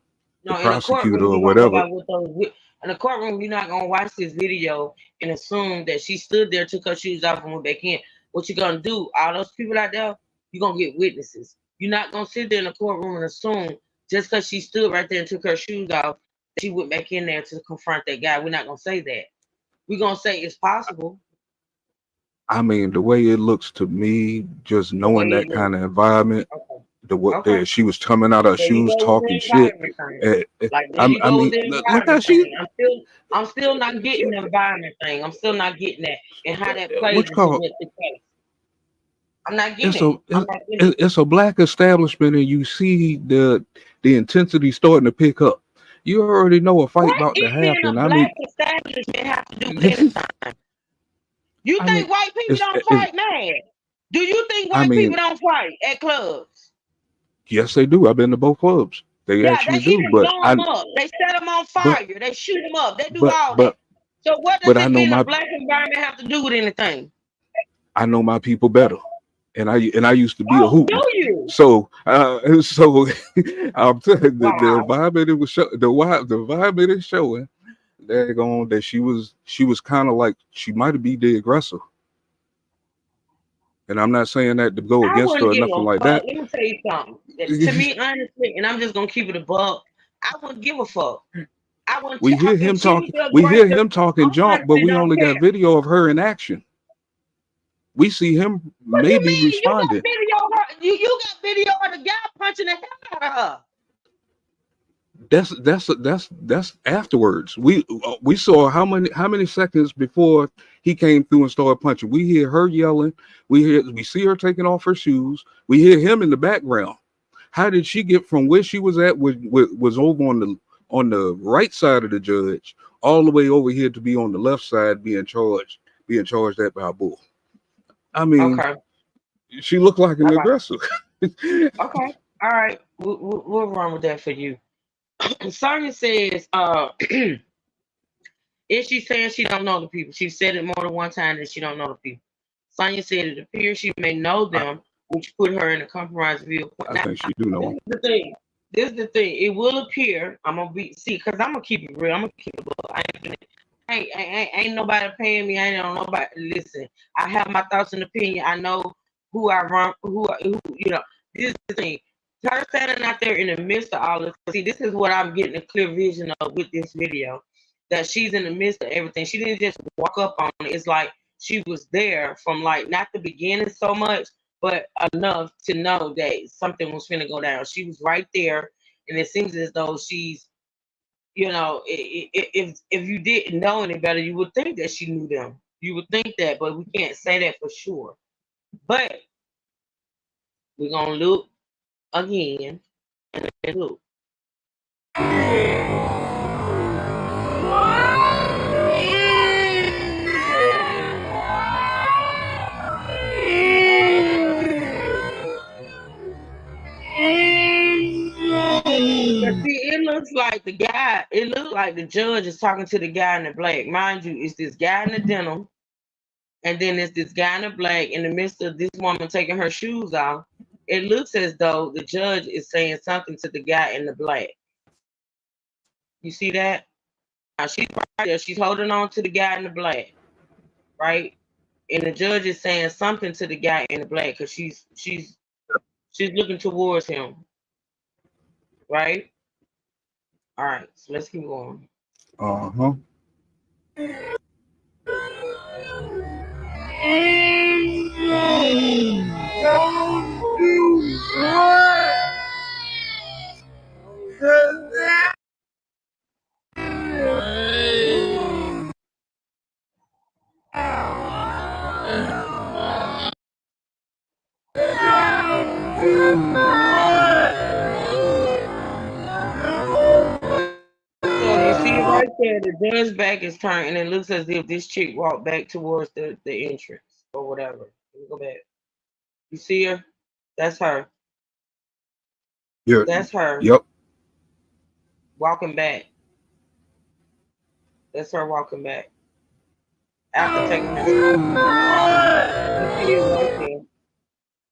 in a prosecutor courtroom, or you're gonna go whatever, by what in a courtroom, you're not gonna watch this video and assume that she stood there, took her shoes off, and went back in. What you're gonna do, all those people out there, you're gonna get witnesses. You're not gonna sit there in the courtroom and assume just because she stood right there and took her shoes off, that she went back in there to confront that guy. We're not gonna say that. We're gonna say it's possible. I mean, the way it looks to me, just The way knowing it that looks. kind of environment, Okay. the what Okay. that she was coming out of her There you shoes go with talking the shit. environment thing. Like there I you go with mean, the look how environment she thing. I'm still not getting the environment thing. I'm still not getting that and how that plays what you into call what the case. I'm not it's getting a it. I'm not getting it. it's a black establishment, and you see the intensity starting to pick up. You already know a fight What about to it being happen. a I black mean, establishment have to do with anything? You I think mean, white people don't it's fight, man? Do you think I white people mean, don't fight at clubs? yes, they do. I've been to both clubs. They Yeah, they actually do, even blow them up. They set them on but fire. They shoot them up. They do but all that. but So what does but I it know being a my black environment have to do with anything? people better, and I used to be a Oh, do hooper. you? So so I'm telling you, the Wow. environment it was the environment is showing that she was kind of like she might be the aggressor. And I'm not saying that to go I against her wouldn't or give nothing a like fuck. that. Let me tell you something. To me, honestly, and I'm just gonna keep it a buck. I wouldn't give a fuck. I wouldn't. We hear If him she was talking. the We hear aggressor, him talking I'm junk, but honestly we don't only got care. video of her in action. We see him What you maybe mean? You got responding. video of her? You got video of the guy punching the hell out of her? That's afterwards. We saw how many seconds before he came through and started punching. We hear her yelling. We see her taking off her shoes. We hear him in the background. How did she get from where she was at, was over on the right side of the judge, all the way over here to be on the left side being charged at by a bull? I mean, Okay. she looked like an All right. aggressor. Okay. All right. We'll run with that for you. Sonya says, is she saying she don't know the people? She said it more than one time that she don't know the people. Sonya said it appears she may know them, which put her in a compromised view. I Now, think she do know this him. is the thing. This is the thing. It will appear. I'm gonna because I'm gonna keep it real. I'm gonna keep it real. Ain't nobody paying me. I ain't on nobody. Listen, I have my thoughts and opinion. I know who I run, who you know. This is the thing. Her standing out there in the midst of all this. See, this is what I'm getting a clear vision of with this video. That she's in the midst of everything. She didn't just walk up on it. It's like she was there from like not the beginning so much, but enough to know that something was finna go down. She was right there, and it seems as though she's, if you didn't know any better, you would think that she knew them. You would think that, but we can't say that for sure. But we're gonna look again and look. But see, it looks like it looks like the judge is talking to the guy in the black. Mind you, it's this guy in the denim, and then it's this guy in the black in the midst of this woman taking her shoes off. It looks as though the judge is saying something to the guy in the black. You see that? Now she's right there. She's holding on to the guy in the black, right? And the judge is saying something to the guy in the black because she's looking towards him, right? All right, so let's keep going. Uh-huh. So you see right there, the judge's back is turned, and it looks as if this chick walked back towards the entrance or whatever. Let me go back. You see her? That's her. Yeah. That's her Yep. walking back. That's her walking back after taking her shoes off. You see it right there.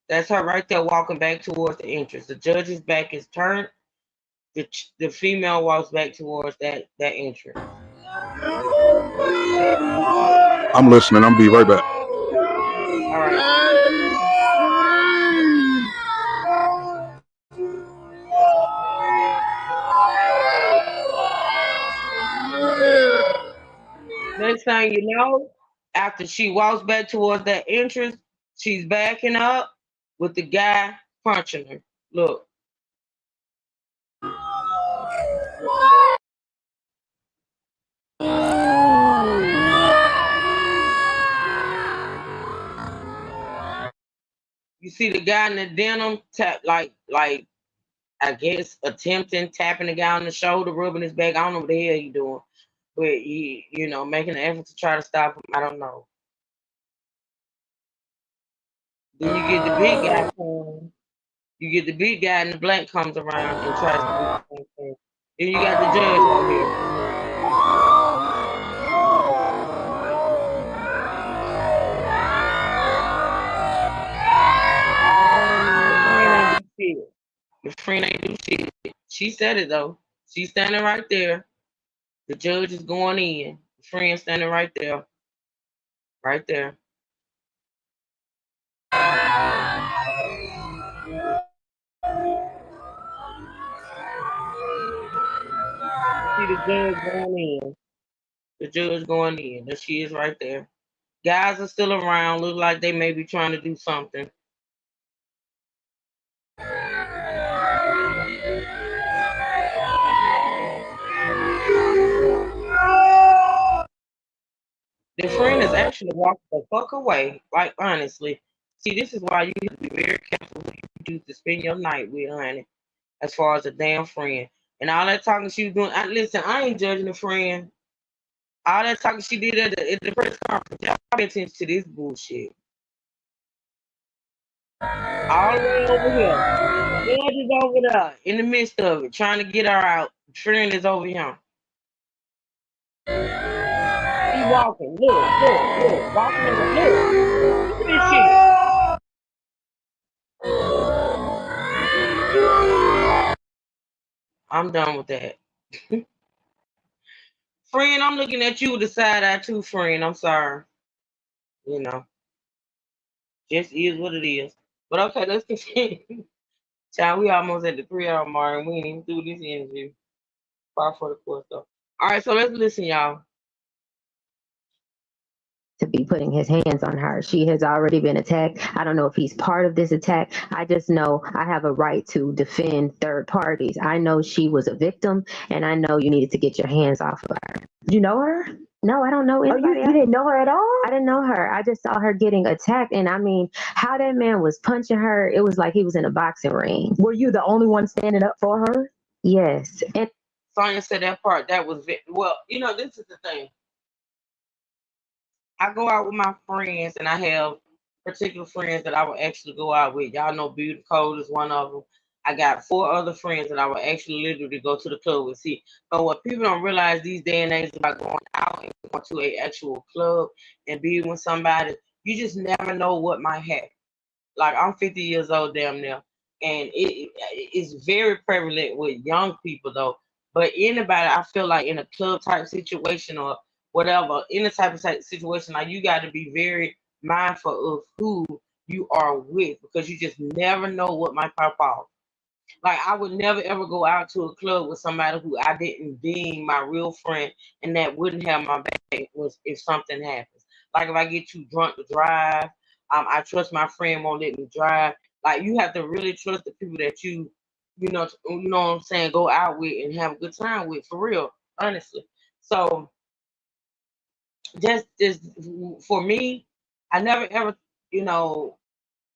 That's her right there walking back towards the entrance. The judge's back is turned. The female walks back towards that entrance. I'm listening. I'm be right back. All right. Next thing you know, after she walks back towards that entrance, she's backing up with the guy punching her. Look. You see the guy in the denim tap like I guess attempting tapping the guy on the shoulder, rubbing his back. I don't know what the hell he doing, but he making an effort to try to stop him. I don't know. Then you get the big guy come. You get the big guy in the black comes around and tries to do the same thing. Then you got the judge right here. The friend ain't do shit. She said it though. She's standing right there. The judge is going in. The friend standing right there. Right there. See the judge going in. The judge going in. There she is right there. Guys are still around. Look like they may be trying to do something. The friend is actually walking the fuck away. Like honestly. See, this is why you have to be very careful who you choose to spend your night with, honey. As far as a damn friend. And all that talking she was doing. Listen, I ain't judging the friend. All that talking she did at the press conference. Y'all pay attention to this bullshit. All the way over here. Judge is over there in the midst of it, trying to get her out. Friend is over here. He walking. Look. Walking in the look. Look at this shit. I'm done with that. Friend, I'm looking at you with the side eye too, friend. I'm sorry. Just is what it is. But okay, let's continue. Child, we almost at the 3 hour mark and we ain't even through this interview. Far for the course though. All right, so let's listen, y'all. To be putting his hands on her. She has already been attacked. I don't know if he's part of this attack. I just know I have a right to defend third parties. I know she was a victim, and I know you needed to get your hands off of her. You know her? No, I don't know anybody. You didn't know her at all? I didn't know her. I just saw her getting attacked, and I mean, how that man was punching her, it was like he was in a boxing ring. Were you the only one standing up for her? Yes. And Sonya said that part, that was well, this is the thing. I go out with my friends, and I have particular friends that I will actually go out with. Y'all know Beauty Code is one of them. I got 4 other friends that I will actually literally go to the club with. See, but what people don't realize these day and age about going out and going to an actual club and being with somebody, you just never know what might happen. Like I'm 50 years old, damn near, and it's very prevalent with young people though. But anybody, I feel like in a club type situation or whatever, in a type of situation, like you got to be very mindful of who you are with because you just never know what might pop off. Like I would never ever go out to a club with somebody who I didn't deem my real friend and that wouldn't have my back was if something happens. Like if I get too drunk to drive, I trust my friend won't let me drive. Like you have to really trust the people that you know what I'm saying, go out with and have a good time with for real, honestly. So just for me, I never ever,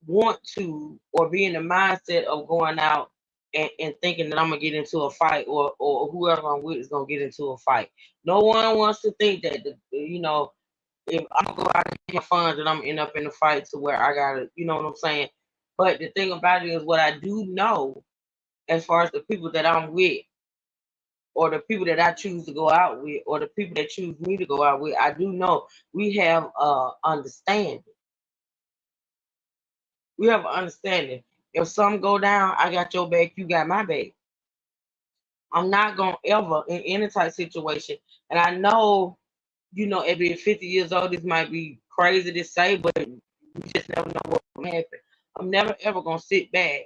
want to or be in the mindset of going out and thinking that I'm gonna get into a fight or whoever I'm with is gonna get into a fight. No one wants to think that if I'm gonna go out and have fun that I'm end up in a fight to where I gotta, you know what I'm saying? But the thing about it is what I do know as far as the people that I'm with, or the people that I choose to go out with, or the people that choose me to go out with. I do know we have understanding. We have understanding. If something go down, I got your back, you got my back. I'm not gonna ever in any type situation. And I know, at being 50 years old, this might be crazy to say, but you just never know what will happen. I'm never ever gonna sit back,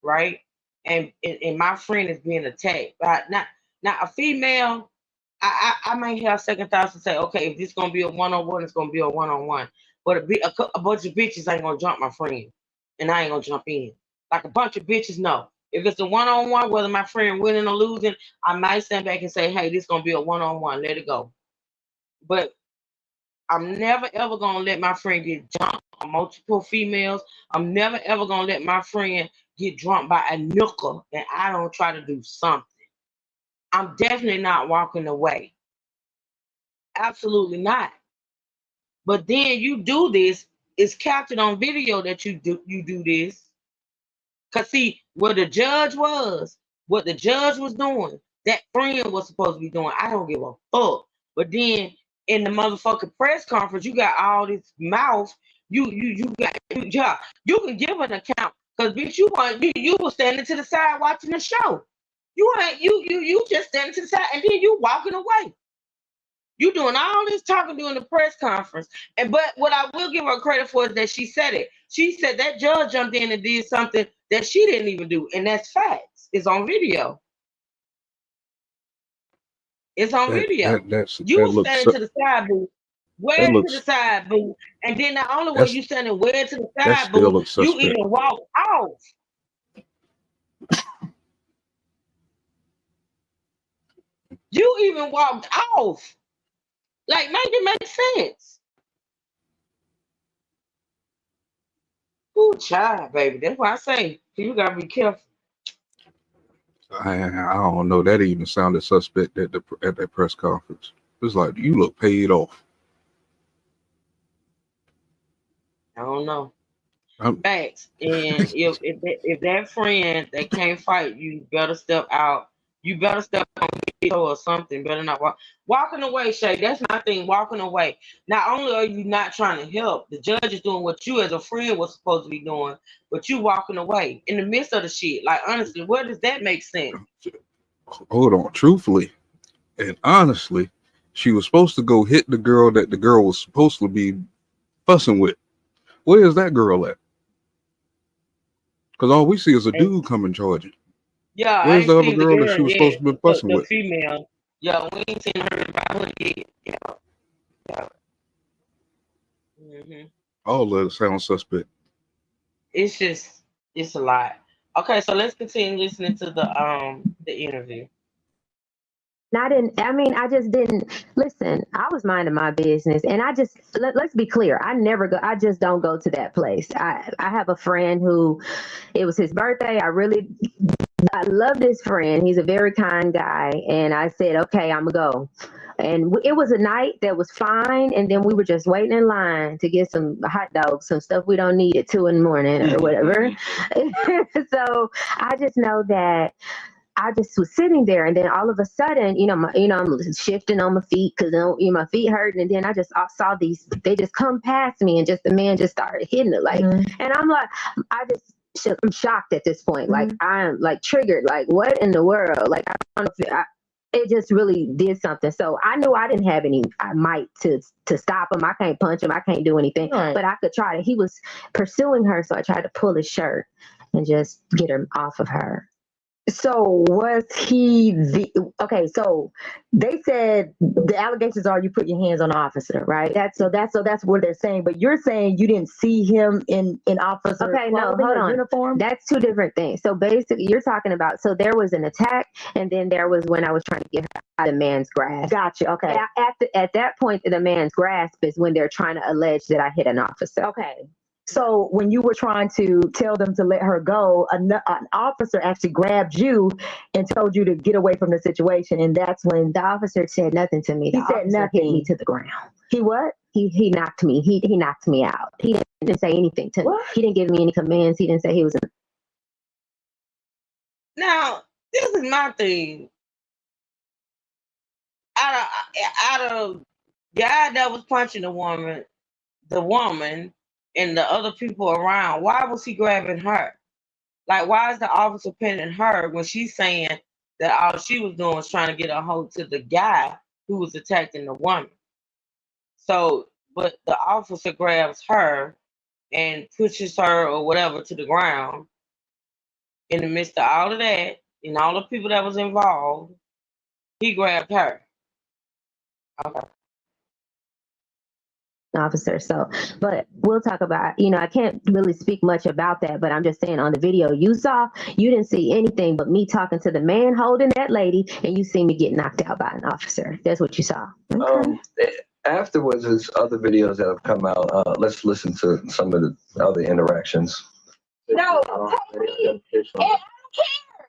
right? And my friend is being attacked by not a female. I might have second thoughts to say, okay, if this gonna be a one-on-one, it's gonna be a one-on-one. But a bunch of bitches ain't gonna jump my friend, and I ain't gonna jump in. Like a bunch of bitches, no. If it's a one-on-one, whether my friend winning or losing, I might stand back and say, hey, this gonna be a one-on-one. Let it go. But I'm never ever gonna let my friend get jumped by multiple females. I'm never ever gonna let my friend get drunk by a nickel and I don't try to do something. I'm definitely not walking away. Absolutely not. But then you do this, it's captured on video that you do this. Cause see, what the judge was doing, that friend was supposed to be doing. I don't give a fuck. But then in the motherfucking press conference, you got all this mouth. You can give an account. Cause bitch, you were standing to the side watching the show. You just standing to the side and then you walking away. You doing all this talking during the press conference. But what I will give her credit for is that she said it. She said that judge jumped in and did something that she didn't even do. And that's facts. It's on video. It's on video. You were standing to the side, boo. Way to the side, boo. And then not only were you standing way to the side, boo, you even walked off. You even walked off. Like, make it make sense. Ooh, child, baby. That's why I say you gotta be careful. I don't know. That even sounded suspect at that press conference. It's like, you look paid off. I don't know. Facts. And if that friend that can't fight, you better step out. You better step on video or something. Better not walking away, Shay. That's my thing. Walking away. Not only are you not trying to help, the judge is doing what you as a friend was supposed to be doing, but you walking away in the midst of the shit. Like, honestly, where does that make sense? Hold on. Truthfully and honestly, she was supposed to go hit the girl that the girl was supposed to be fussing with. Where is that girl at? Because all we see is a dude coming charging. Yeah, where's the other girl that she was supposed to be fussing with? The female. Yeah, we ain't seen her about her yet. Yeah. Mm-hmm. All of it sounds suspect. It's a lot. Okay, so let's continue listening to the interview. I just didn't listen. I was minding my business, and let's be clear. I just don't go to that place. I have a friend who, it was his birthday. I love this friend. He's a very kind guy. And I said, okay, I'm gonna go. And it was a night that was fine. And then we were just waiting in line to get some hot dogs, some stuff we don't need at 2 a.m. or whatever. So I just know that I just was sitting there, and then all of a sudden, I'm shifting on my feet because my feet hurting, and then I saw these. They just come past me, and the man just started hitting it, like, and I'm like, I'm shocked at this point. Like, I'm like triggered. Like, what in the world? Like, I don't know if it just really did something. So I knew I didn't have any might to stop him. I can't punch him. I can't do anything, but I could try to. He was pursuing her, so I tried to pull his shirt and just get him off of her. So was he okay? So they said the allegations are you put your hands on the officer, right? That's what they're saying. But you're saying you didn't see him in officer. Okay, no, hold on. Uniform. That's two different things. So basically, you're talking about. So there was an attack, and then there was when I was trying to get her out of the man's grasp. Gotcha. Okay. At that point, the man's grasp is when they're trying to allege that I hit an officer. Okay. So when you were trying to tell them to let her go, an officer actually grabbed you and told you to get away from the situation, and that's when the officer said nothing to me. He said nothing. Hit me to the ground. He what? He knocked me. He knocked me out. He didn't say anything to me. He didn't give me any commands. He didn't say he was. Now, this is my thing. Out of guy that was punching the woman, and the other people around, why was he grabbing her? Like, why is the officer pinning her when she's saying that all she was doing was trying to get a hold to the guy who was attacking the woman? So, but the officer grabs her and pushes her or whatever to the ground. In the midst of all of that, and all the people that was involved, he grabbed her. Okay. Officer. So, but we'll talk about, I can't really speak much about that, but I'm just saying on the video you saw, you didn't see anything but me talking to the man holding that lady, and you see me get knocked out by an officer. That's what you saw. Okay. Afterwards, there's other videos that have come out. Let's listen to some of the other interactions. No, take me. And I don't care.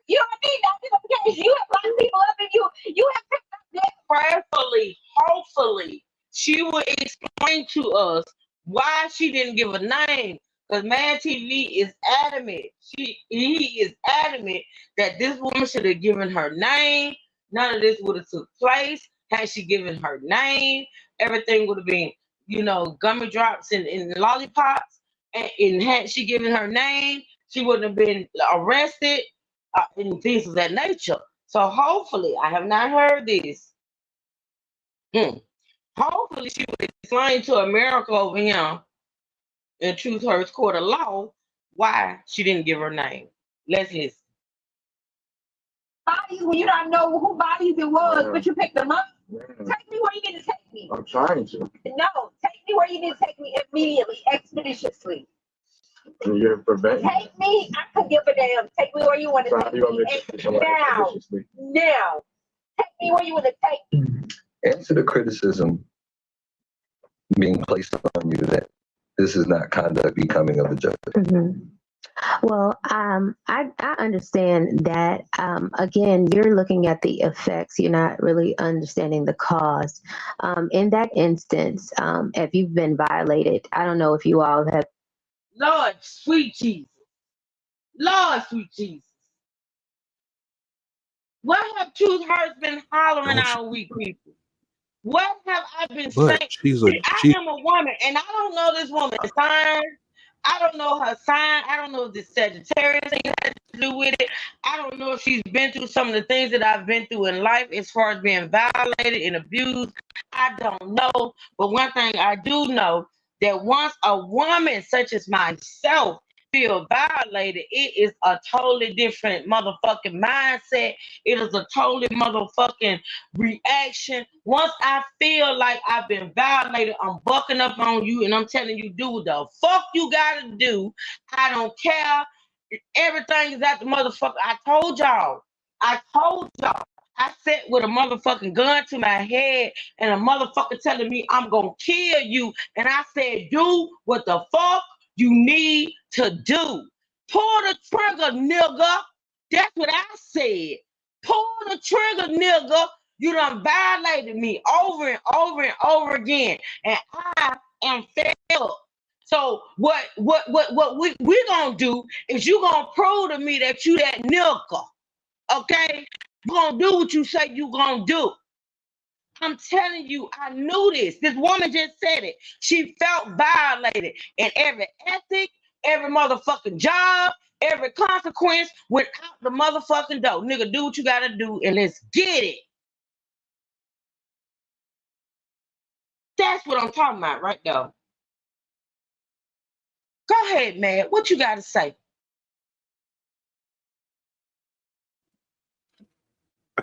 You know what I mean? Don't give up. You have locked people up, and you have picked up that. Prayerfully, hopefully, she will explain to us why she didn't give a name. Because Man TV is adamant. He is adamant that this woman should have given her name. None of this would have took place had she given her name. Everything would have been, gummy drops and lollipops. And had she given her name, she wouldn't have been arrested and things of that nature. So hopefully, I have not heard this. Hopefully, she would explain to America over here in Truth Hurts Court of Law why she didn't give her name. Let's listen. Bodies when you don't know who bodies it was, but you picked them up. Take me where you need to take me. I'm trying to. No, take me where you need to take me immediately, expeditiously. And you're preventing. Take me. I could give a damn. Take me where you want to take me. Now. Take me where you want to take me. Answer the criticism being placed on you that this is not conduct becoming of a judge. Mm-hmm. Well, I understand that. Again, you're looking at the effects. You're not really understanding the cause. In that instance, if you've been violated, I don't know if you all have. Lord, sweet Jesus. Lord, sweet Jesus. What have Truth Hurts been hollering all week, people? What have I been saying? I am a woman, and I don't know this woman's sign. I don't know her sign. I don't know if this Sagittarius thing has to do with it. I don't know if she's been through some of the things that I've been through in life as far as being violated and abused. I don't know. But one thing I do know, that once a woman such as myself feel violated, it is a totally different motherfucking mindset. It is a totally motherfucking reaction. Once I feel like I've been violated, I'm bucking up on you and I'm telling you, do what the fuck you gotta do. I don't care. Everything is at the motherfucker. I told y'all. I sat with a motherfucking gun to my head and a motherfucker telling me I'm gonna kill you. And I said, do what the fuck you need to do. Pull the trigger, nigga. That's what I said. Pull the trigger, nigga. You done violated me over and over and over again. And I am fed up. So what we gonna do is you gonna prove to me that you that nigga. Okay? You're gonna do what you say you gonna do. I'm telling you, I knew this. This woman just said it. She felt violated. And every ethic, every motherfucking job, every consequence went out the motherfucking door. Nigga, do what you gotta do and let's get it. That's what I'm talking about right now. Go ahead, man. What you gotta say?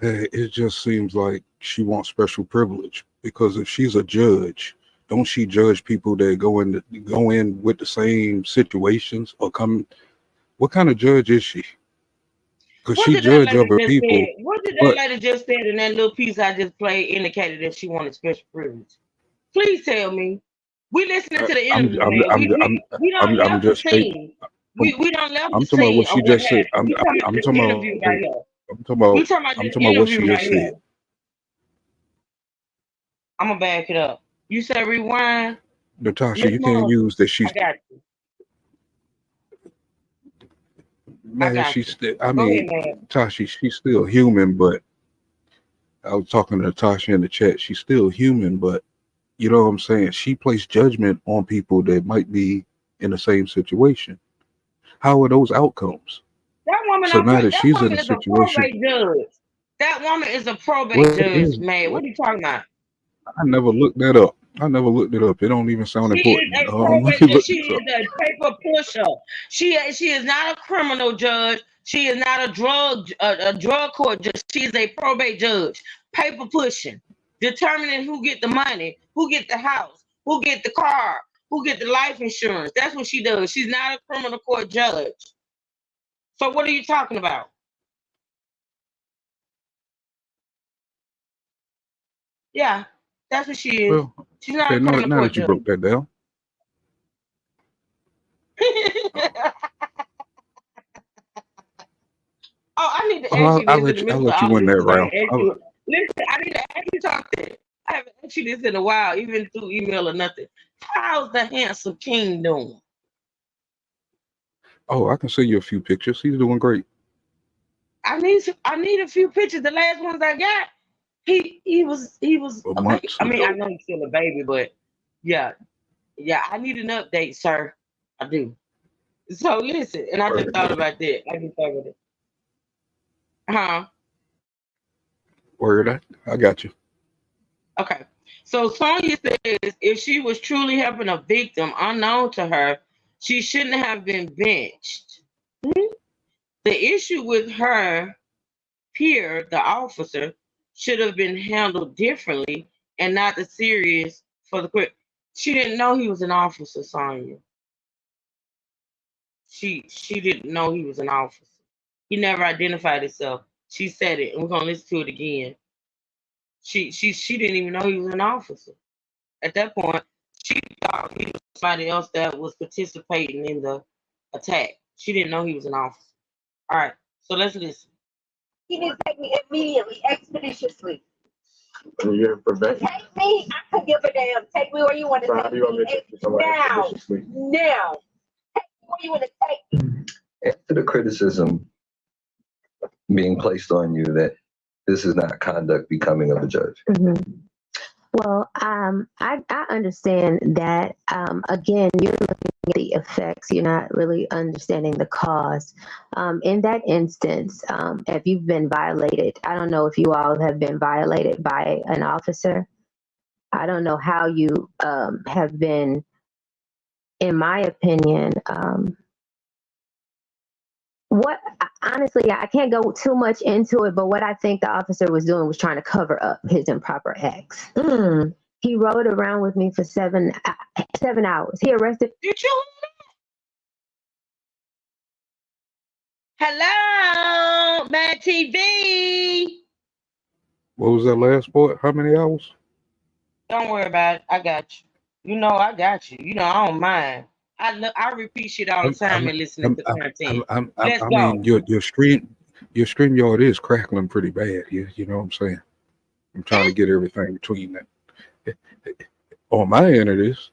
It just seems like she wants special privilege, because if she's a judge, don't she judge people that go in with the same situations or come? What kind of judge is she? Because she judge other people. What did that lady just said in that little piece I just played indicated that she wanted special privilege? Please tell me. We listening to the interview, man. We don't left the scene. We don't left the scene. I'm talking about what she just said. I'm talking about what she just said. I'm gonna back it up. You said rewind. Natasha, you can't use that she's. I got you. Man, got she's you. still. I Go ahead, mean, man. Tashi, she's still human, but I was talking to Natasha in the chat. She's still human, but you know what I'm saying? She placed judgment on people that might be in the same situation. How are those outcomes? That woman, So now that that she's in woman a is a situation, probate judge. That woman is a probate what judge, is man. what? What are you talking about? I never looked that up. I never looked it up. It don't even sound She is important. a Let probate me judge. look She this up. is a paper pusher. She is not a criminal judge. She is not a drug court judge. She is a probate judge. Paper pushing, determining who get the money, who get the house, who get the car, who get the life insurance. That's what she does. She's not a criminal court judge. So what are you talking about? Yeah, that's what she is. Well, She's not okay, a criminal now court that you judge. broke that down, Oh, I need to ask well, you this in the I'll midst of let you all win this that because I round. ain't asked you. Listen, I need to ask you something. I haven't asked you this in a while, even through email or nothing. How's the handsome king doing? Oh, I can send you a few pictures. He's doing great. I need a few pictures. The last ones I got, he was a baby. Months I mean, I ago. know he's still a baby, but yeah, yeah, I need an update, sir. I do. So listen, and I just Word, thought about that. I just thought about it. Huh? word. I got you. Okay. So Sonia says if she was truly helping a victim unknown to her, she shouldn't have been benched. Mhm. The issue with her peer, the officer, should have been handled differently and not the serious for the quick. She didn't know he was an officer, Sonia. She didn't know he was an officer. He never identified himself. She said it, and we're gonna listen to it again. She didn't even know he was an officer. At that point, she thought he was somebody else that was participating in the attack. She didn't know he was an officer. All right, so let's listen. You need to take me immediately, expeditiously. And you're for that. Take me. I could give a damn. Take me where you want to So how take do you want me to me. take you somewhere Now. expeditiously? Now. Take me where you want to take me. After the criticism being placed on you that this is not conduct becoming of a judge. Mhm. Well, I understand that. Again, you're looking at the effects. You're not really understanding the cause. In that instance, if you've been violated, I don't know if you all have been violated by an officer. I don't know how you have been. In my opinion, what honestly, I can't go too much into it, but what I think the officer was doing was trying to cover up his improper acts. He rode around with me for 7 hours. He arrested. Did you? Hello, Mad TV. What was that last part? How many hours? Don't worry about it. I got you. You know I got you. You know I don't mind. I repeat shit all the time and listening to content. Let's I go. mean, your stream yard is crackling pretty bad. You know what I'm saying? I'm trying to get everything between that. On my end, it is.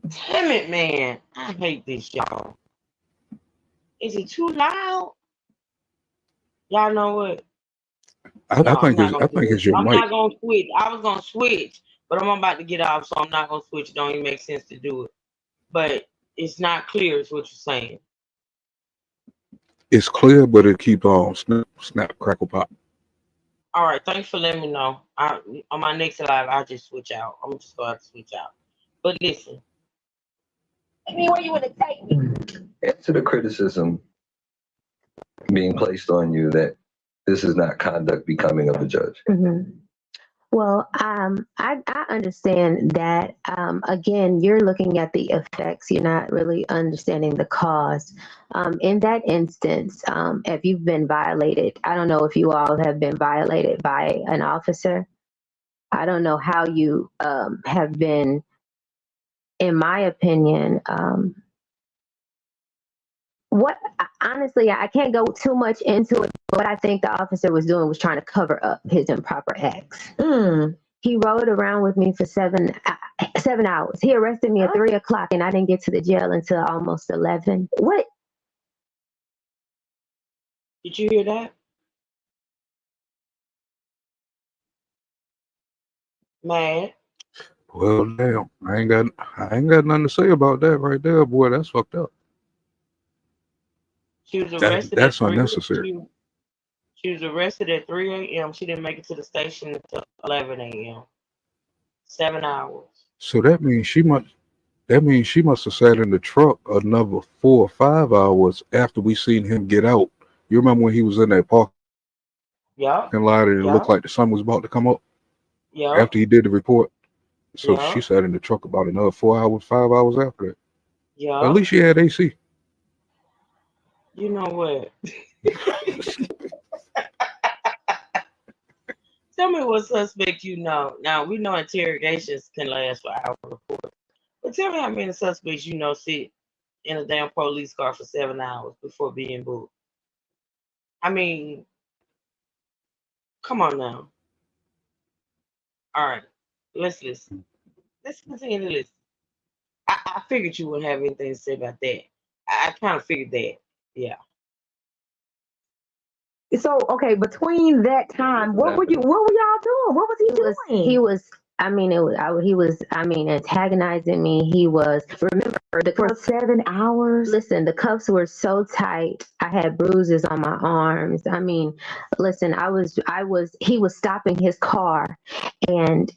Damn it, man. I hate this, y'all. Is it too loud? Y'all know what? No, I'm not I gonna do think it. it's your I'm mic. not gonna switch. I was gonna switch, but I'm about to get off, so I'm not gonna switch. It don't even make sense to do it. But it's not clear, is what you're saying. It's clear, but it keep on snap, crackle, pop. All right, thanks for letting me know. On my next live, I'll just switch out. I'm just gonna have to switch out. But listen, Take me where you want to take me. After the criticism being placed on you that this is not conduct becoming of a judge. Mhm. Well, I understand that. Again, you're looking at the effects. You're not really understanding the cause. In that instance, if you've been violated, I don't know if you all have been violated by an officer. I don't know how you have been. In my opinion, what honestly, I can't go too much into it. But what I think the officer was doing was trying to cover up his improper acts. He rode around with me for 7 hours. He arrested me at 3 o'clock, and I didn't get to the jail until almost 11. What? Did you hear that? Mad. Well, damn, I ain't got nothing to say about that right there, boy. That's fucked up. She was arrested at That's 3. unnecessary. She was arrested at 3 a.m. She didn't make it to the station until 11 a.m. 7 hours. So that means she must have sat in the truck another 4 or 5 hours after we seen him get out. You remember when he was in that parking Yup. lot and it looked Yup. like the sun was about to come up Yup. after he did the report? So she Yup. sat in the truck about another 4 hours, 5 hours after that. At Yup. least she had AC. You know what? Tell me what suspect you know. Now we know interrogations can last for hours, but tell me how many suspects you know sit in a damn police car for 7 hours before being booked. I mean, come on now. All right, let's listen. Let's continue to listen. I figured you wouldn't have anything to say about that. I kind of figured that. Yeah. So okay, between that time, what were y'all doing? What was he doing? He was. I mean, he was. I mean, antagonizing me. He was. Remember the For cuffs. 7 hours. Listen, the cuffs were so tight. I had bruises on my arms. I mean, listen, I was. He was stopping his car, and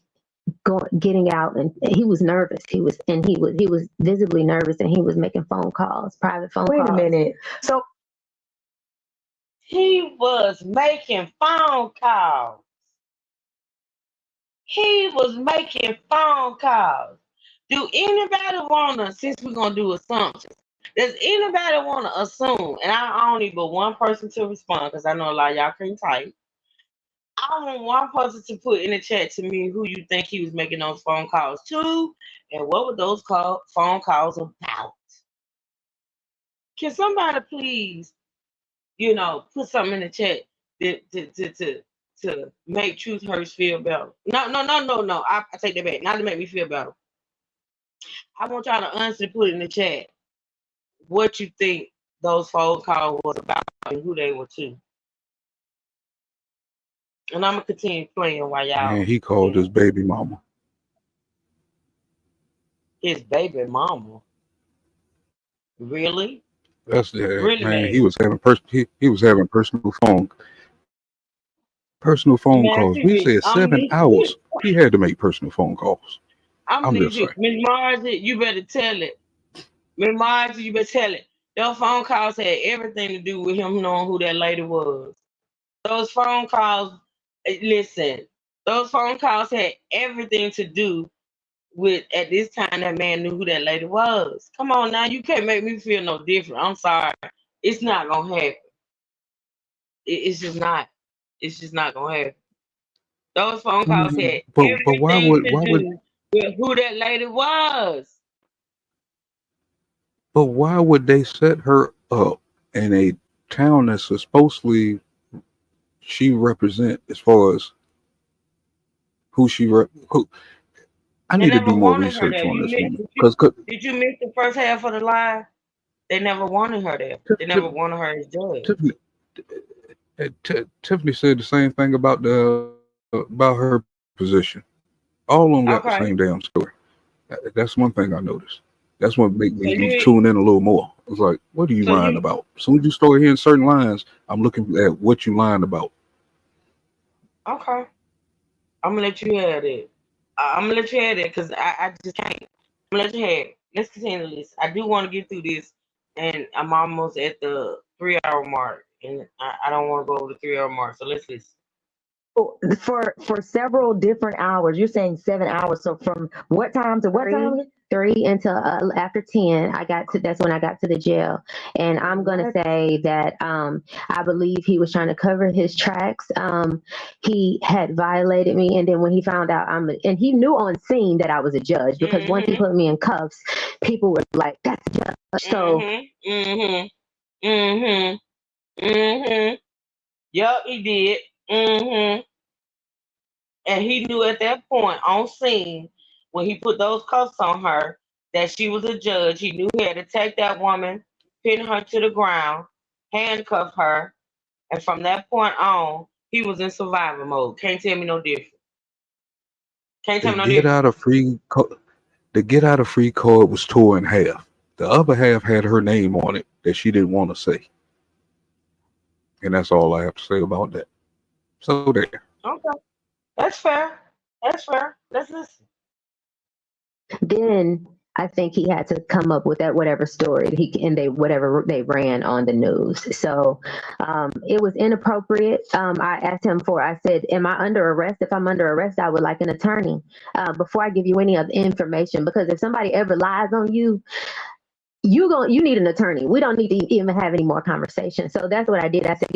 getting out, and he was nervous. He was visibly nervous, and he was making phone calls, private phone calls. Wait a minute. So He was making phone calls. He was making phone calls. Do anybody wanna, since we're gonna do assumptions, does anybody wanna assume? And I don't need but one person to respond because I know a lot of y'all couldn't type. I want one person to put in the chat to me who you think he was making those phone calls to, and what were those phone calls about? Can somebody please, put something in the chat to make Truth Hurts feel better? No. I take that back. Not to make me feel better. I want y'all to honestly put in the chat what you think those phone calls was about and who they were to. And I'm gonna continue playing while y'all. And he called his baby mama. His baby mama. Really? That's the Really man. bad. He was having he was having personal phone Man, calls. We said I'm 7 hours. He had to make personal phone calls. gonna I'm need just you, saying. Miss Margie, you better tell it. Miss Margie, you better tell it. Those phone calls had everything to do with him knowing who that lady was. Those phone calls, listen, those phone calls had everything to do with, at this time, that man knew who that lady was. Come on now, you can't make me feel no different. I'm sorry. It's not gonna happen. It's just not. It's just not gonna happen. Those phone I calls mean, had but everything to do with who that lady was. why would they set her up in a town that's supposedly she represent as far as who? I They need to never do more wanted her research there. on You this missed, woman because did you miss the first half of the line? They never wanted her there. They never wanted her as judge. Tiffany, Tiffany said the same thing about her position. All of them got the same Okay. damn story. That's one thing I noticed. That's what made So me you tune in a little more. It's like, what are you so lying you about? As soon as you start hearing certain lines, I'm looking at what you lying about. okay. I'm gonna let you have it. I'm gonna let you have it because I just can't. I'm gonna let you have it. Let's continue this. I do want to get through this, and I'm almost at the 3 hour mark, and I don't want to go over the 3 hour mark. So let's listen. for several different hours. You're saying 7 hours. So from what time to what time? 3 until after 10. That's when I got to the jail, and I'm gonna say that I believe he was trying to cover his tracks. He had violated me, and then when he found out and he knew on scene that I was a judge because once he put me in cuffs, people were like, "That's a judge." So Yup, he did. And he knew at that point on scene when he put those cuffs on her that she was a judge. He knew he had to take that woman, pin her to the ground, handcuff her, And from that point on, he was in survival mode. Can't tell me no different. Can't tell The me no get different. out of free the get out of free card was torn in half. The other half had her name on it that she didn't want to say. And that's all I have to say about that. So there. Okay. That's fair. That's fair. Let's listen. Then I think he had to come up with that whatever story whatever they ran on the news. So it was inappropriate. I asked him I said, "Am I under arrest? If I'm under arrest, I would like an attorney before I give you any other information. Because if somebody ever lies on you, you need an attorney. We don't need to even have any more conversation." So that's what I did. I said,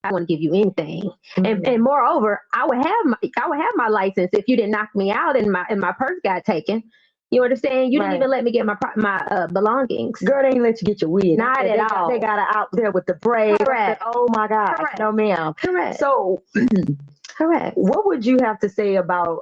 "I want to give you anything, and moreover, I would have my license if you didn't knock me out and my purse got taken." You understand? You didn't even let me get my belongings. Girl, they ain't let you get your wig. Not at all. They got her out there with the braid. Correct. Oh my God. Correct. No, ma'am. Correct. So, correct. What would you have to say about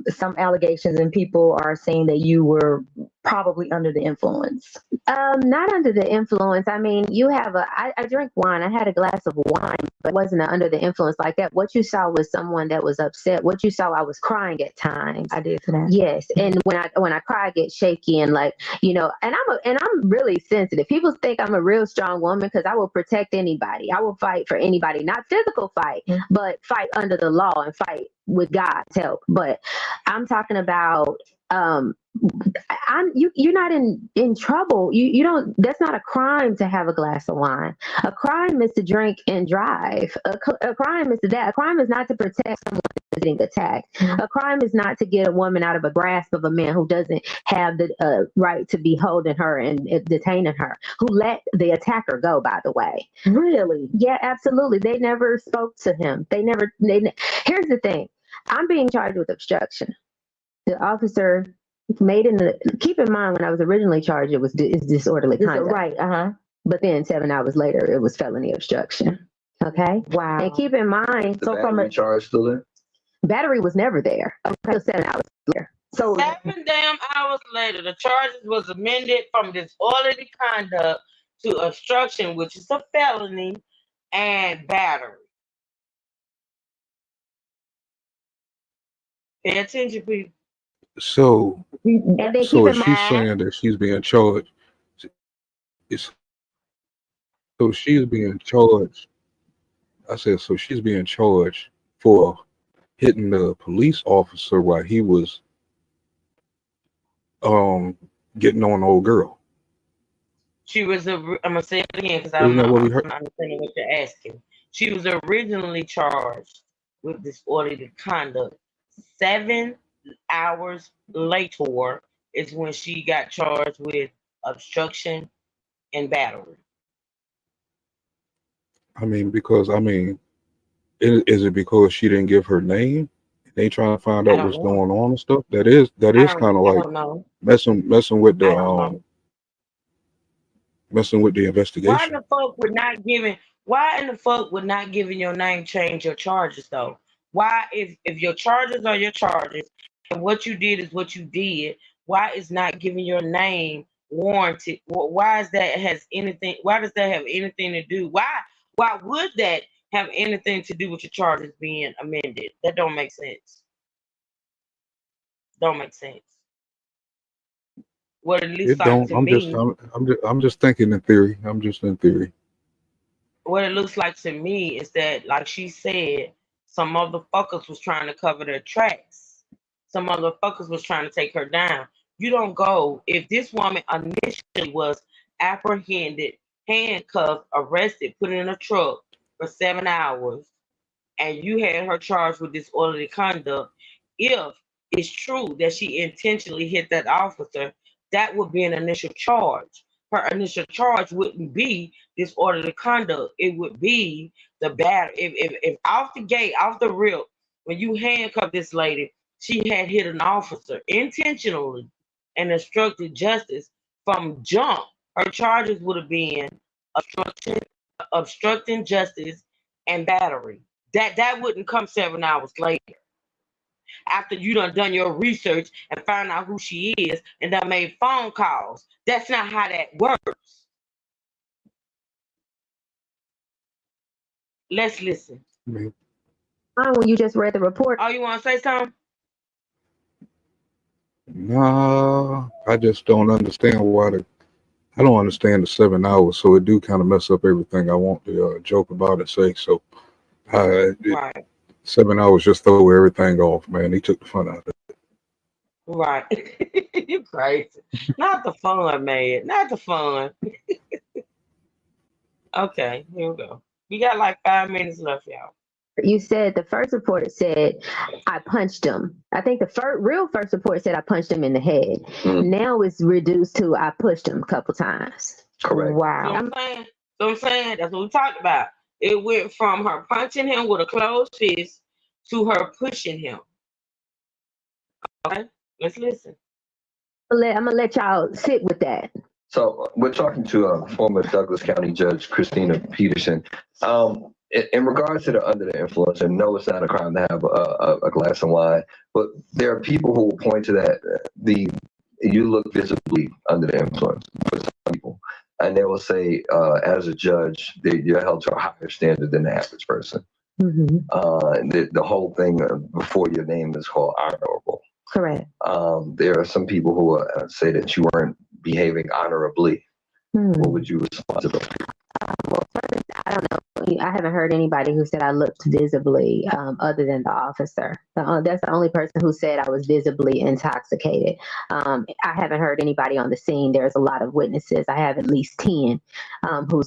some allegations and people are saying that you were probably under the influence? Not under the influence. I mean, I drink wine. I had a glass of wine, but it wasn't under the influence like that. What you saw was someone that was upset. What you saw, I was crying at times. I did for that. Yes, and when I cry, I get shaky and and I'm really sensitive. People think I'm a real strong woman because I will protect anybody. I will fight for anybody, not physical fight, but fight under the law and fight with God's help. But I'm talking about you're not in trouble. You don't. That's not a crime to have a glass of wine. A crime is to drink and drive. A crime is that. A crime is not to protect someone who's getting attacked. A crime is not to get a woman out of a grasp of a man who doesn't have the right to be holding her and detaining her. Who let the attacker go? By the way, really? Yeah, absolutely. They never spoke to him. Here's the thing. I'm being charged with obstruction. The officer keep in mind when I was originally charged, it's disorderly conduct. Right. But then 7 hours later, it was felony obstruction. Okay. Wow. And keep in mind, The battery charge still there? Battery was never there until 7 hours later. So 7 damn hours later, the charges was amended from disorderly conduct to obstruction, which is a felony, and battery. Pay attention, people. So And then so keep if in she's mind, saying that she's being charged, so she's being charged. I said, so she's being charged for hitting the police officer while he was getting on the old girl. She was I'm gonna say it again because Isn't that what we I'm heard? not understanding what you're asking. She was originally charged with disorderly conduct. 7 hours later is when she got charged with obstruction and battery. I mean, is it because she didn't give her name? They trying to find I out don't what's know. going on and stuff. That is I kind of like don't know. messing with I don't know. the messing with the Why in investigation. the fuck would not giving your name change your charges though? Why if your charges are your charges and what you did is what you did, why is not giving your name warranted? Why does that have anything to do? Why would that have anything to do with your charges being amended? That don't make sense. Don't make sense. What it looks It like don't. to me. I'm just thinking in theory. I'm just in theory. What it looks like to me is that, like she said, some motherfuckers was trying to cover their tracks. Some motherfuckers was trying to take her down. You don't go. If this woman initially was apprehended, handcuffed, arrested, put in a truck for 7 hours, and you had her charged with disorderly conduct, if it's true that she intentionally hit that officer, that would be an initial charge. Her initial charge wouldn't be disorderly conduct. It would be the bad. If off the gate, off the rip, when you handcuff this lady, she had hit an officer intentionally and obstructed justice from jump, her charges would have been obstructing justice and battery. That wouldn't come 7 hours later after you done your research and found out who she is and done made phone calls. That's not how that works. Let's listen. Me. When you just read the report. Oh, you want to say something? Nah, I just don't understand I don't understand the 7 hours, so it do kind of mess up everything I want to joke about and say. So, Right. 7 hours just throw everything off, man. He took the fun out of it. Right. You crazy. Not the fun, man. Not the fun. Okay, here we go. We got like 5 minutes left, y'all. You said the first report said I punched him. I think the real first report said I punched him in the head. Now it's reduced to I pushed him a couple times. Correct. Wow. So I'm saying that's what we talked about. It went from her punching him with a closed fist to her pushing him. Okay, let's listen. I'm gonna let y'all sit with that. So we're talking to former Douglas County Judge Christina Peterson. In regards to the under the influence, and no, it's not a crime to have a glass of wine, but there are people who will point to that you look visibly under the influence for some people, and they will say, as a judge, you're held to a higher standard than the average person. The whole thing before your name is called honorable. Correct. There are some people who say that you weren't behaving honorably. What would you respond to those people? Well, first, I don't know. I haven't heard anybody who said I looked visibly other than the officer. That's the only person who said I was visibly intoxicated. I haven't heard anybody on the scene. There's a lot of witnesses. I have at least 10 who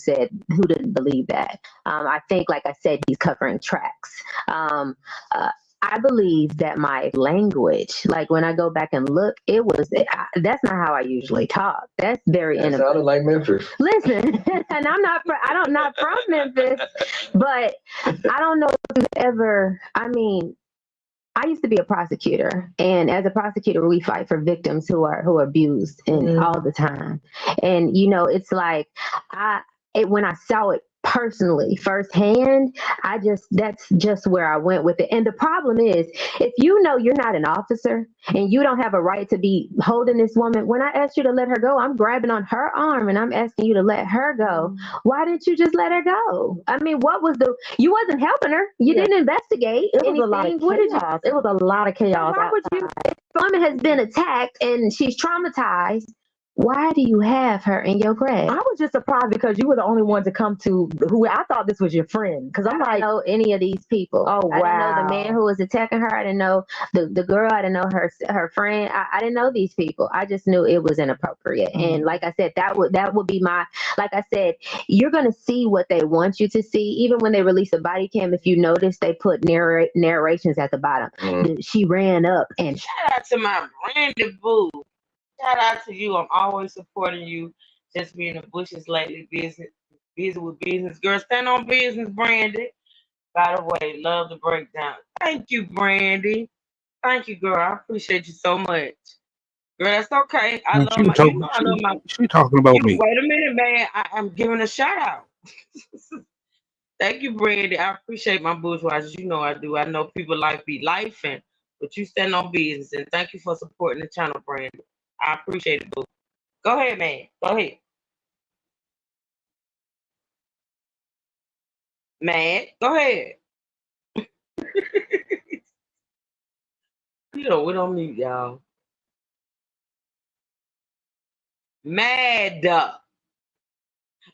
didn't believe that. I think, like I said, he's covering tracks. I believe that my language, like when I go back and look, that's not how I usually talk. That's very It sounded like Memphis. Listen, and I'm not from Memphis, but I don't know if you've ever, I used to be a prosecutor, and as a prosecutor, we fight for victims who are abused and all the time. And it's like when I saw it personally firsthand, that's just where I went with it. And the problem is, if you're not an officer and you don't have a right to be holding this woman, when I asked you to let her go, I'm grabbing on her arm and I'm asking you to let her go. Why didn't you just let her go? You wasn't helping her. You didn't investigate. It was a lot of chaos. It was a lot of chaos. Why would you? If a woman has been attacked and she's traumatized, why do you have her in your grasp? I was just surprised because you were the only one to come to who I thought this was your friend. Because I'm like, I didn't know any of these people. Oh, wow. I didn't know the man who was attacking her. I didn't know the girl. I didn't know her friend. I didn't know these people. I just knew it was inappropriate. And like I said, that would be like I said, you're going to see what they want you to see. Even when they release a body cam, if you notice, they put narrations at the bottom. She ran up and shout out to my Brandy boo. Shout out to you. I'm always supporting you. Just being in the bushes lately, busy with business. Girl, stand on business, Brandy. By the way, love the breakdown. Thank you, Brandy. Thank you, girl. I appreciate you so much. Girl, that's okay. I love my. She talking about me. Wait a minute, man. I'm giving a shout out. Thank you, Brandy. I appreciate my bourgeoisie. You know I do. I know people be lifing, but you stand on business. And thank you for supporting the channel, Brandy. I appreciate it, boo. Go ahead, man. Go ahead. Man, go ahead. We don't mute, y'all. Mad. I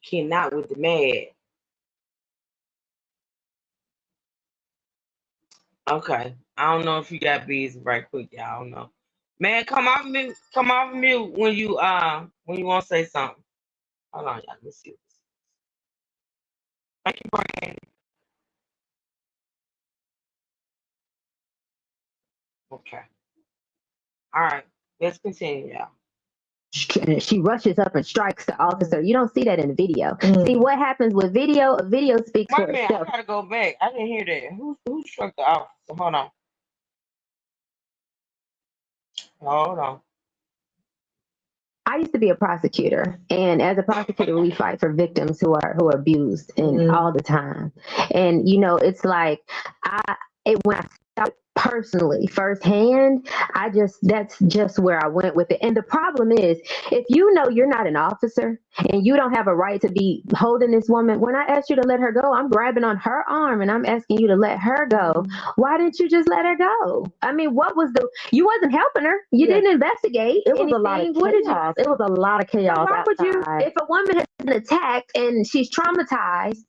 cannot with the mad. Okay. I don't know if you got busy right quick, y'all. I don't know. Man, come off mute. Come off mute when you want to say something. Hold on, y'all. Let me see. Thank you, Brandon. Okay. All right. Let's continue, y'all. She rushes up and strikes the officer. You don't see that in the video. See what happens with video? A video speaks for itself. I gotta go back. I didn't hear that. Who struck the officer? Hold on. Hold on. I used to be a prosecutor, and as a prosecutor, we fight for victims who are abused and all the time. And it's like when I personally, firsthand, that's just where I went with it. And the problem is, if you know you're not an officer and you don't have a right to be holding this woman, when I asked you to let her go, I'm grabbing on her arm and I'm asking you to let her go. Why didn't you just let her go? I mean, you wasn't helping her. You didn't investigate. It was a lot of chaos. It was a lot of chaos. Why would you, if a woman has been attacked and she's traumatized,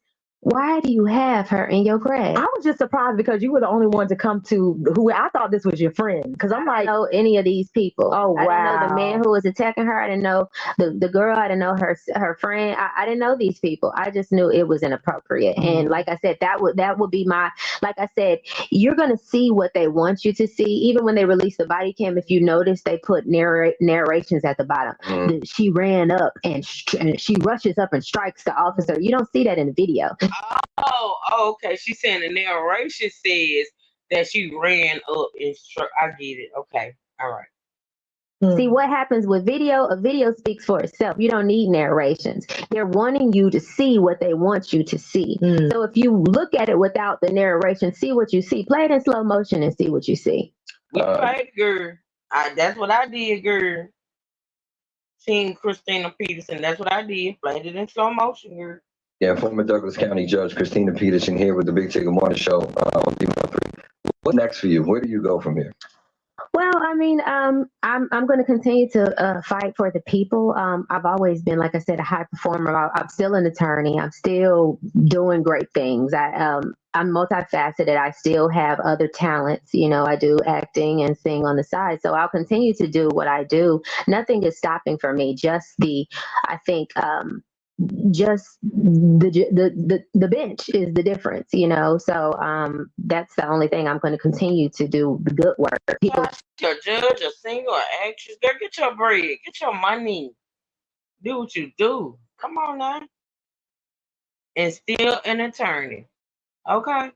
why do you have her in your grasp? I was just surprised because you were the only one to come to who I thought this was your friend. Because I'm like, I don't know any of these people. Oh, wow. I didn't know the man who was attacking her. I didn't know the girl. I didn't know her friend. I didn't know these people. I just knew it was inappropriate. And like I said, that would be my, like I said, you're gonna see what they want you to see. Even when they release the body cam, if you notice, they put narrations at the bottom. She ran up and she rushes up and strikes the officer. You don't see that in the video. Oh, okay. She's saying the narration says that she ran up and struck. I get it. Okay. All right. See what happens with video? A video speaks for itself. You don't need narrations. They're wanting you to see what they want you to see. So if you look at it without the narration, see what you see. Play it in slow motion and see what you see. We played it, girl. That's what I did, girl. Seeing Christina Peterson. That's what I did. Played it in slow motion, girl. Yeah, former Douglas County Judge Christina Peterson here with the Big Ticket Morning Show on B103. What's next for you? Where do you go from here? Well, I mean, I'm going to continue to fight for the people. I've always been, like I said, a high performer. I'm still an attorney. I'm still doing great things. I'm multifaceted. I still have other talents. You know, I do acting and sing on the side. So I'll continue to do what I do. Nothing is stopping for me. Just I think, just the bench is the difference, you know. So that's the only thing. I'm going to continue to do the good work. You're a judge, a singer, an actress. Girl, get your bread, get your money, do what you do. Come on now. And still an attorney. Okay.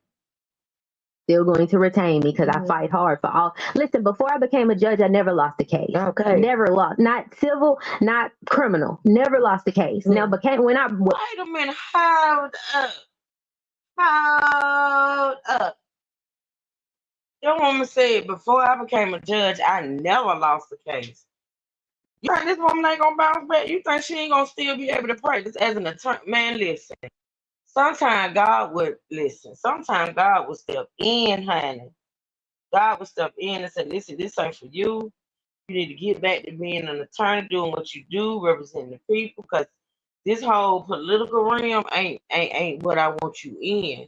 Still going to retain me because I fight hard for all. Listen, before I became a judge, I never lost a case. Okay. Never lost. Not civil, not criminal. Never lost a case. Now, Wait a minute. Hold up. Your woman said before I became a judge, I never lost a case. You think this woman ain't gonna bounce back? You think she ain't gonna still be able to practice as an attorney? Man, listen. Sometimes God would step in, honey. God would step in and say, listen, this ain't for you. You need to get back to being an attorney, doing what you do, representing the people, because this whole political realm ain't what I want you in.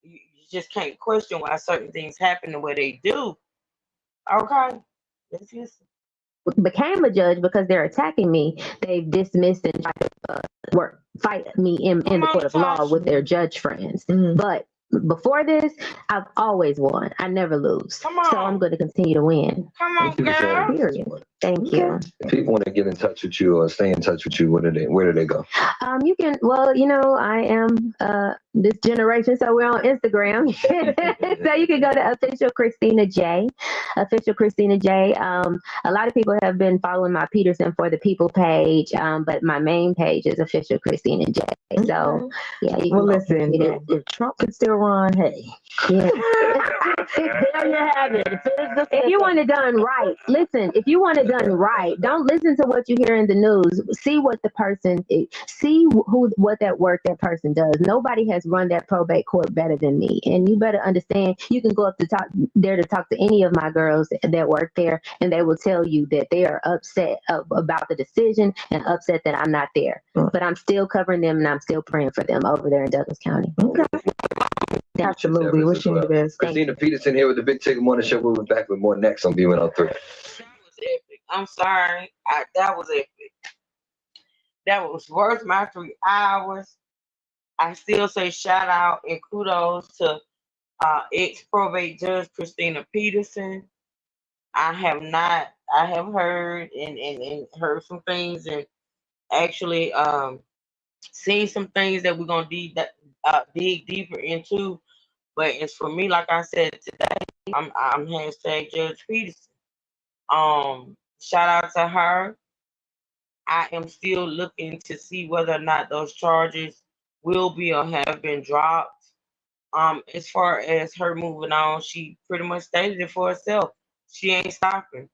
You just can't question why certain things happen the way they do. Okay? Let's listen. Became a judge because they're attacking me. They've dismissed and tried to fight me in the court of law with their judge friends. But before this, I've always won. I never lose. So I'm going to continue to win. Come on, girl. Period. Thank you. If people want to get in touch with you or stay in touch with you, where do they go? You can, well, you know, I am this generation, so we're on Instagram. So you can go to official Christina J. A lot of people have been following my Peterson for the People page, but my main page is official Christina J. So yeah. Well, listen, if Trump could still run, hey. Yeah. There you have it. If you want it done right, listen. If you want it done right, don't listen to what you hear in the news. See what the person, what that work that person does. Nobody has run that probate court better than me, and you better understand. You can go up to talk to any of my girls that work there, and they will tell you that they are upset about the decision and upset that I'm not there. But I'm still covering them, and I'm still praying for them over there in Douglas County. Okay. Absolutely. Wishing you the best. Christina Peterson here with the Big Ticket Morning Show. We'll be back with more next on B103. That was epic. I'm sorry. That was epic. That was worth my 3 hours. I still say shout out and kudos to ex-probate judge Christina Peterson. I have heard and heard some things and actually seen some things that we're gonna dig deeper into. But it's for me, like I said today, I'm hashtag Judge Peterson. Shout out to her. I am still looking to see whether or not those charges will be or have been dropped. As far as her moving on, she pretty much stated it for herself. She ain't stopping.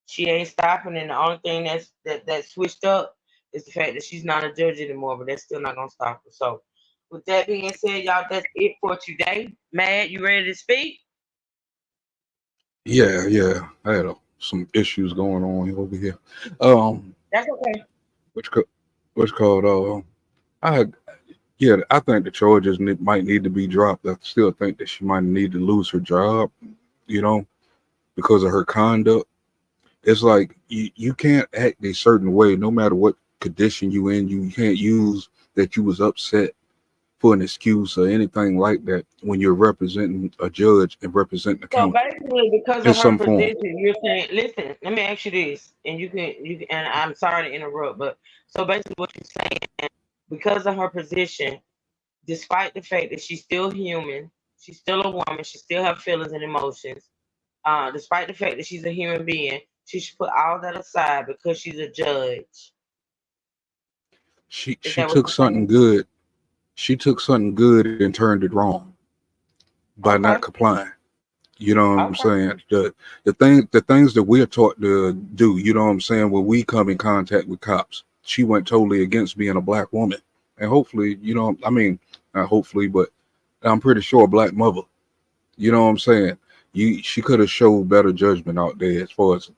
She ain't stopping, and the only thing that switched up is the fact that she's not a judge anymore. But that's still not gonna stop her. So, with that being said, y'all, that's it for today. Mad, you ready to speak? Yeah. I had some issues going on over here. Um, That's okay. which co- what's called I yeah, I think the charges might need to be dropped. I still think that she might need to lose her job, you know, because of her conduct. It's like you can't act a certain way no matter what condition you in. You can't use that you was upset for an excuse or anything like that when you're representing a judge and representing the So county basically, because in of her some form. position, you're saying, listen, let me ask you this, and and I'm sorry to interrupt, but so basically, what you're saying, because of her position, despite the fact that she's still human, she's still a woman, she still have feelings and emotions. Despite the fact that she's a human being, she should put all that aside because she's a judge. She Is she that what took you're something saying? good. She took something good and turned it wrong by Okay. not complying. You know what I'm Okay. saying? The things that we're taught to do, you know what I'm saying, when we come in contact with cops, she went totally against being a black woman. And hopefully, I mean, not hopefully, but I'm pretty sure a black mother. You know what I'm saying? She could have showed better judgment out there as far as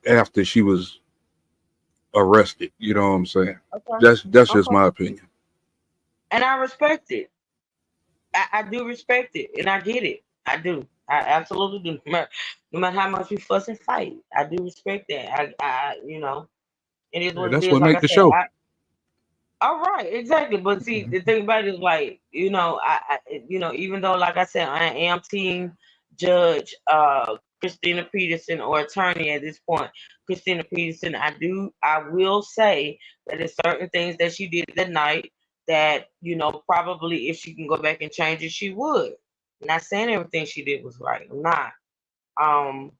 after she was arrested. You know what I'm saying? Okay. That's just Okay. my opinion. And I respect it. I do respect it, and I get it. I do. I absolutely do. No matter how much we fuss and fight, I do respect that. It is Yeah, what it that's is. what Like make I the said, show. all right, exactly. But see, the thing about it is like, even though, like I said, I am team Judge Christina Peterson, or attorney at this point, Christina Peterson. I will say that there's certain things that she did that night that, probably if she can go back and change it, she would. Not saying everything she did was right. I'm not. Um,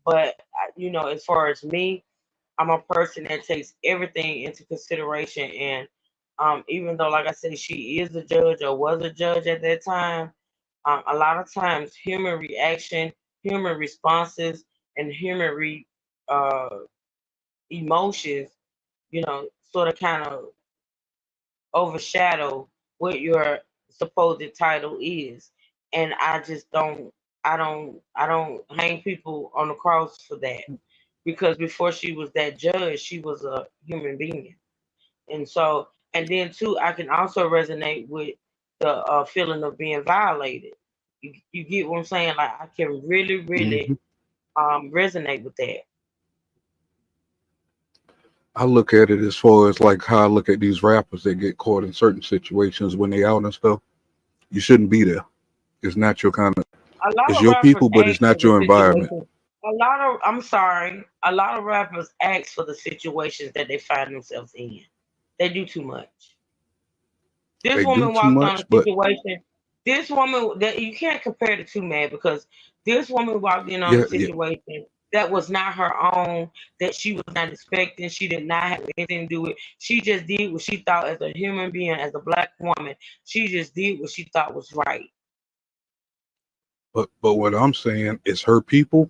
but as far as me, I'm a person that takes everything into consideration. And even though, like I said, she is a judge or was a judge at that time, a lot of times human reaction, human responses, and uh, emotions, sort of kind of overshadow what your supposed title is. And I don't hang people on the cross for that, because before she was that judge, she was a human being. And so, and then too, I can also resonate with the feeling of being violated. You get what I'm saying? Like, I can really, really hmm resonate with that. I look at it as far as like how I look at these rappers that get caught in certain situations when they out and stuff. You shouldn't be there. It's not your kind of. A lot It's of your rappers people, but ask it's for not the your environment. situation. I'm sorry, a lot of rappers ask for the situations that they find themselves in. They do too much. This They do woman too walked on much, a but situation. This woman, that you can't compare the two, man, because this woman walked in on a yeah. situation that was not her own, that she was not expecting. She did not have anything to do with. She just did what she thought, as a human being, as a black woman. She just did what she thought was right. But what I'm saying is her people,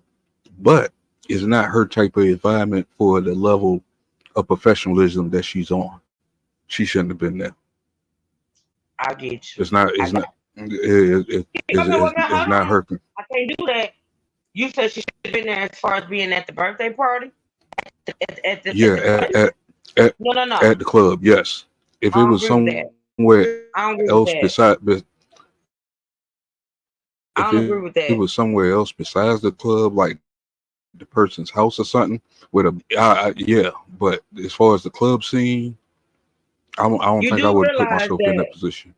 but it's not her type of environment for the level of professionalism that she's on. She shouldn't have been there. I get you. It's not. I It's got not. It's hold not on. her. I can't do that. You said she should have been there as far as being at the birthday party at Yeah, the place. at No, no, at no. the club. Yes. If it I don't was agree with that. somewhere else I don't agree with beside, that. if I it don't was agree with somewhere that. else besides the club, like the person's house or something, yeah. But as far as the club scene, I don't You think I do would have put realize myself in that that position.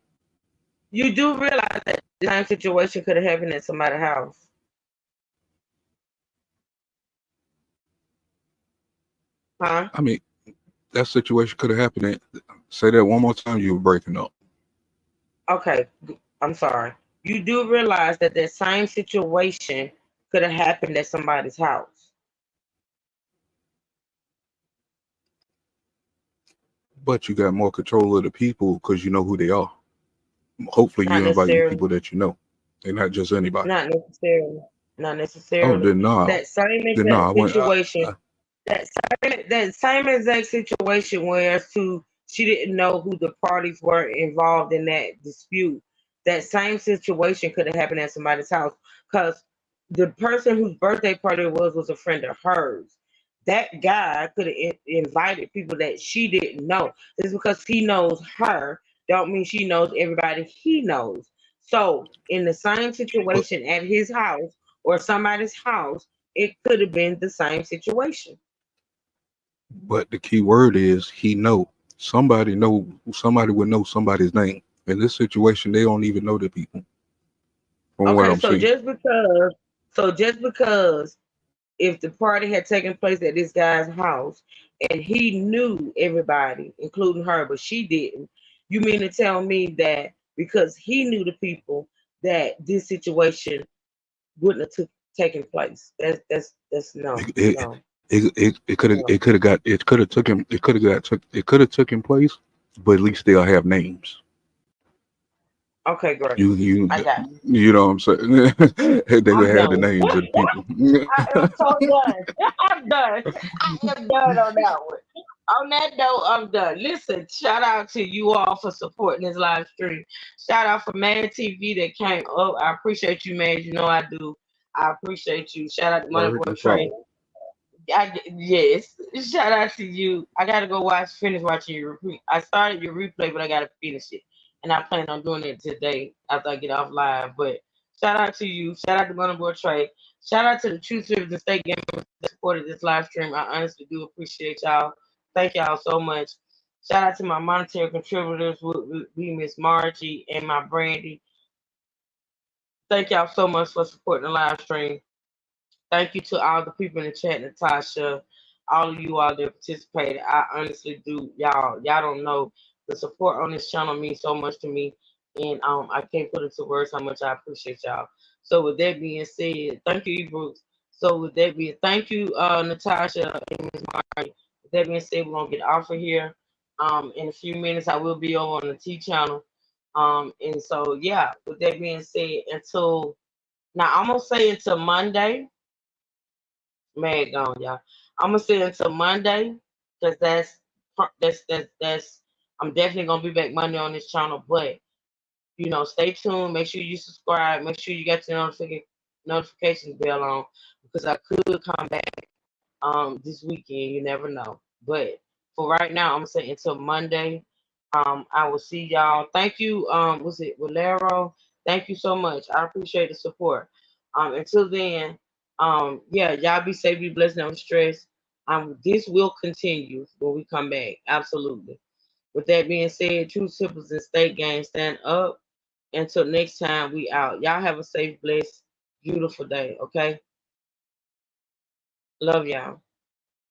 the same situation could have happened at somebody's house, huh? I mean, that situation could have happened. Say that one more time. You were breaking up. Okay, I'm sorry. You do realize that same situation could have happened at somebody's house. But you got more control of the people because you know who they are. Hopefully Not you're inviting necessarily. people that you know, and not just anybody. Not necessarily. Not Oh, necessarily. then nah, That same then nah. exact situation. That same exact situation where she didn't know who the parties were involved in that dispute. That same situation could have happened at somebody's house because the person whose birthday party it was a friend of hers. That guy could have invited people that she didn't know. Just because he knows her, don't mean she knows everybody he knows. So in the same but situation at his house or somebody's house, it could have been the same situation. but the key word is he know. Somebody would know somebody's name. In this situation, they don't even know the people. From what Okay, I'm seeing, so just because if the party had taken place at this guy's house and he knew everybody, including her, but she didn't, you mean to tell me that because he knew the people that this situation wouldn't have taken place? That's no, it it no, it no. could have got it could have took him it could have taken place, but at least they'll have names. Okay, great. You you I got you. you know what I'm saying? They would I'm have the done. names of the people. I am so done. I'm done. I am done on that one. On that note, I'm done. Listen, shout out to you all for supporting this live stream. Shout out for Man TV that came up. I appreciate you, man. You know I do. I appreciate you. Shout out to Money Word, Boy no Trey. problem. Yes. Shout out to you. I gotta go finish watching your replay. I started your replay, but I gotta finish it. And I plan on doing it today after I get off live. But shout out to you. Shout out to Money Boy Trey. Shout out to the True Service and State Gamers that supported this live stream. I honestly do appreciate y'all. Thank y'all so much. Shout out to my monetary contributors, would be Miss Margie and my Brandy. Thank y'all so much for supporting the live stream. Thank you to all the people in the chat, Natasha, all of you all that participated. I honestly do, y'all don't know the support on this channel means so much to me, and I can't put into words how much I appreciate y'all. So with that being said, thank you, Brooks. So with that being, thank you, Natasha and Ms. Marty. With that being said, we're gonna get off of here. In a few minutes, I will be over on the T channel. And so yeah, with that being said, until now, I'm gonna say until Monday. Mad gone, y'all. I'm gonna say until Monday, because that's I'm definitely gonna be back Monday on this channel. But stay tuned. Make sure you subscribe. Make sure you got your notifications bell on because I could come back this weekend. You never know. But for right now, I'm gonna say until Monday. I will see y'all. Thank you. Was it Valero? Thank you so much. I appreciate the support. Until then, yeah, y'all be safe, be blessed, never stress. This will continue when we come back. Absolutely. With that being said, true sippers and state games stand up. Until next time, we out. Y'all have a safe, blessed, beautiful day. Okay. Love y'all.